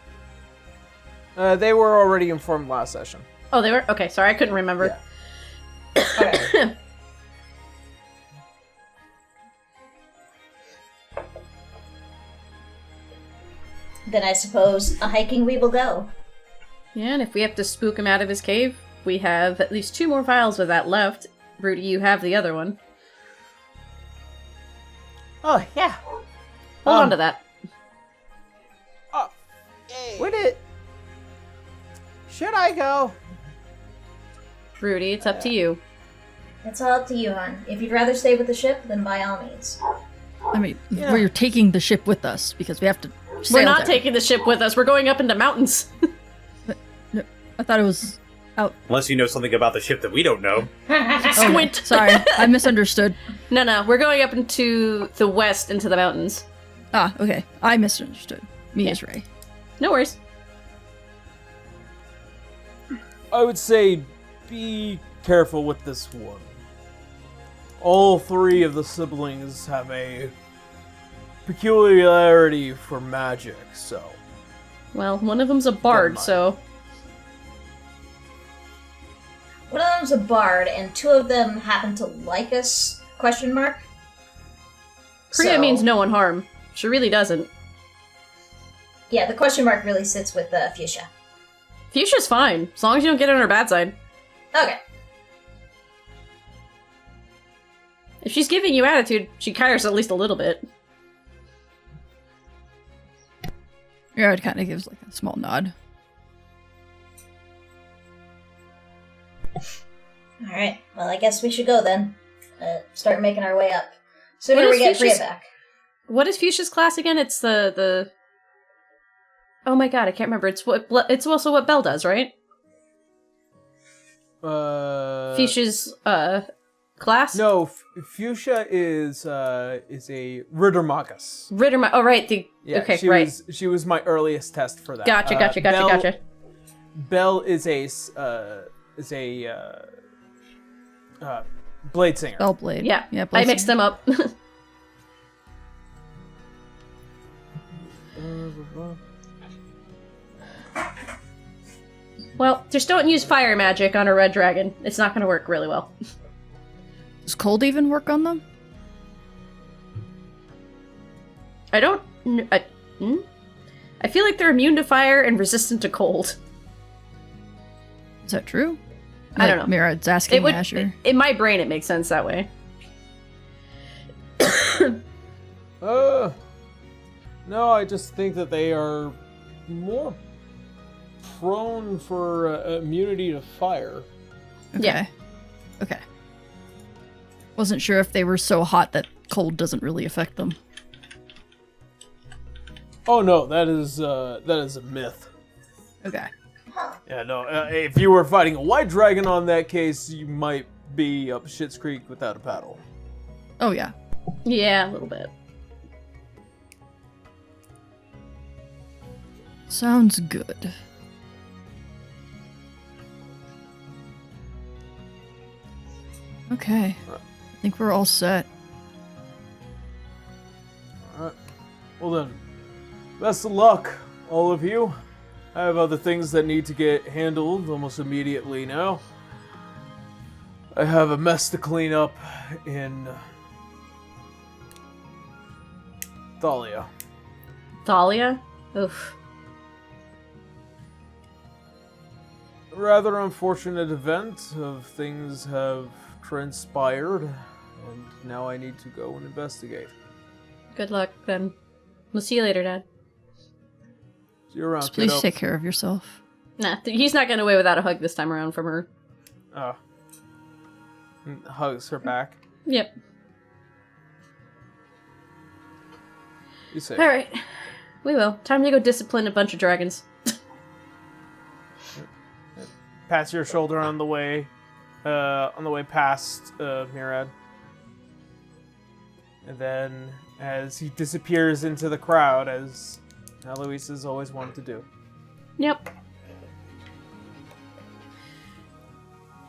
They were already informed last session. Oh, they were? Okay, sorry, I couldn't remember. Yeah. Okay. Then I suppose a hiking we will go. Yeah, and if we have to spook him out of his cave, we have at least 2 more vials of that left. Rudy, you have the other one. Oh, yeah. Hold on to that. Would it... Should I go? Rudy, it's up to you. It's all up to you, hon. If you'd rather stay with the ship, then by all means. I mean, Yeah. we're taking the ship with us because we have to sail We're not there. taking the ship with us. We're going up into mountains. I thought it was out. Unless you know something about the ship that we don't know. Squint. Sorry, I misunderstood. No, we're going up into the west, into the mountains. Ah, okay. I misunderstood. Me Yeah. as Ray. No worries. I would say be careful with this one. All 3 of the siblings have a peculiarity for magic, so... Well, one of them's a bard, mind. so... One of them's a bard, and 2 of them happen to like us, question mark. Priya So- means no one harm. She really doesn't. Yeah, the question mark really sits with Fuchsia. Fuchsia's fine, as long as you don't get on her bad side. Okay. If she's giving you attitude, she cares at least a little bit. Yeah, it kind of gives like a small nod. Alright, well, I guess we should go then. Start making our way up. Sooner What we is get Priya Fuchsia's- back. What is Fuchsia's class again? It's the... Oh my god, I can't remember. It's also what Belle does, right? Fuchsia's, class? No, Fuchsia is a Rittermagus. Oh, right, Yeah, okay, she right. was my earliest test for that. Gotcha. Belle is a blade singer. Bellblade. Yeah, Yeah. I mixed them up. Well, just don't use fire magic on a red dragon. It's not gonna work really well. Does cold even work on them? I don't... I feel like they're immune to fire and resistant to cold. Is that true? I don't know. Mira's asking Asher. In my brain, it makes sense that way. No, I just think that they are more prone for immunity to fire. Okay. Yeah. Okay. Wasn't sure if they were so hot that cold doesn't really affect them. Oh no, that is a myth. Okay. Yeah, no. If you were fighting a white dragon on that case, you might be up Schitt's Creek without a paddle. Oh yeah. Yeah, a little bit. Sounds good. Okay. I think we're all set. Alright. Well then, best of luck, all of you. I have other things that need to get handled almost immediately now. I have a mess to clean up in Thalia. Thalia? Oof. A rather unfortunate event of things have transpired, and now I need to go and investigate. Good luck, then. We'll see you later, Dad. See you around, Just please kiddo. take care of yourself. Nah, he's not getting away without a hug this time around from her. Hugs her back. Yep. You say. All right, we will. Time to go discipline a bunch of dragons. Pats your shoulder on the way past Murad. And then, as he disappears into the crowd, as Alouise has always wanted to do. Yep.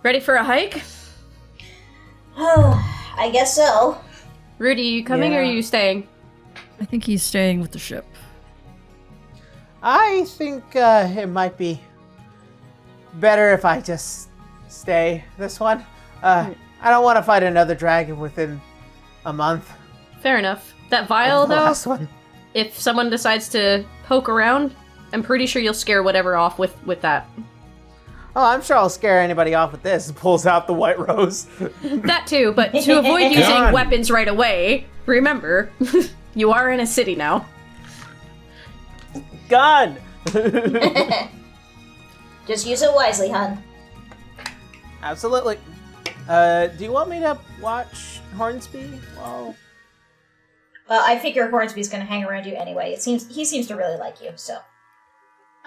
Ready for a hike? Oh, I guess so. Rudy, you coming or are you staying? I think he's staying with the ship. I think it might be better if I just stay this one. I don't want to fight another dragon within a month. Fair enough. That vial, of the though, last one. if someone decides to poke around, I'm pretty sure you'll scare whatever off with that. Oh, I'm sure I'll scare anybody off with this. Pulls out the white rose. That too, but to avoid using Gun. weapons right away, remember, you are in a city now. Gun! Just use it wisely, hun. Absolutely. Do you want me to watch Hornsby? Well, Well, I figure Hornsby's gonna hang around you anyway. He seems to really like you, so.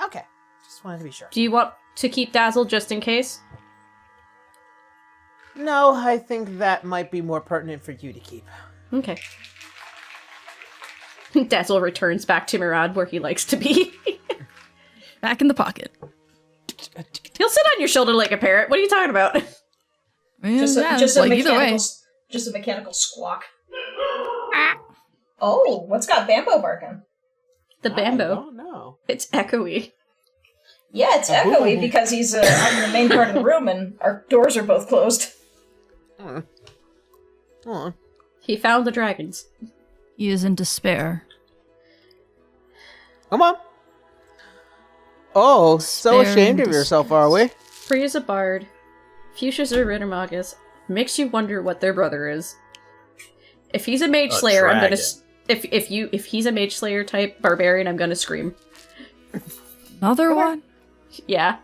okay. Just wanted to be sure. Do you want to keep Dazzle just in case? No, I think that might be more pertinent for you to keep. Okay. Dazzle returns back to Murad where he likes to be. Back in the pocket. He'll sit on your shoulder like a parrot. What are you talking about? Just a mechanical squawk. Oh, what's got Bambo barking? The Bambo. Oh, no. It's echoey. Yeah, it's echoey because he's in the main part of the room and our doors are both closed. He found the dragons. He is in despair. Come on. Oh, so Despair ashamed and of yourself, are we? Priya's a bard. Fuchsia's a Rittermagus. Makes you wonder what their brother is. If he's a mage slayer, I'm gonna. If he's a mage slayer type barbarian, I'm gonna scream. Another one? Yeah.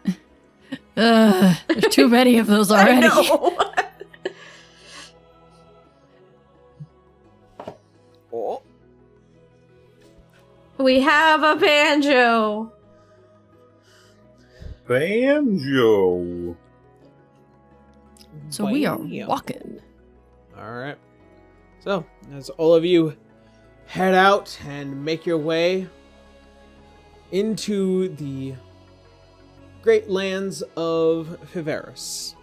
There's too many of those already. I know. Oh. We have a banjo. Banjo. So we are Bam. walking. Alright. So, as all of you head out and make your way into the great lands of Viveris.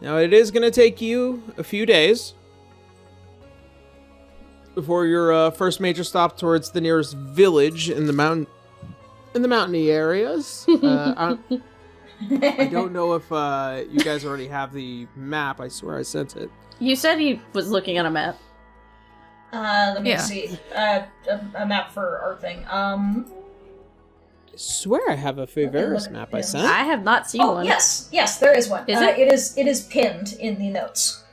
Now, it is going to take you a few days before your first major stop towards the nearest village in the mountainy areas. I don't know if you guys already have the map. I swear I sent it. You said he was looking at a map. Let me Yeah. see. A map for our thing. I swear I have a Viveris look, map yeah. I sent. I have not seen Oh, one. yes, there is one. Is it? It is pinned in the notes.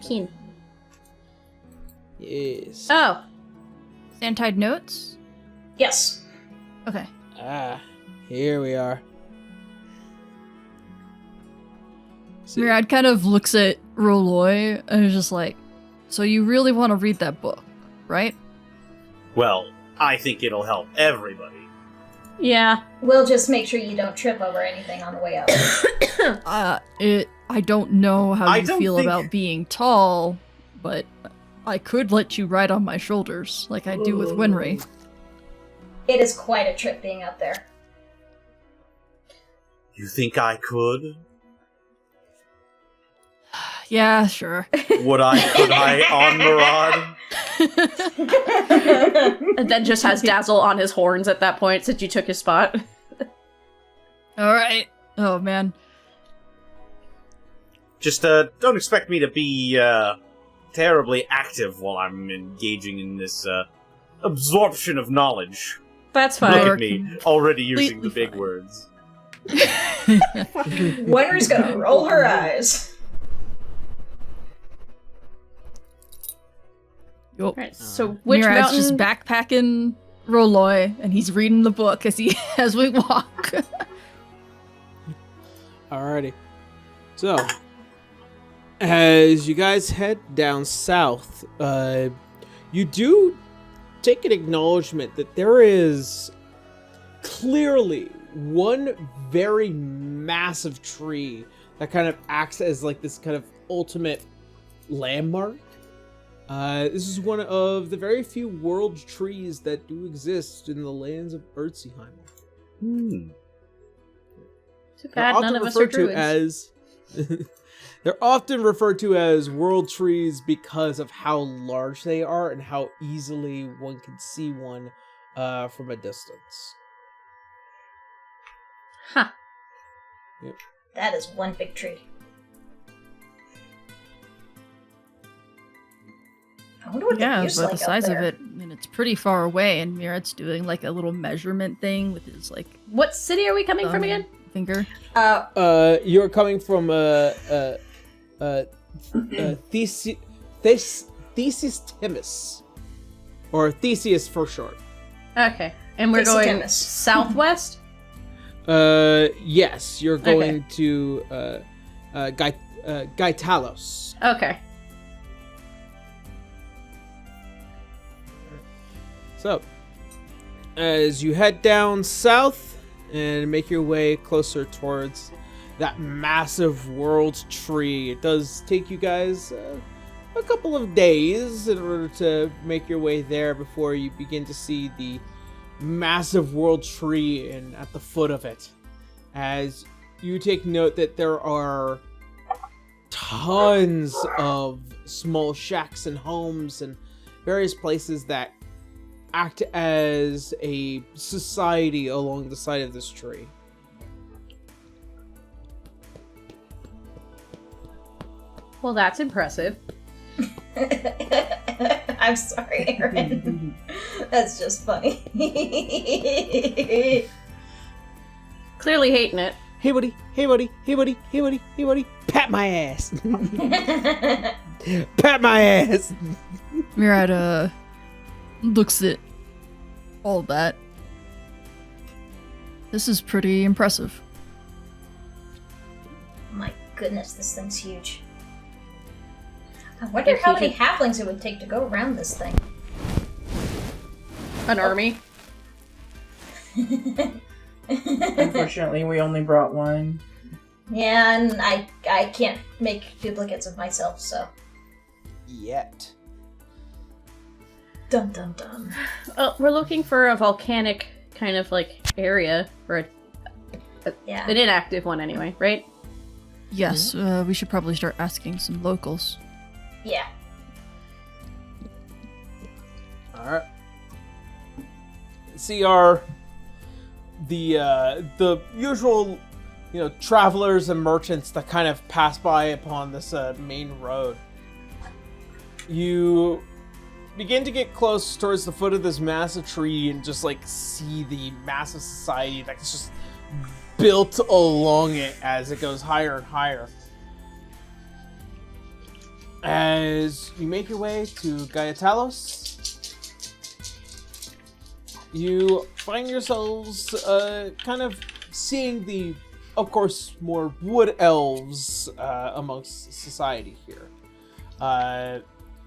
Keen. Yes. Oh, Sandtide notes? Yes. Okay. Ah, here we are. See, Murad kind of looks at Roloy and is just like, so you really want to read that book, right? Well, I think it'll help everybody. yeah. We'll just make sure you don't trip over anything on the way out. I don't know how I you don't feel think- about being tall, but I could let you ride on my shoulders, like I do with Winry. It is quite a trip being up there. You think I could? Yeah, sure. Could I on Murad? And then just has Dazzle on his horns at that point since you took his spot. Alright. Oh, man. Just don't expect me to be terribly active while I'm engaging in this absorption of knowledge. That's Look fine. at me, already using the Completely big fine. words. Winter's gonna roll her eyes. Yo. Alright, so which Murad's mountain? just backpacking Roloy, and he's reading the book as we walk. Alrighty. So, As you guys head down south, you do take an acknowledgement that there is clearly one very massive tree that kind of acts as like this kind of ultimate landmark. This is one of the very few world trees that do exist in the lands of Ertzheim. Too bad none of us are druids. They're often referred to as world trees because of how large they are and how easily one can see one from a distance. Huh. Yep. That is one big tree. I wonder what the Yeah, view's but like the size up of there. it, and it's pretty far away, and Mirat's doing like a little measurement thing with his like What city are we coming from again? finger. You're coming from Thesis Timus, or Theseus for short. Okay. And we're going Thesis. southwest? Yes, you're going to Gaitalos. Okay. So, as you head down south and make your way closer towards that massive world tree, it does take you guys a couple of days in order to make your way there before you begin to see the massive world tree and at the foot of it. As you take note that there are tons of small shacks and homes and various places that act as a society along the side of this tree. Well, that's impressive. I'm sorry, Aaron. That's just funny. Clearly hating it. Hey buddy, hey buddy, hey buddy, hey buddy, hey buddy, pat my ass. Pat my ass. Mirat looks at all that. This is pretty impressive. My goodness, this thing's huge. I wonder how many halflings it would take to go around this thing. An army. Unfortunately, we only brought one. Yeah, and I can't make duplicates of myself, so. Yet. Dun dun dun. We're looking for a volcanic kind of like area, or Yeah. an inactive one anyway, right? Yes, we should probably start asking some locals. Yeah. Alright. CR, the usual, travelers and merchants that kind of pass by upon this main road. You begin to get close towards the foot of this massive tree and just like see the massive society that's just built along it as it goes higher and higher. As you make your way to Gaitalos, you find yourselves kind of seeing the, of course, more wood elves amongst society here.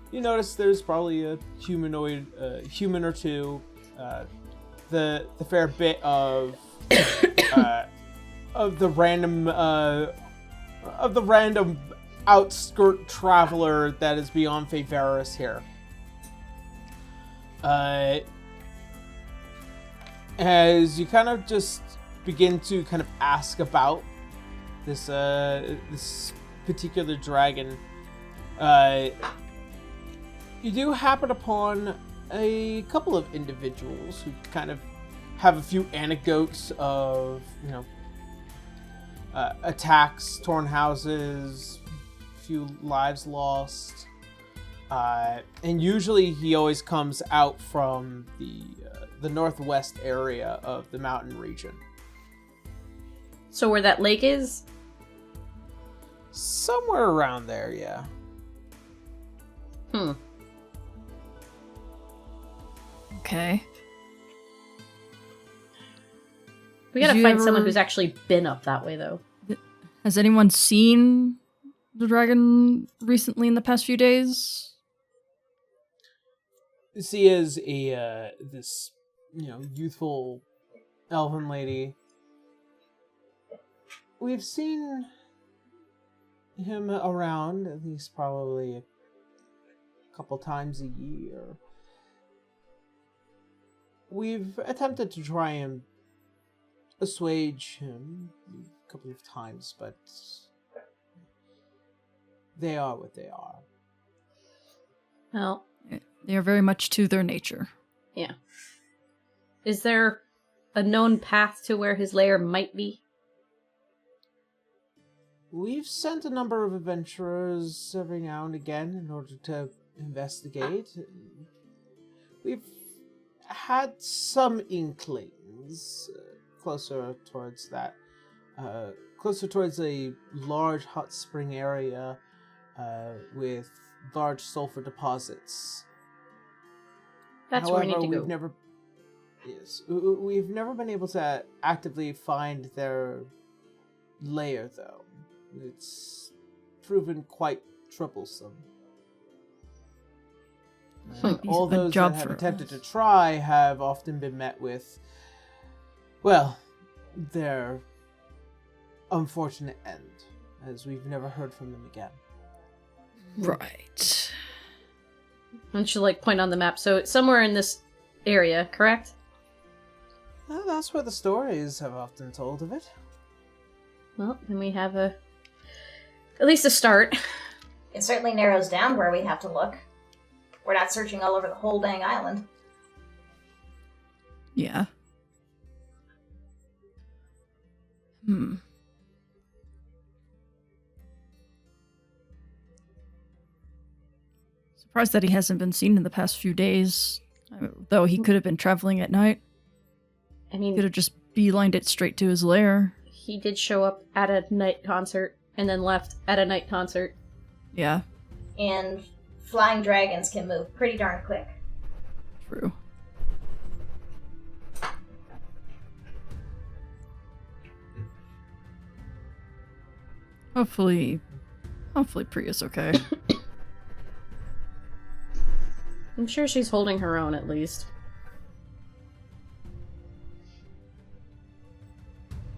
You notice there's probably a human or two. The fair bit of the random outskirt traveler that is beyond Faveris here. As you kind of just begin to kind of ask about this this particular dragon, you do happen upon a couple of individuals who kind of have a few anecdotes of, attacks, torn houses, a few lives lost. And usually he always comes out from the northwest area of the mountain region. So where that lake is? Somewhere around there, yeah. Okay. We gotta Did you find someone ever- who's actually been up that way, though. Has anyone seen the dragon recently in the past few days? She is a this youthful elven lady. We've seen him around at least probably a couple times a year. We've attempted to try and assuage him a couple of times, but they are what they are. Well, They are very much to their nature. yeah. Is there a known path to where his lair might be? We've sent a number of adventurers every now and again in order to investigate. We've had some inklings closer towards a large hot spring area with large sulfur deposits. That's However, where we need to we've go. we've never been able to actively find their lair, though. It's proven quite troublesome. Might be All a those job that have for attempted us. to try have often been met with, well, their unfortunate end, as we've never heard from them again. Right. And she'll point on the map. So it's somewhere in this area, correct? Well, that's what the stories have often told of it. Well, then we have at least a start. It certainly narrows down where we have to look. We're not searching all over the whole dang island. Yeah. Surprised that he hasn't been seen in the past few days. Though he could have been traveling at night. I mean, Could have just beelined it straight to his lair. he did show up at a night concert and then left at a night concert. Yeah, And flying dragons can move pretty darn quick. true. Hopefully Priya's okay. I'm sure she's holding her own at least.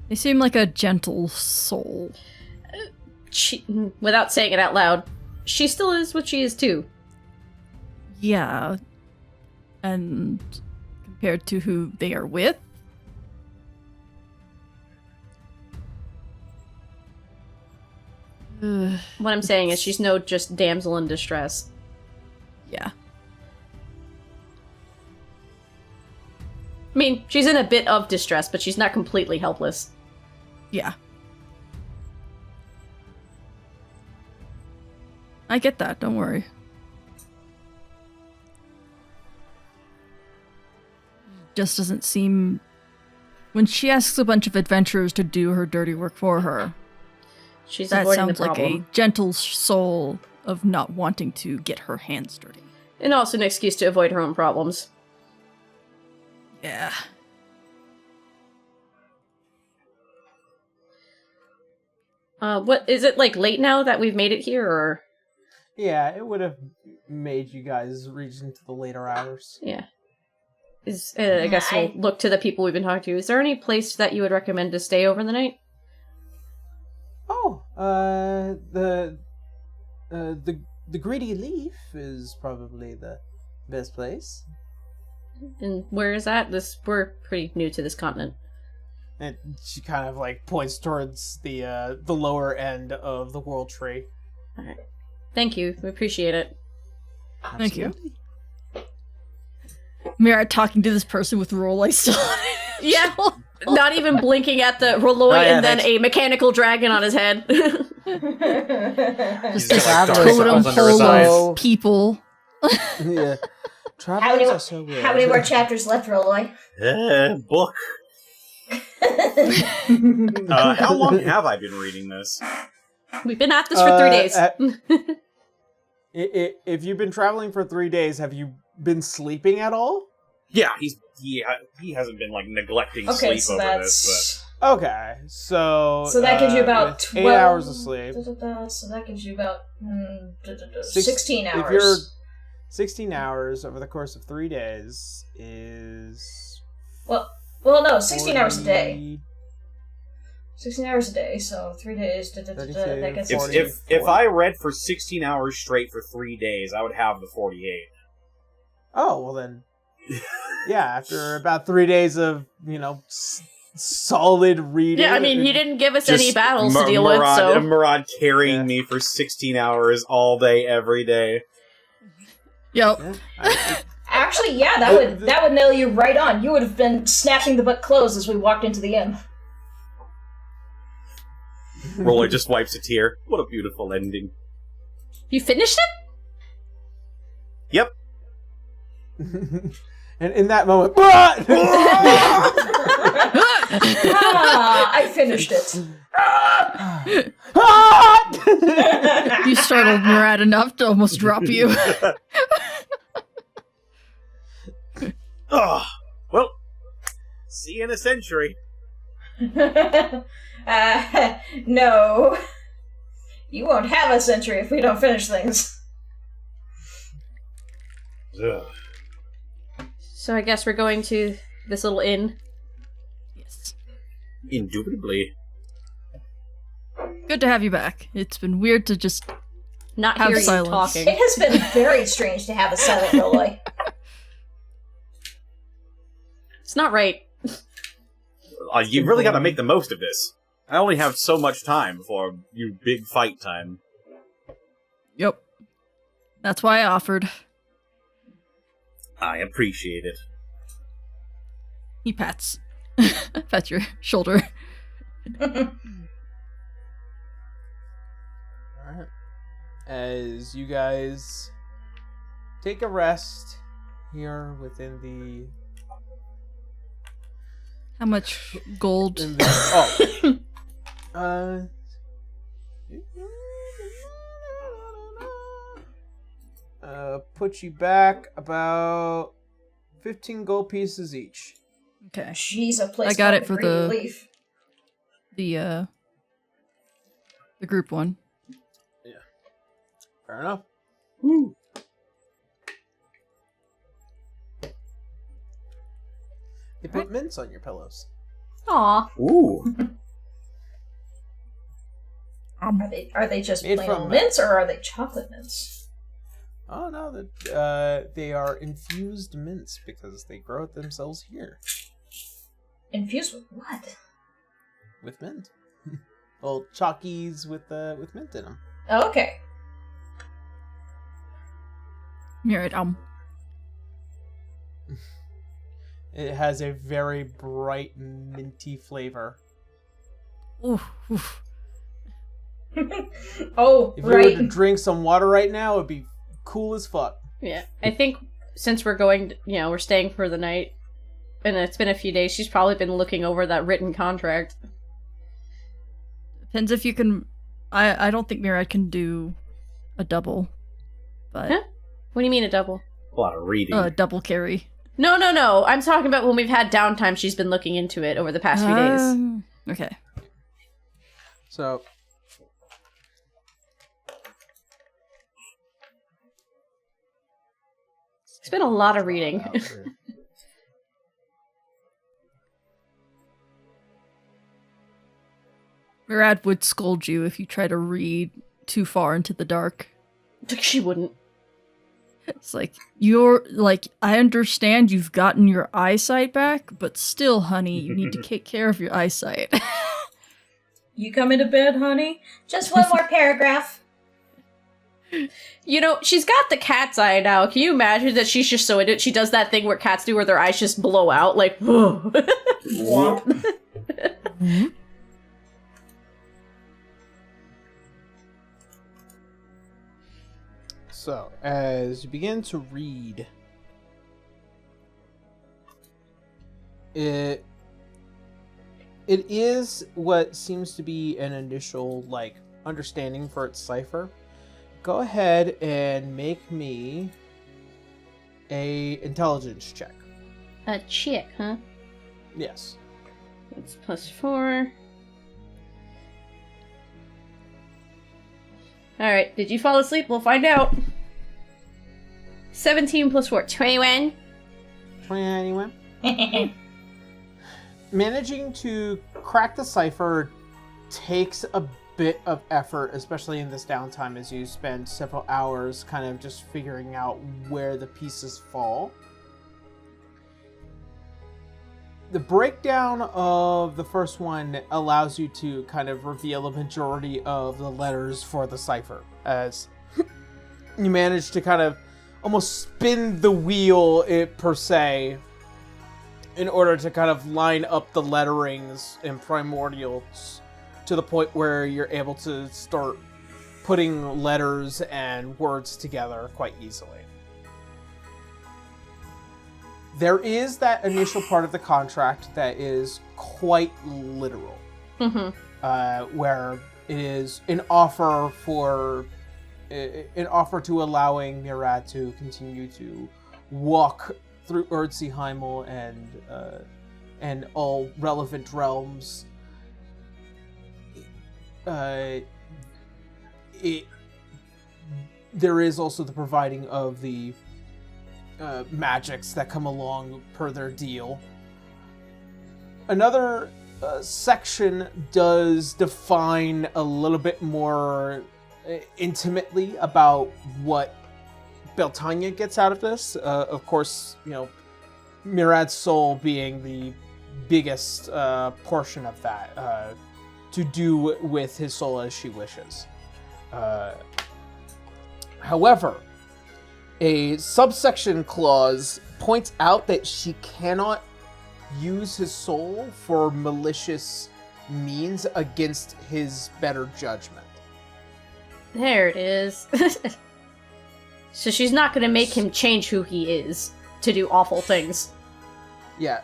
They seem like a gentle soul. She, without saying it out loud, she still is what she is too. Yeah. And compared to who they are with? What I'm saying is she's no just damsel in distress. Yeah. I mean, she's in a bit of distress, but she's not completely helpless. Yeah. I get that, don't worry. Just doesn't seem... When she asks a bunch of adventurers to do her dirty work for her, She's that avoiding the sounds like problem. a gentle soul of not wanting to get her hands dirty. And also an excuse to avoid her own problems. Yeah. What is it late now that we've made it here, or? Yeah, it would have made you guys reach into the later hours. Yeah. I guess we'll look to the people we've been talking to. Is there any place that you would recommend to stay over the night? Oh, the Greedy Leaf is probably the best place. And where is that? We're pretty new to this continent. And she kind of points towards the lower end of the World Tree. All right. Thank you. We appreciate it. Thank you. Mira talking to this person with roll I still on it. Yeah. Not even blinking at the Roloi and then a mechanical dragon on his head. Just He's got, dark totem circles under his pole eyes. of people. Yeah. How Travelers many, are so weird. how many more chapters left, Roloi? Book. How long have I been reading this? We've been at this for 3 days. If you've been traveling for 3 days, have you been sleeping at all? Yeah, he hasn't been neglecting Okay, sleep so over that's this, Okay, so that gives you about with 12 8 hours of sleep. So that gives you about 16 16 hours. If you're 16 hours over the course of 3 days is Well, no, 16 hours a day. 40 16 hours a day, so 3 days. That gets us to If I read for 16 hours straight for 3 days, I would have the 48. Oh, well then. Yeah, after about 3 days of, solid reading. Yeah, I mean, he didn't give us Just any battles to deal with, so... Murad carrying me for 16 hours all day, every day. Yep. Yeah, Actually, yeah, that would nail you right on. You would have been snapping the book closed as we walked into the inn. Roller just wipes a tear. What a beautiful ending. You finished it? Yep. And in that moment, I finished it. You startled Murad enough to almost drop you. Oh, well, see you in a century. No. You won't have a century if we don't finish things. Ugh. So I guess we're going to this little inn. Yes. Indubitably. Good to have you back. It's been weird to just Not have hear you silence. talking. It has been very strange to have a silent Roloi. It's not right. You really got to make the most of this. I only have so much time before you big fight time. Yep. That's why I offered. I appreciate it. He pats your shoulder. Alright. As you guys take a rest here within the... How much gold? Put you back about 15 gold pieces each. Okay. Jeez, a place I got called it for Green the- Leaf. The group one. Fair enough. Woo. They put mints on your pillows. Aw. Ooh. Are they just Made plain from- old mints, or are they chocolate mints? Oh no, they are infused mints because they grow it themselves here Infused with what? with mint. Little chalkies with mint in them. Oh, okay. You're right. It has a very bright minty flavor. Oof, oof. Oh, If you were to right. drink some water right now, it'd be cool as fuck. Yeah, I think since we're going, we're staying for the night, and it's been a few days, she's probably been looking over that written contract. Depends if you can. I don't think Murad can do a double, but Huh? What do you mean a double? A lot of reading. double carry. No. I'm talking about when we've had downtime, she's been looking into it over the past few days. Okay. So It's been a lot of reading. Murad would scold you if you try to read too far into the dark. She wouldn't. It's like, I understand you've gotten your eyesight back, but still, honey, you need to take care of your eyesight. You coming to bed, honey? Just one more paragraph. She's got the cat's eye now. Can you imagine that she's just so into it? She does that thing where cats do where their eyes just blow out, like, whoa. So, as you begin to read, it is what seems to be an initial, understanding for its cipher. Go ahead and make me a intelligence check. A chick, huh? Yes. That's +4. Alright, did you fall asleep? We'll find out. 17 + 4, 21. 21. Managing to crack the cipher takes a bit of effort, especially in this downtime as you spend several hours kind of just figuring out where the pieces fall. The breakdown of the first one allows you to kind of reveal a majority of the letters for the cipher, as you manage to kind of almost spin the wheel, per se, in order to kind of line up the letterings and primordials to the point where you're able to start putting letters and words together quite easily. There is that initial part of the contract that is quite literal, where it is an offer to allowing Murad to continue to walk through Erdseheimel and all relevant realms. There is also the providing of the magics that come along per their deal. Another section does define a little bit more intimately about what Beltania gets out of this. Of course, Murad's soul being the biggest portion of that, to do with his soul as she wishes. However, a subsection clause points out that she cannot use his soul for malicious means against his better judgment. There it is. So she's not going to make him change who he is to do awful things. Yeah.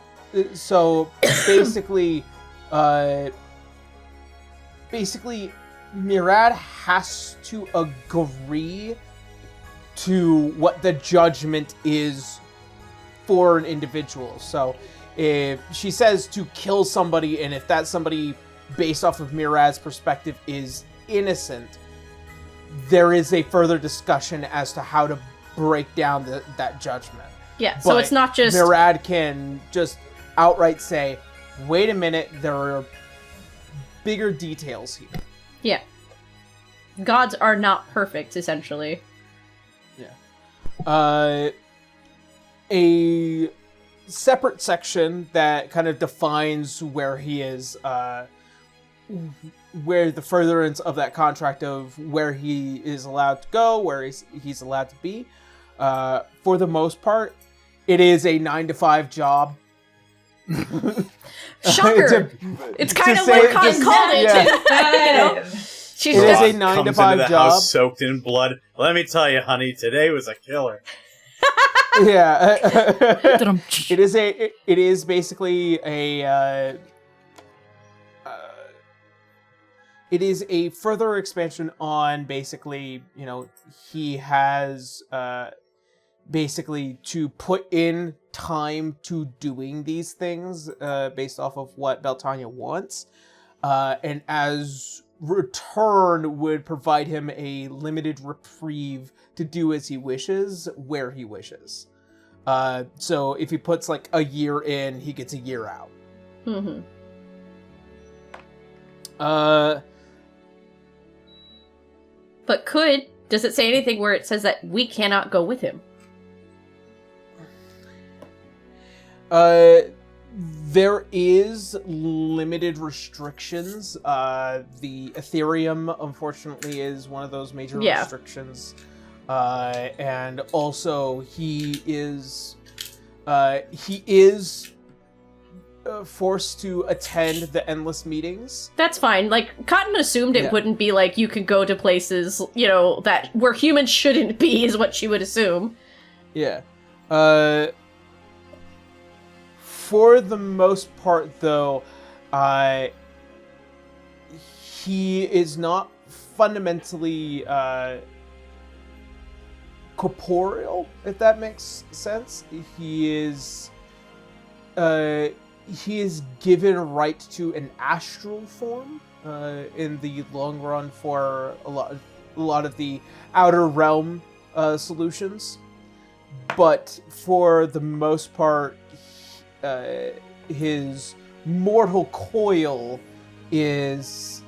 So basically, Murad has to agree to what the judgment is for an individual. So if she says to kill somebody, and if that somebody, based off of Murad's perspective, is innocent, there is a further discussion as to how to break down that judgment. Yeah, so it's not just... Murad can just outright say, wait a minute, there are bigger details here. Yeah. Gods are not perfect, essentially. Yeah. A separate section that kind of defines where he is, where the furtherance of that contract of where he is allowed to go, where he's allowed to be. For the most part, it is a 9-to-5 job. Shocker! It's kind of what Cotton called it. Yeah. She's It is a Comes 9 to into 5 the job. house soaked in blood. Let me tell you, honey, today was a killer. Yeah. Dum-tsh. It is basically a it is a further expansion on basically, he has basically to put in time to doing these things based off of what Beltania wants, and as return would provide him a limited reprieve to do as he wishes, where he wishes. So if he puts like a year in, he gets a year out. Mm-hmm. But does it say anything where it says that we cannot go with him? There is limited restrictions. The Ethereum, unfortunately, is one of those major restrictions. And also, he is forced to attend the endless meetings. That's fine. Like, Cotton assumed it wouldn't be like you could go to places, that where humans shouldn't be, is what she would assume. Yeah. For the most part, though, he is not fundamentally corporeal, if that makes sense. He is he is given right to an astral form in the long run for a lot of the outer realm solutions, but for the most part, his mortal coil is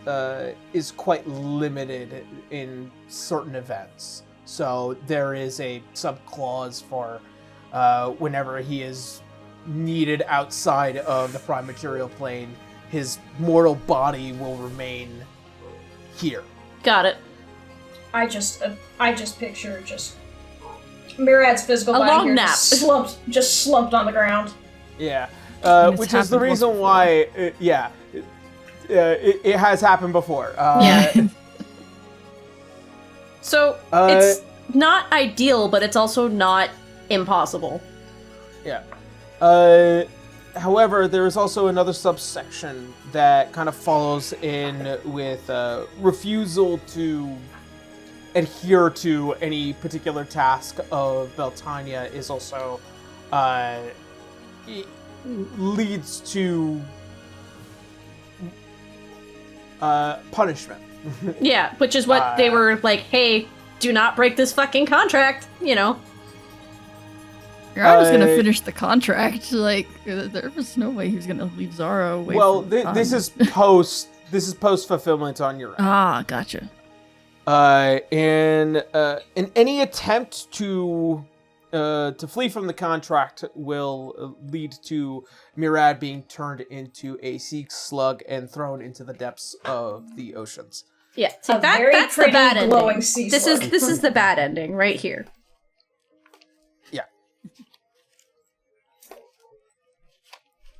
quite limited in certain events. So there is a sub-clause for whenever he is needed outside of the prime material plane, his mortal body will remain here. Got it. I just picture Murad's physical A body long here nap. just slumped on the ground. Yeah, It's which is the happened reason before. why. It has happened before. Yeah. So Uh, it's not ideal, but it's also not impossible. Yeah. However, there is also another subsection that kind of follows in with refusal to adhere to any particular task of Beltania is also leads to punishment. Yeah, which is what they were like, hey, do not break this fucking contract, you know? I was gonna finish the contract. Like, there was no way he was gonna leave Zara away. Well, from this is post. This is post fulfillment on your end. Ah, gotcha. And any attempt to flee from the contract will lead to Murad being turned into a sea slug and thrown into the depths of the oceans. Yeah, see, A very that's the pretty bad glowing ending. sea This slug. is the bad ending right here. Yeah.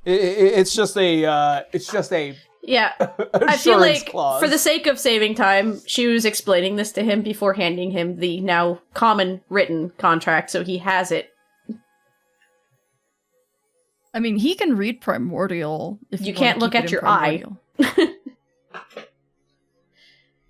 It's just a Yeah, I feel assurance like clause. for the sake of saving time, she was explaining this to him before handing him the now common written contract, so he has it. I mean, he can read Primordial if You you can't wanna look keep it at in your eye. Primordial.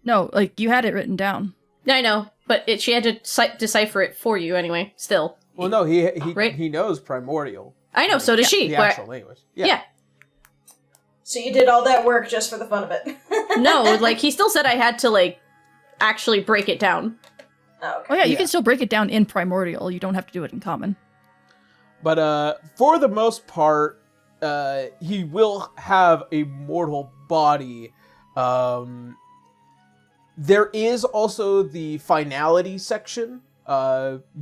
No, like, you had it written down. I know, but she had to decipher it for you anyway, still. Well, no, he Right? he knows primordial. I know, so does she. The but- actual language. yeah. So you did all that work just for the fun of it. No, like, he still said I had to, like, actually break it down. Oh, okay. Oh yeah, you Yeah. can still break it down in Primordial. You don't have to do it in Common. But for the most part, he will have a mortal body. There is also the finality section.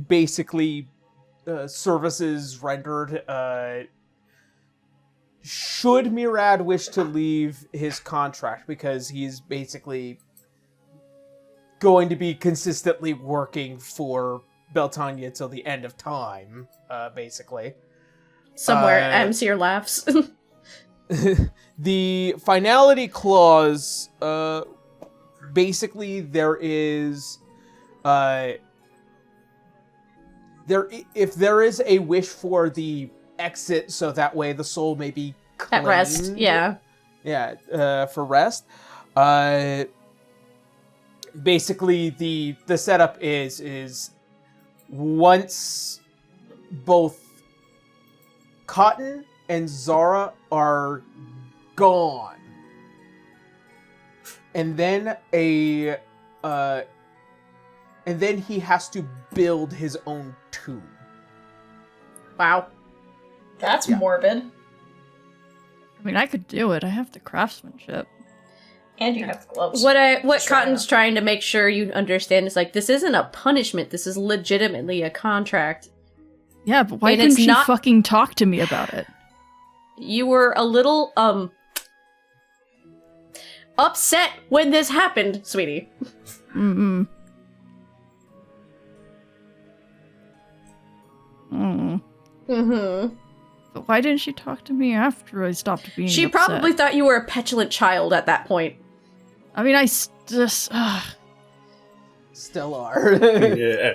Basically, services rendered. Should Murad wish to leave his contract, because he's basically going to be consistently working for Beltania till the end of time, basically. Somewhere, Amsir laughs. The finality clause, basically there is, if there is a wish for the exit, so that way the soul may be At rest, claimed. yeah. Yeah, for rest. Basically, the setup is once both Cotton and Zara are gone, and then he has to build his own tomb. Wow. That's Yeah. morbid. I mean, I could do it. I have the craftsmanship. And you have the gloves. What Sure Cotton's enough. trying to make sure you understand is, like, this isn't a punishment. This is legitimately a contract. Yeah, but why And couldn't it's she not- fucking talk to me about it? You were a little, upset when this happened, sweetie. Mm-mm. Mm. Mm-hmm. But why didn't she talk to me after I stopped being She upset? probably thought you were a petulant child at that point. I mean, I just... Still are. Yeah.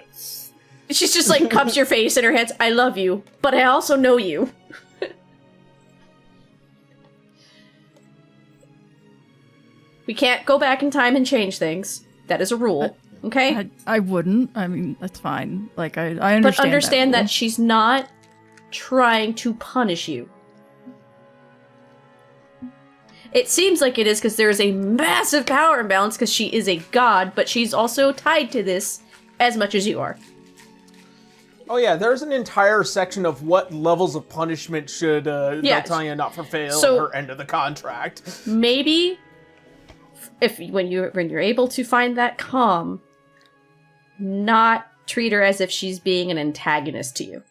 She's just like cups your face in her hands. I love you, but I also know you. We can't go back in time and change things. That is a rule. Okay? I wouldn't. I mean, that's fine. Like, I understand But understand that that she's not trying to punish you. It seems like it is because there is a massive power imbalance because she is a god, but she's also tied to this as much as you are. Oh yeah, there's an entire section of what levels of punishment should D'Artagnan not fulfill her end of the contract. Maybe when you're able to find that calm, not treat her as if she's being an antagonist to you.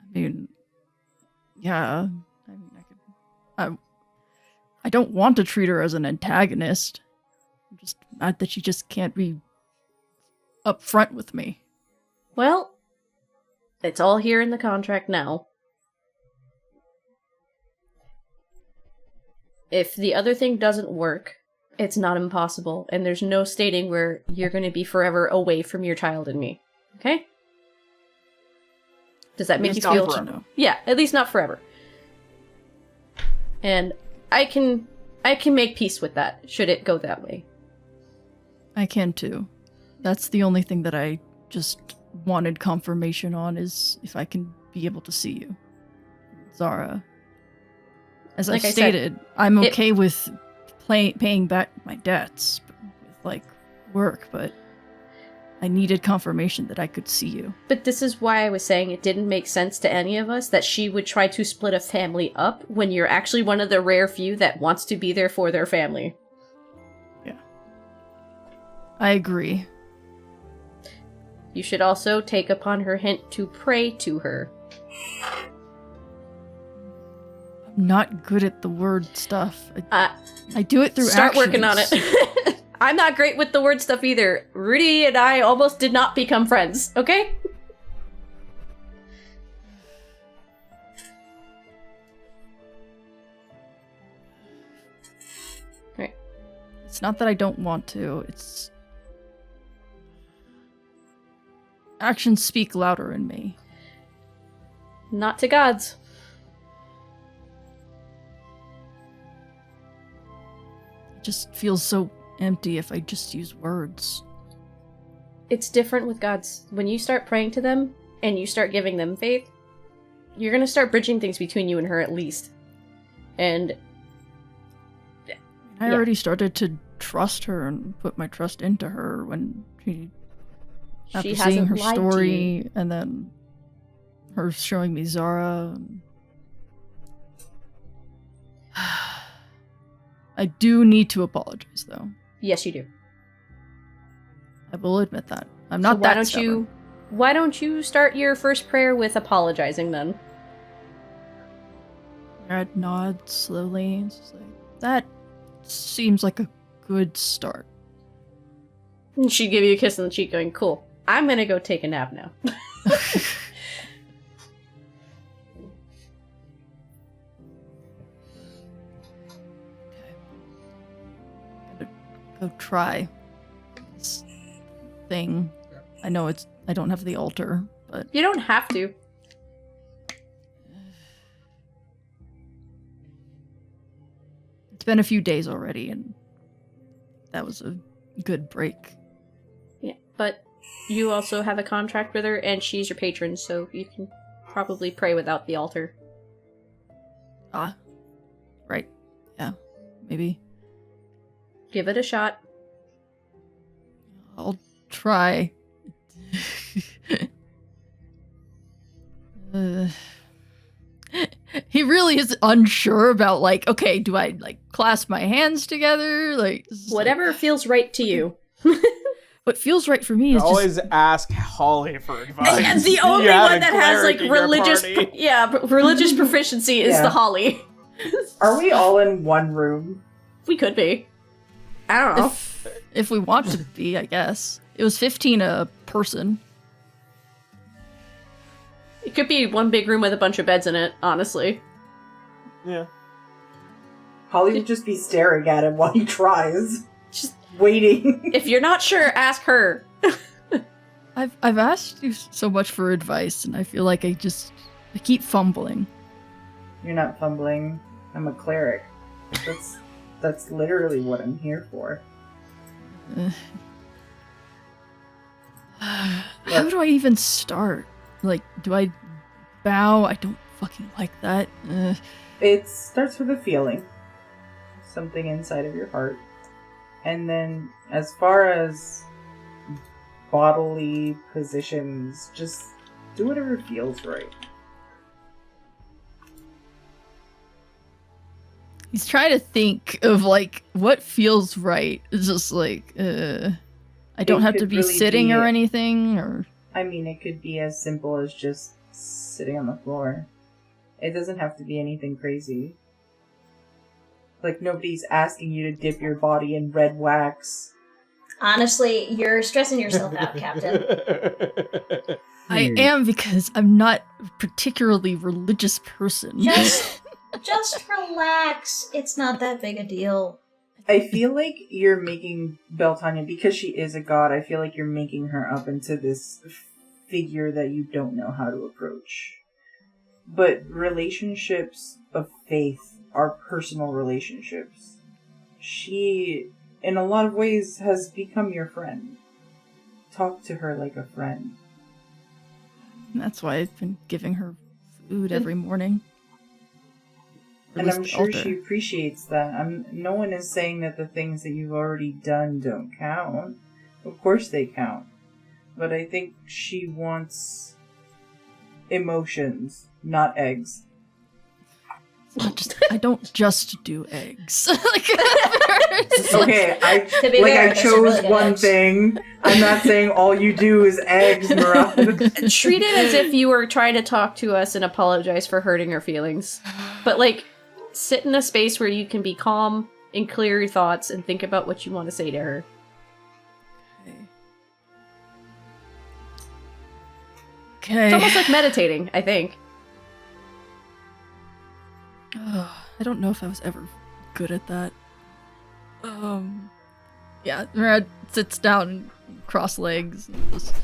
I mean, yeah. I mean, I don't want to treat her as an antagonist. Just not that she just can't be upfront with me. Well, it's all here in the contract now. If the other thing doesn't work, it's not impossible, and there's no stating where you're going to be forever away from your child and me. Okay? Does that make you feel? Forever. Yeah, at least not forever. And I can make peace with that, should it go that way. I can too. That's the only thing that I just wanted confirmation on, is if I can be able to see you, Zara. As Like I I stated, I'm okay with paying back my debts with work, but I needed confirmation that I could see you. But this is why I was saying it didn't make sense to any of us that she would try to split a family up when you're actually one of the rare few that wants to be there for their family. Yeah. I agree. You should also take upon her hint to pray to her. I'm not good at the word stuff. I do it through Start actions. working on it. I'm not great with the word stuff either. Rudy and I almost did not become friends, okay? Alright. It's not that I don't want to, it's... Actions speak louder in me. Not to gods. It just feels so empty if I just use words. It's different with gods. When you start praying to them, and you start giving them faith, you're gonna start bridging things between you and her at least. And... I already started to trust her and put my trust into her when after she seeing hasn't her lied story to you. and then her showing me Zara. I do need to apologize, though. Yes, you do. I will admit that. I'm not that stubborn. Why don't you start your first prayer with apologizing then? I'd nod slowly. It's just like, that seems like a good start. And she'd give you a kiss on the cheek going, cool. I'm gonna go take a nap now. Go try this thing. I know I don't have the altar, but You don't have to. it's been a few days already, and that was a good break. Yeah, but you also have a contract with her, and she's your patron, so you can probably pray without the altar. Ah, right. Yeah, maybe. Give it a shot. I'll try. He really is unsure about, like, okay, do I, like, clasp my hands together? Like, Whatever feels right to you. What feels right for me is Always just... ask Holly for advice. And the only You had one a that has, like, cleric in your religious... party. religious proficiency is Yeah. the Holly. Are we all in one room? We could be. I don't know. If we want to be, I guess. It was 15 a person. It could be one big room with a bunch of beds in it, honestly. Yeah. Holly would just be staring at him while he tries. Just waiting. if you're not sure, ask her. I've asked you so much for advice, and I feel like I keep fumbling. You're not fumbling. I'm a cleric. That's literally what I'm here for. How do I even start? Like, do I bow? I don't fucking like that. It starts with a feeling. Something inside of your heart. And then, as far as bodily positions, just do whatever feels right. He's trying to think of, like, what feels right. It's just like, I don't have to be really sitting or anything, or... I mean, it could be as simple as just sitting on the floor. It doesn't have to be anything crazy. Like, nobody's asking you to dip your body in red wax. Honestly, you're stressing yourself out, Captain. I am, because I'm not a particularly religious person. Just relax. It's not that big a deal. I feel like you're making Beltania, because she is a god, I feel like you're making her up into this figure that you don't know how to approach. But relationships of faith are personal relationships. She, in a lot of ways, has become your friend. Talk to her like a friend. That's why I've been giving her food every morning. And I'm sure she appreciates that. No one is saying that the things that you've already done don't count. Of course they count. But I think she wants emotions, not eggs. I don't just do eggs. Okay, I chose one thing. I'm not saying all you do is eggs, Miranda. Treat it as if you were trying to talk to us and apologize for hurting her feelings. But, like, sit in a space where you can be calm and clear your thoughts and think about what you want to say to her. Okay. It's almost like meditating, I think. I don't know if I was ever good at that. Yeah, Mirad sits down and cross legs. And just...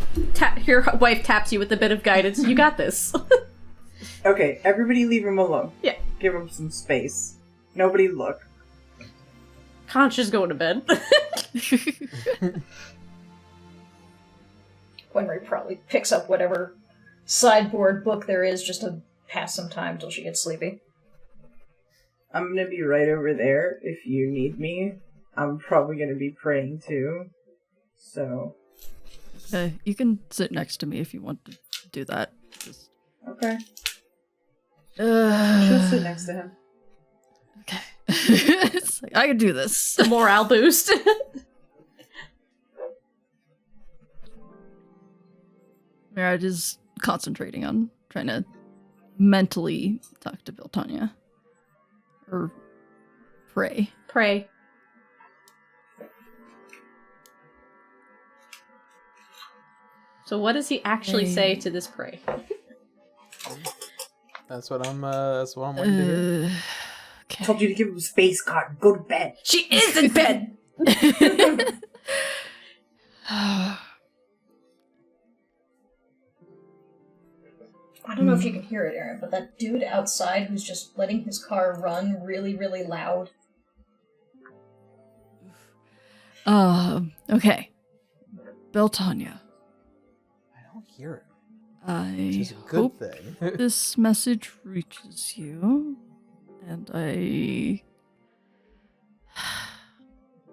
Your wife taps you with a bit of guidance. You got this. Okay, everybody leave him alone. Yeah. Give him some space. Nobody look. Conch is going to bed. Gwenry probably picks up whatever sideboard book there is just to pass some time till she gets sleepy. I'm gonna be right over there if you need me. I'm probably gonna be praying too. So. You can sit next to me if you want to do that. Just... Okay. She'll sit next to him. Okay. It's like, I can do this. The morale boost. Mirad is concentrating on trying to mentally talk to Beltania. Or pray. Pray. So what does he actually say to this pray? That's what I'm waiting to hear. Okay. Told you to give him space, Cotton. Go to bed. She is in bed! I don't know if you can hear it, Aaron, but that dude outside who's just letting his car run really, really loud. Okay. Beltania. I don't hear it. I Good hope thing. this message reaches you, and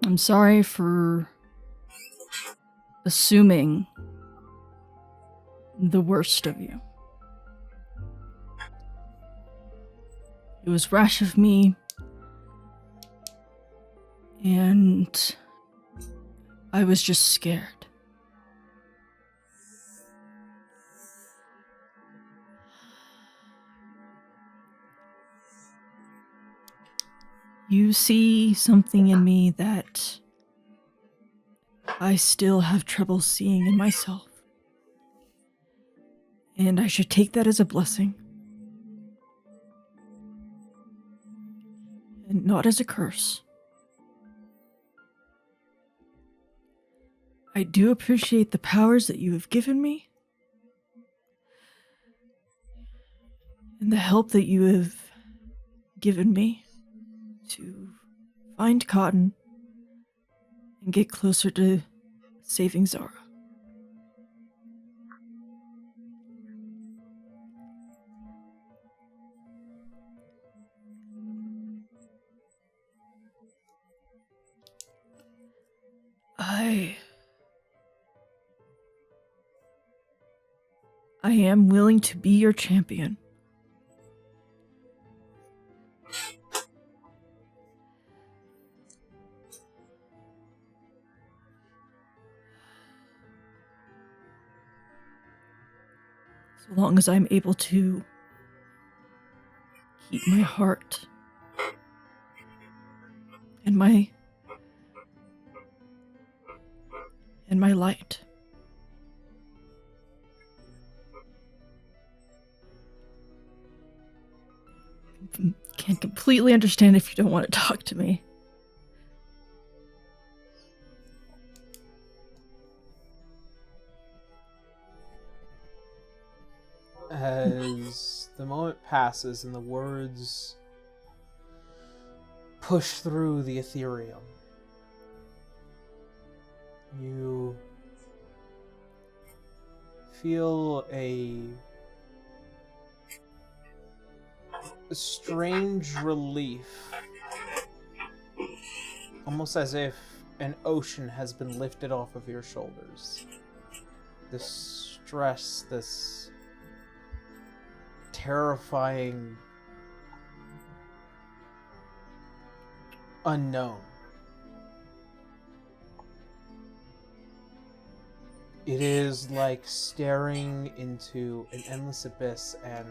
I'm sorry for assuming the worst of you. It was rash of me, and I was just scared. You see something in me that I still have trouble seeing in myself. And I should take that as a blessing. And not as a curse. I do appreciate the powers that you have given me. And the help that you have given me to find Cotton and get closer to saving Zara. I am willing to be your champion. So long as I'm able to keep my heart and my light. Can completely understand if you don't want to talk to me. As the moment passes and the words push through the ethereum, you feel a strange relief, almost as if an ocean has been lifted off of your shoulders. This stress, this terrifying unknown. It is like staring into an endless abyss and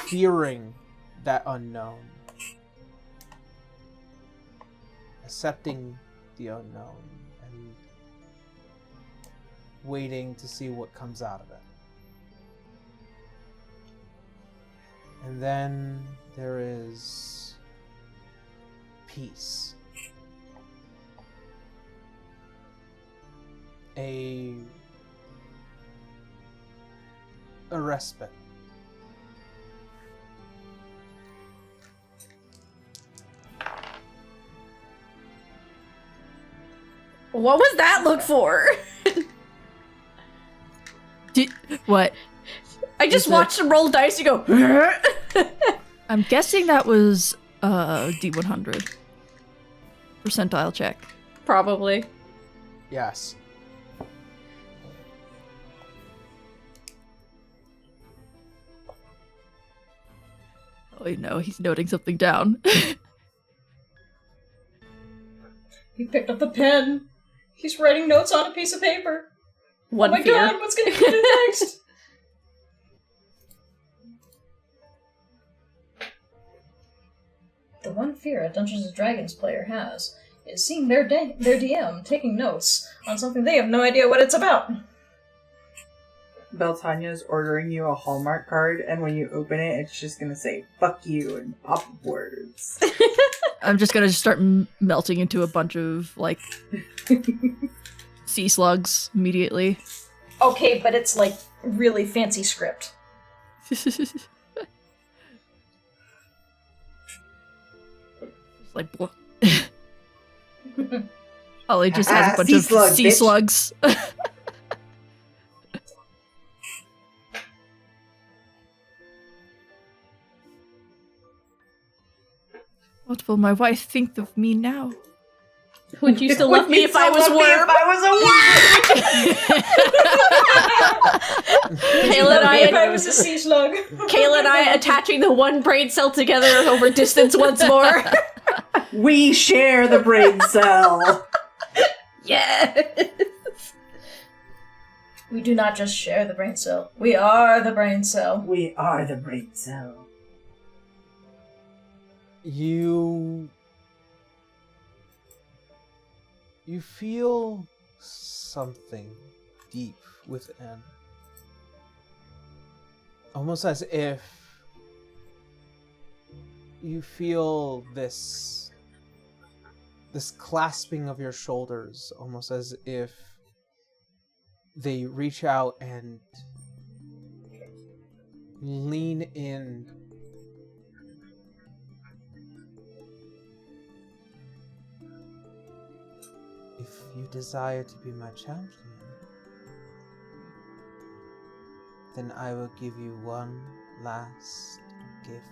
fearing that unknown, accepting the unknown, and waiting to see what comes out of it. And then there is peace. A respite. What was that look for? What? I just watched him roll dice and go. I'm guessing that was D100 percentile check. Probably. Yes. Oh no, he's noting something down. He picked up a pen. He's writing notes on a piece of paper. One oh my fear. god, what's gonna happen next? The one fear a Dungeons & Dragons player has is seeing their DM taking notes on something they have no idea what it's about. Beltanya's ordering you a Hallmark card, and when you open it, it's just gonna say, fuck you, and pop words. I'm just gonna start melting into a bunch of, like, sea slugs immediately. Okay, but it's like really fancy script. Like, Ollie just has a bunch of sea slugs. What will my wife think of me now? Would you still love me if I was a worm? Kayla and If I was a sea slug. Kayla and I attaching the one brain cell together over distance once more. We share the brain cell. Yes. We do not just share the brain cell. We are the brain cell. We are the brain cell. You feel something deep within. Almost as if you feel this clasping of your shoulders, almost as if they reach out and lean in. If you desire to be my champion, then I will give you one last gift.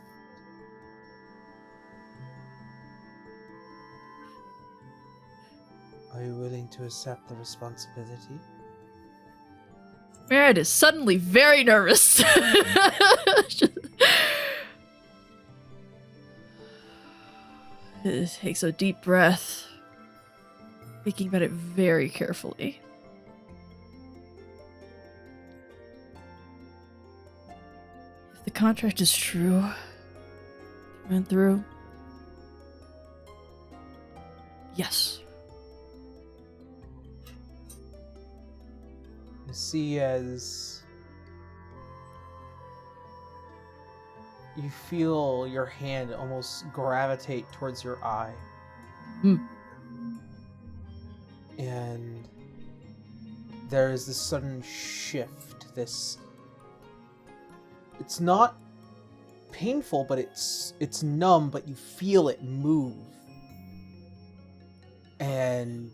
Are you willing to accept the responsibility? Merritt is suddenly very nervous. He takes a deep breath, thinking about it very carefully. If the contract is true, through and through, yes. You see as you feel your hand almost gravitate towards your eye. And there is this sudden shift, it's not painful, but it's numb, but you feel it move. And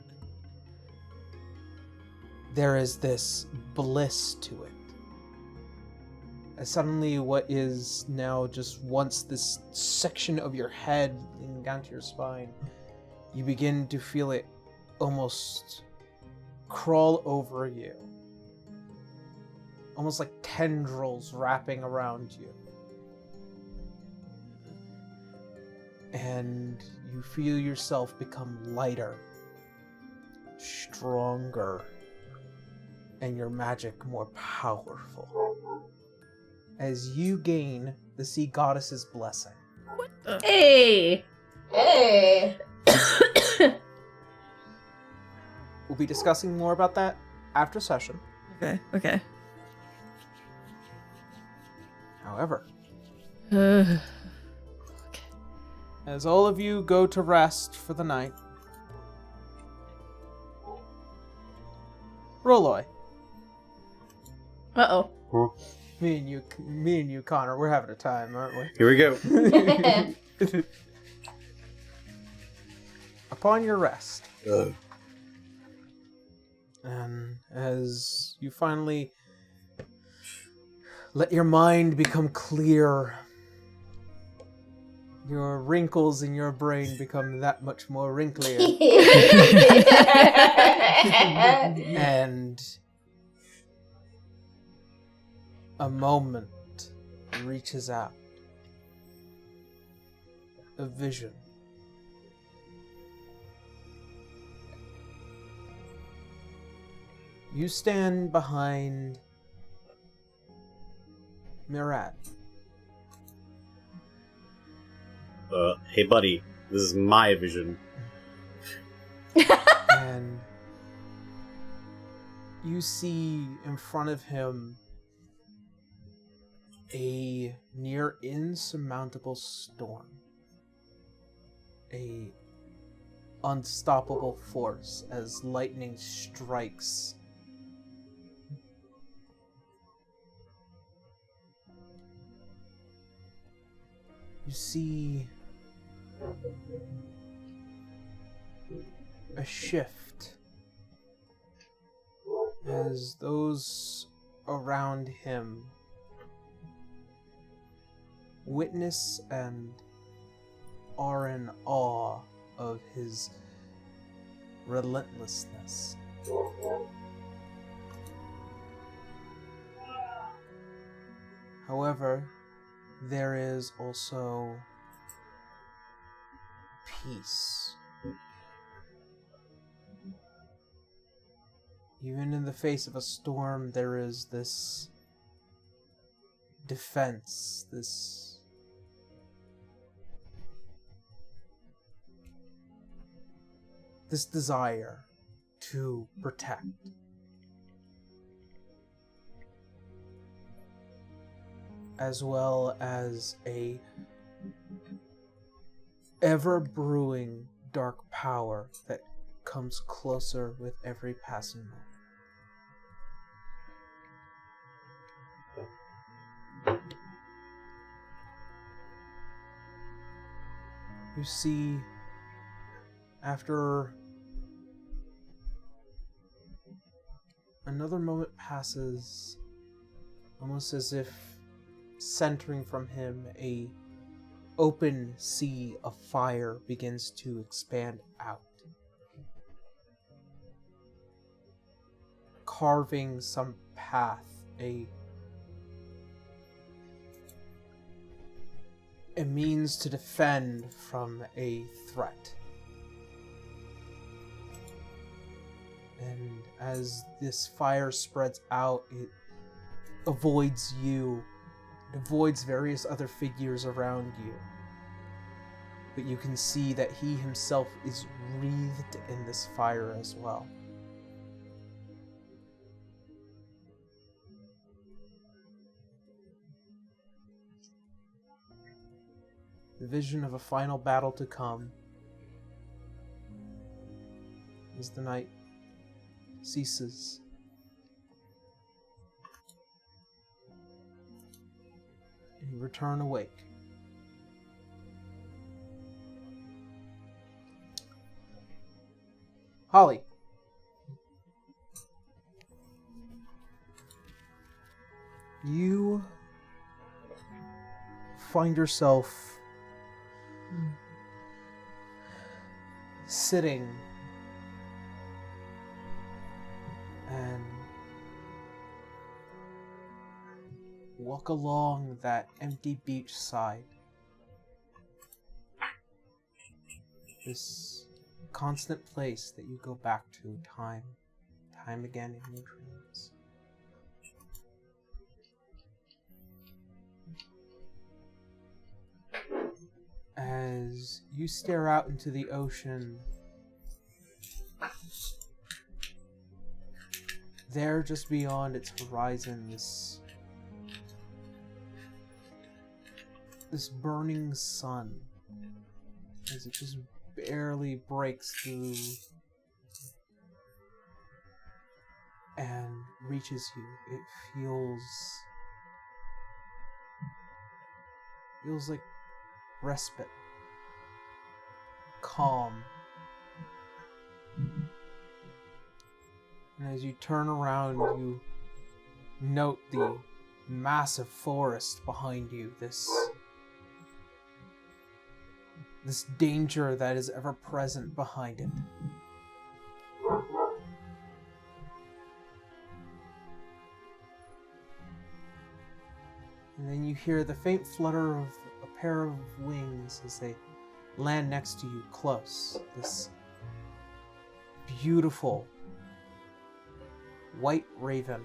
there is this bliss to it. And suddenly what is now just once this section of your head leading down to your spine, you begin to feel it almost crawl over you. Almost like tendrils wrapping around you. And you feel yourself become lighter, stronger, and your magic more powerful. As you gain the Sea Goddess's blessing. What the? Hey! Hey! We'll be discussing more about that after session. Okay. However, Okay. as all of you go to rest for the night, Roloy, Uh-oh. me and you, Connor, we're having a time, aren't we? Here we go. Upon your rest, and as you finally let your mind become clear, your wrinkles in your brain become that much more wrinklier. And a moment reaches out. A vision. You stand behind Mirat. Hey buddy, this is my vision. And you see in front of him a near insurmountable storm. A unstoppable force as lightning strikes. You see a shift as those around him witness and are in awe of his relentlessness. However, there is also peace. Even in the face of a storm, there is this defense, this desire to protect. As well as a ever-brewing dark power that comes closer with every passing moment. You see, after another moment passes, almost as if centering from him, a open sea of fire begins to expand out. carving some path, a means to defend from a threat. And as this fire spreads out, it avoids you. It avoids various other figures around you. But you can see that he himself is wreathed in this fire as well. The vision of a final battle to come as the night ceases. And you return awake. Holly. You find yourself sitting and walk along that empty beach side. This constant place that you go back to time again in your dreams. As you stare out into the ocean, there just beyond its horizon, this burning sun, as it just barely breaks through and reaches you. It feels like respite, calm. And as you turn around, you note the massive forest behind you, this danger that is ever present behind it. And then you hear the faint flutter of a pair of wings as they land next to you, close. This beautiful white raven.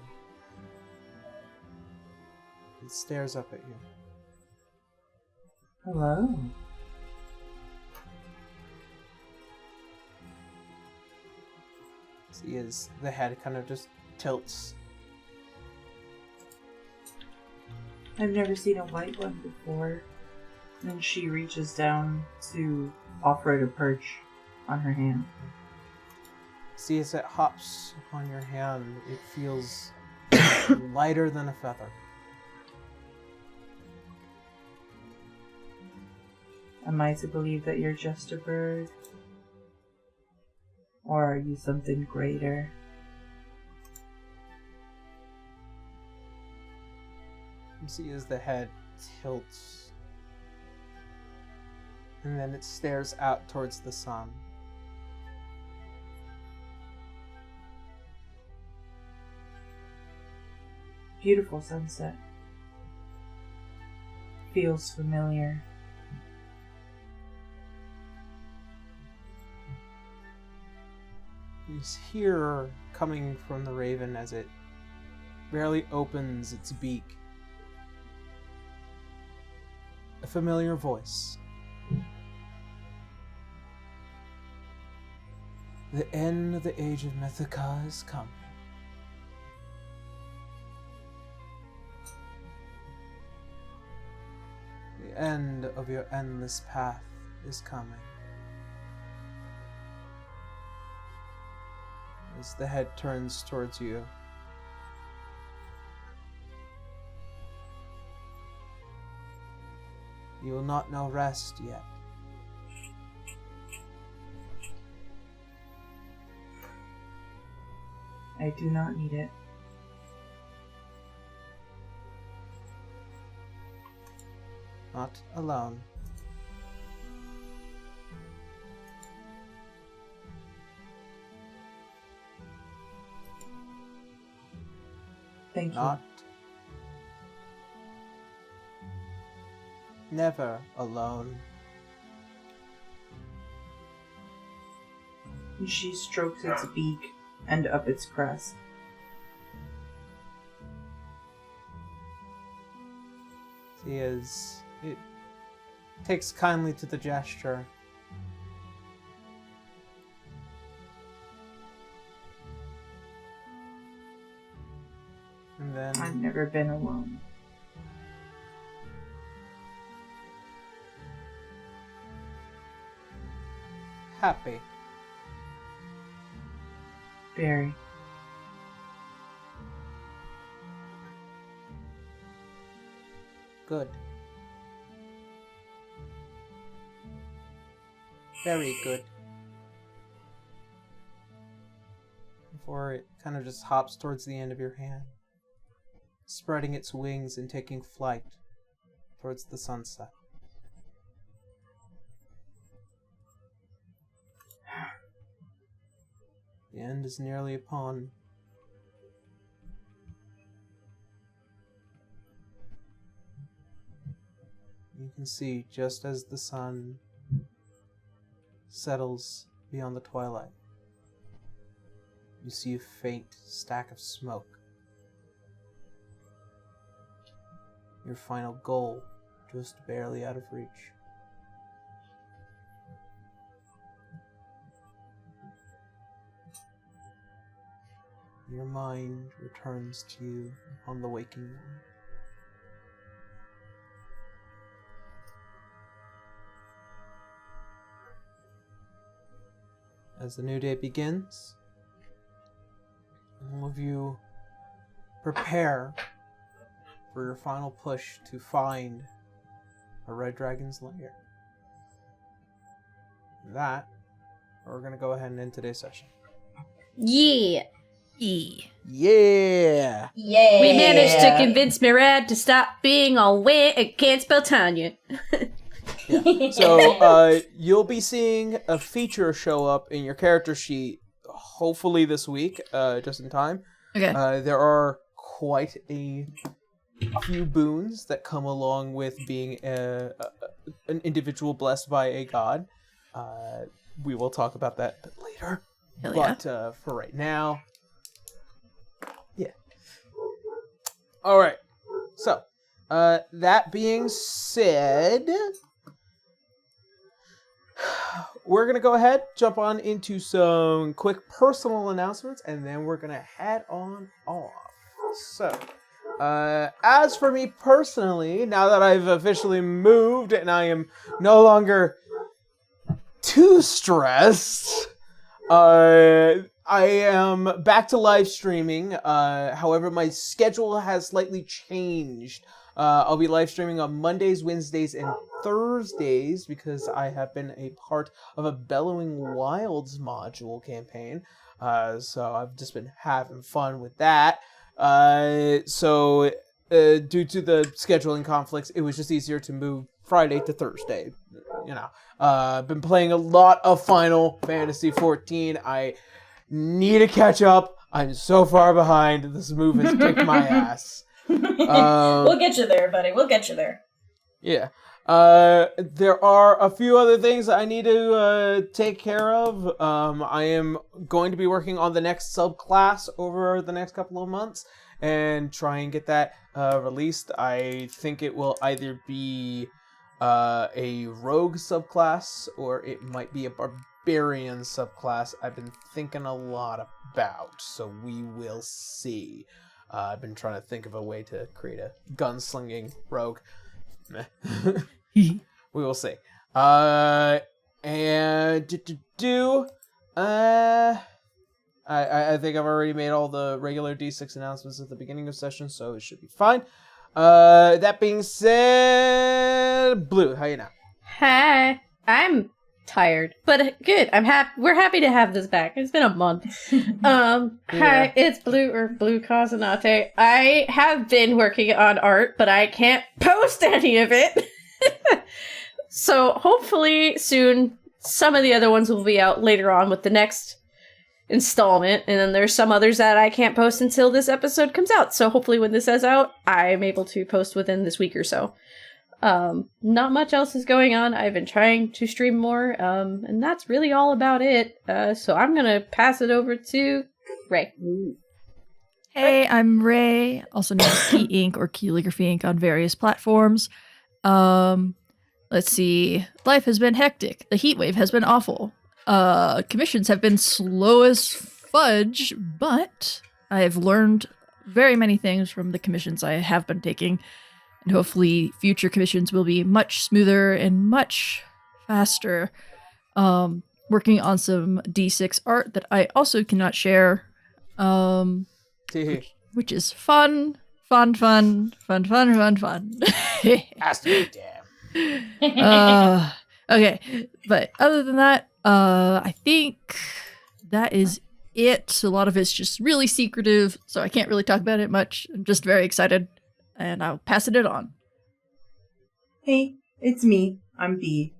It stares up at you. Hello. See, as the head kind of just tilts. I've never seen a white one before. And she reaches down to offer it a perch on her hand. See, as it hops on your hand, it feels lighter than a feather. Am I to believe that you're just a bird? Or are you something greater? You see as the head tilts, and then it stares out towards the sun. Beautiful sunset. Feels familiar. You hear coming from the raven as it barely opens its beak a familiar voice. The end of the age of Mythica is coming. The end of your endless path is coming. As the head turns towards you, you will not know rest yet. I do not need it. Not alone. Thank you. not never alone. She strokes its beak and up its crest. See, as it takes kindly to the gesture. And then I've never been alone. happy. Very. Good. Very good. Before it kind of just hops towards the end of your hand, spreading its wings and taking flight towards the sunset. The end is nearly upon. You can see just as the sun settles beyond the twilight, you see a faint stack of smoke. Your final goal just barely out of reach. Your mind returns to you on the waking moment. As the new day begins, all of you prepare for your final push to find a red dragon's lair. That, we're going to go ahead and end today's session. Yeah. Yeah! Yay! We managed to convince Mirad to stop being all wet and can't spell Tanya. Yeah. So, you'll be seeing a feature show up in your character sheet, hopefully this week, just in time. Okay. There are quite a few boons that come along with being an individual blessed by a god. We will talk about that a bit later. Hell yeah. But for right now, yeah. All right. So, that being said, we're going to go ahead, jump on into some quick personal announcements, and then we're going to head on off. So, as for me personally, now that I've officially moved and I am no longer too stressed, I am back to live streaming. However, my schedule has slightly changed. I'll be live streaming on Mondays, Wednesdays, and Thursdays because I have been a part of a Bellowing Wilds module campaign. So I've just been having fun with that. So due to the scheduling conflicts, it was just easier to move Friday to Thursday. You know, I've been playing a lot of Final Fantasy XIV. I need to catch up. I'm so far behind. This move has kicked my ass. We'll get you there, buddy. We'll get you there. Yeah. There are a few other things I need to take care of. I am going to be working on the next subclass over the next couple of months and try and get that released. I think it will either be a rogue subclass or it might be a barbarian subclass. I've been thinking a lot about, so we will see. I've been trying to think of a way to create a gunslinging rogue. We will see. I think I've already made all the regular D6 announcements at the beginning of session, so it should be fine. That being said, Blue, how you now? Hi. I'm tired, but good. We're happy to have this back. It's been a month. Hi, it's Blue or Blue Casanate. I have been working on art, but I can't post any of it. So hopefully soon some of the other ones will be out later on with the next installment, and then there's some others that I can't post until this episode comes out. So hopefully when this is out, I'm able to post within this week or so. Not much else is going on. I've been trying to stream more, and that's really all about it. So I'm gonna pass it over to Ray. Hey, I'm Ray, also known as Key Ink or Calligraphy Ink on various platforms. Let's see. Life has been hectic. The heat wave has been awful. Commissions have been slow as fudge, but I have learned very many things from the commissions I have been taking, and hopefully future commissions will be much smoother and much faster. Working on some D6 art that I also cannot share, which is fun. Has to be damn. Okay, but other than that, I think that is it. A lot of it's just really secretive, so I can't really talk about it much. I'm just very excited, and I'll pass it on. Hey, it's me. I'm B.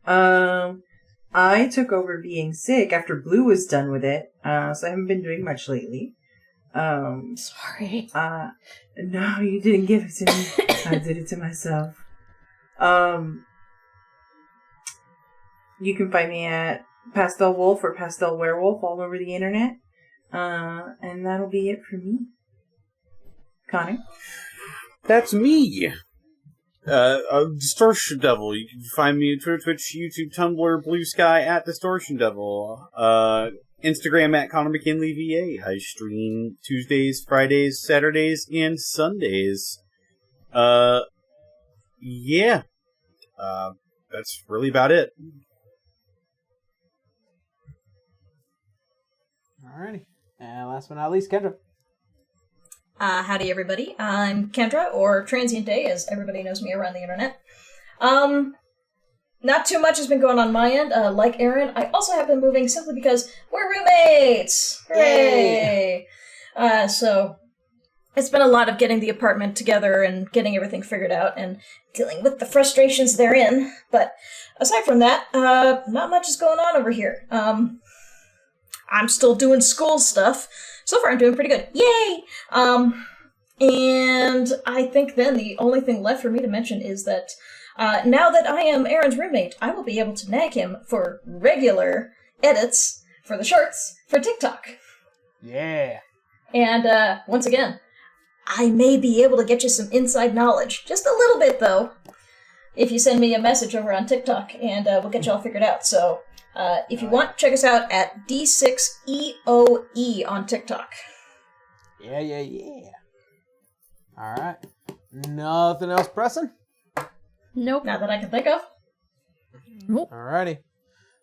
I took over being sick after Blue was done with it, so I haven't been doing much lately. Sorry. No, you didn't give it to me. I did it to myself. You can find me at Pastel Wolf or Pastel Werewolf all over the internet. And that'll be it for me. Connor? That's me. Distortion Devil. You can find me on Twitter, Twitch, YouTube, Tumblr, Blue Sky at Distortion Devil. Instagram at Connor McKinley VA. I stream Tuesdays, Fridays, Saturdays, and Sundays. Yeah. That's really about it. Alrighty. And last but not least, Kendra. Howdy, everybody. I'm Kendra, or Transient Day, as everybody knows me around the internet. Not too much has been going on my end. Like Aaron, I also have been moving simply because we're roommates! Hooray! So, it's been a lot of getting the apartment together and getting everything figured out and dealing with the frustrations therein. But aside from that, not much is going on over here. I'm still doing school stuff. So far, I'm doing pretty good. Yay! And I think then the only thing left for me to mention is that now that I am Aaron's roommate, I will be able to nag him for regular edits for the shorts for TikTok. Yeah. And once again, I may be able to get you some inside knowledge. Just a little bit, though, if you send me a message over on TikTok, and we'll get you all figured out. So if you want, check us out at D6EOE on TikTok. Yeah. Alright. Nothing else pressing? Nope. Not that I can think of. Nope. Alrighty.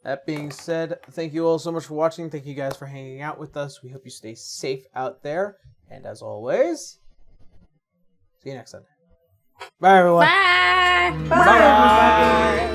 That being said, thank you all so much for watching. Thank you guys for hanging out with us. We hope you stay safe out there. And as always, see you next Sunday. Bye, everyone. Bye! Bye, everybody!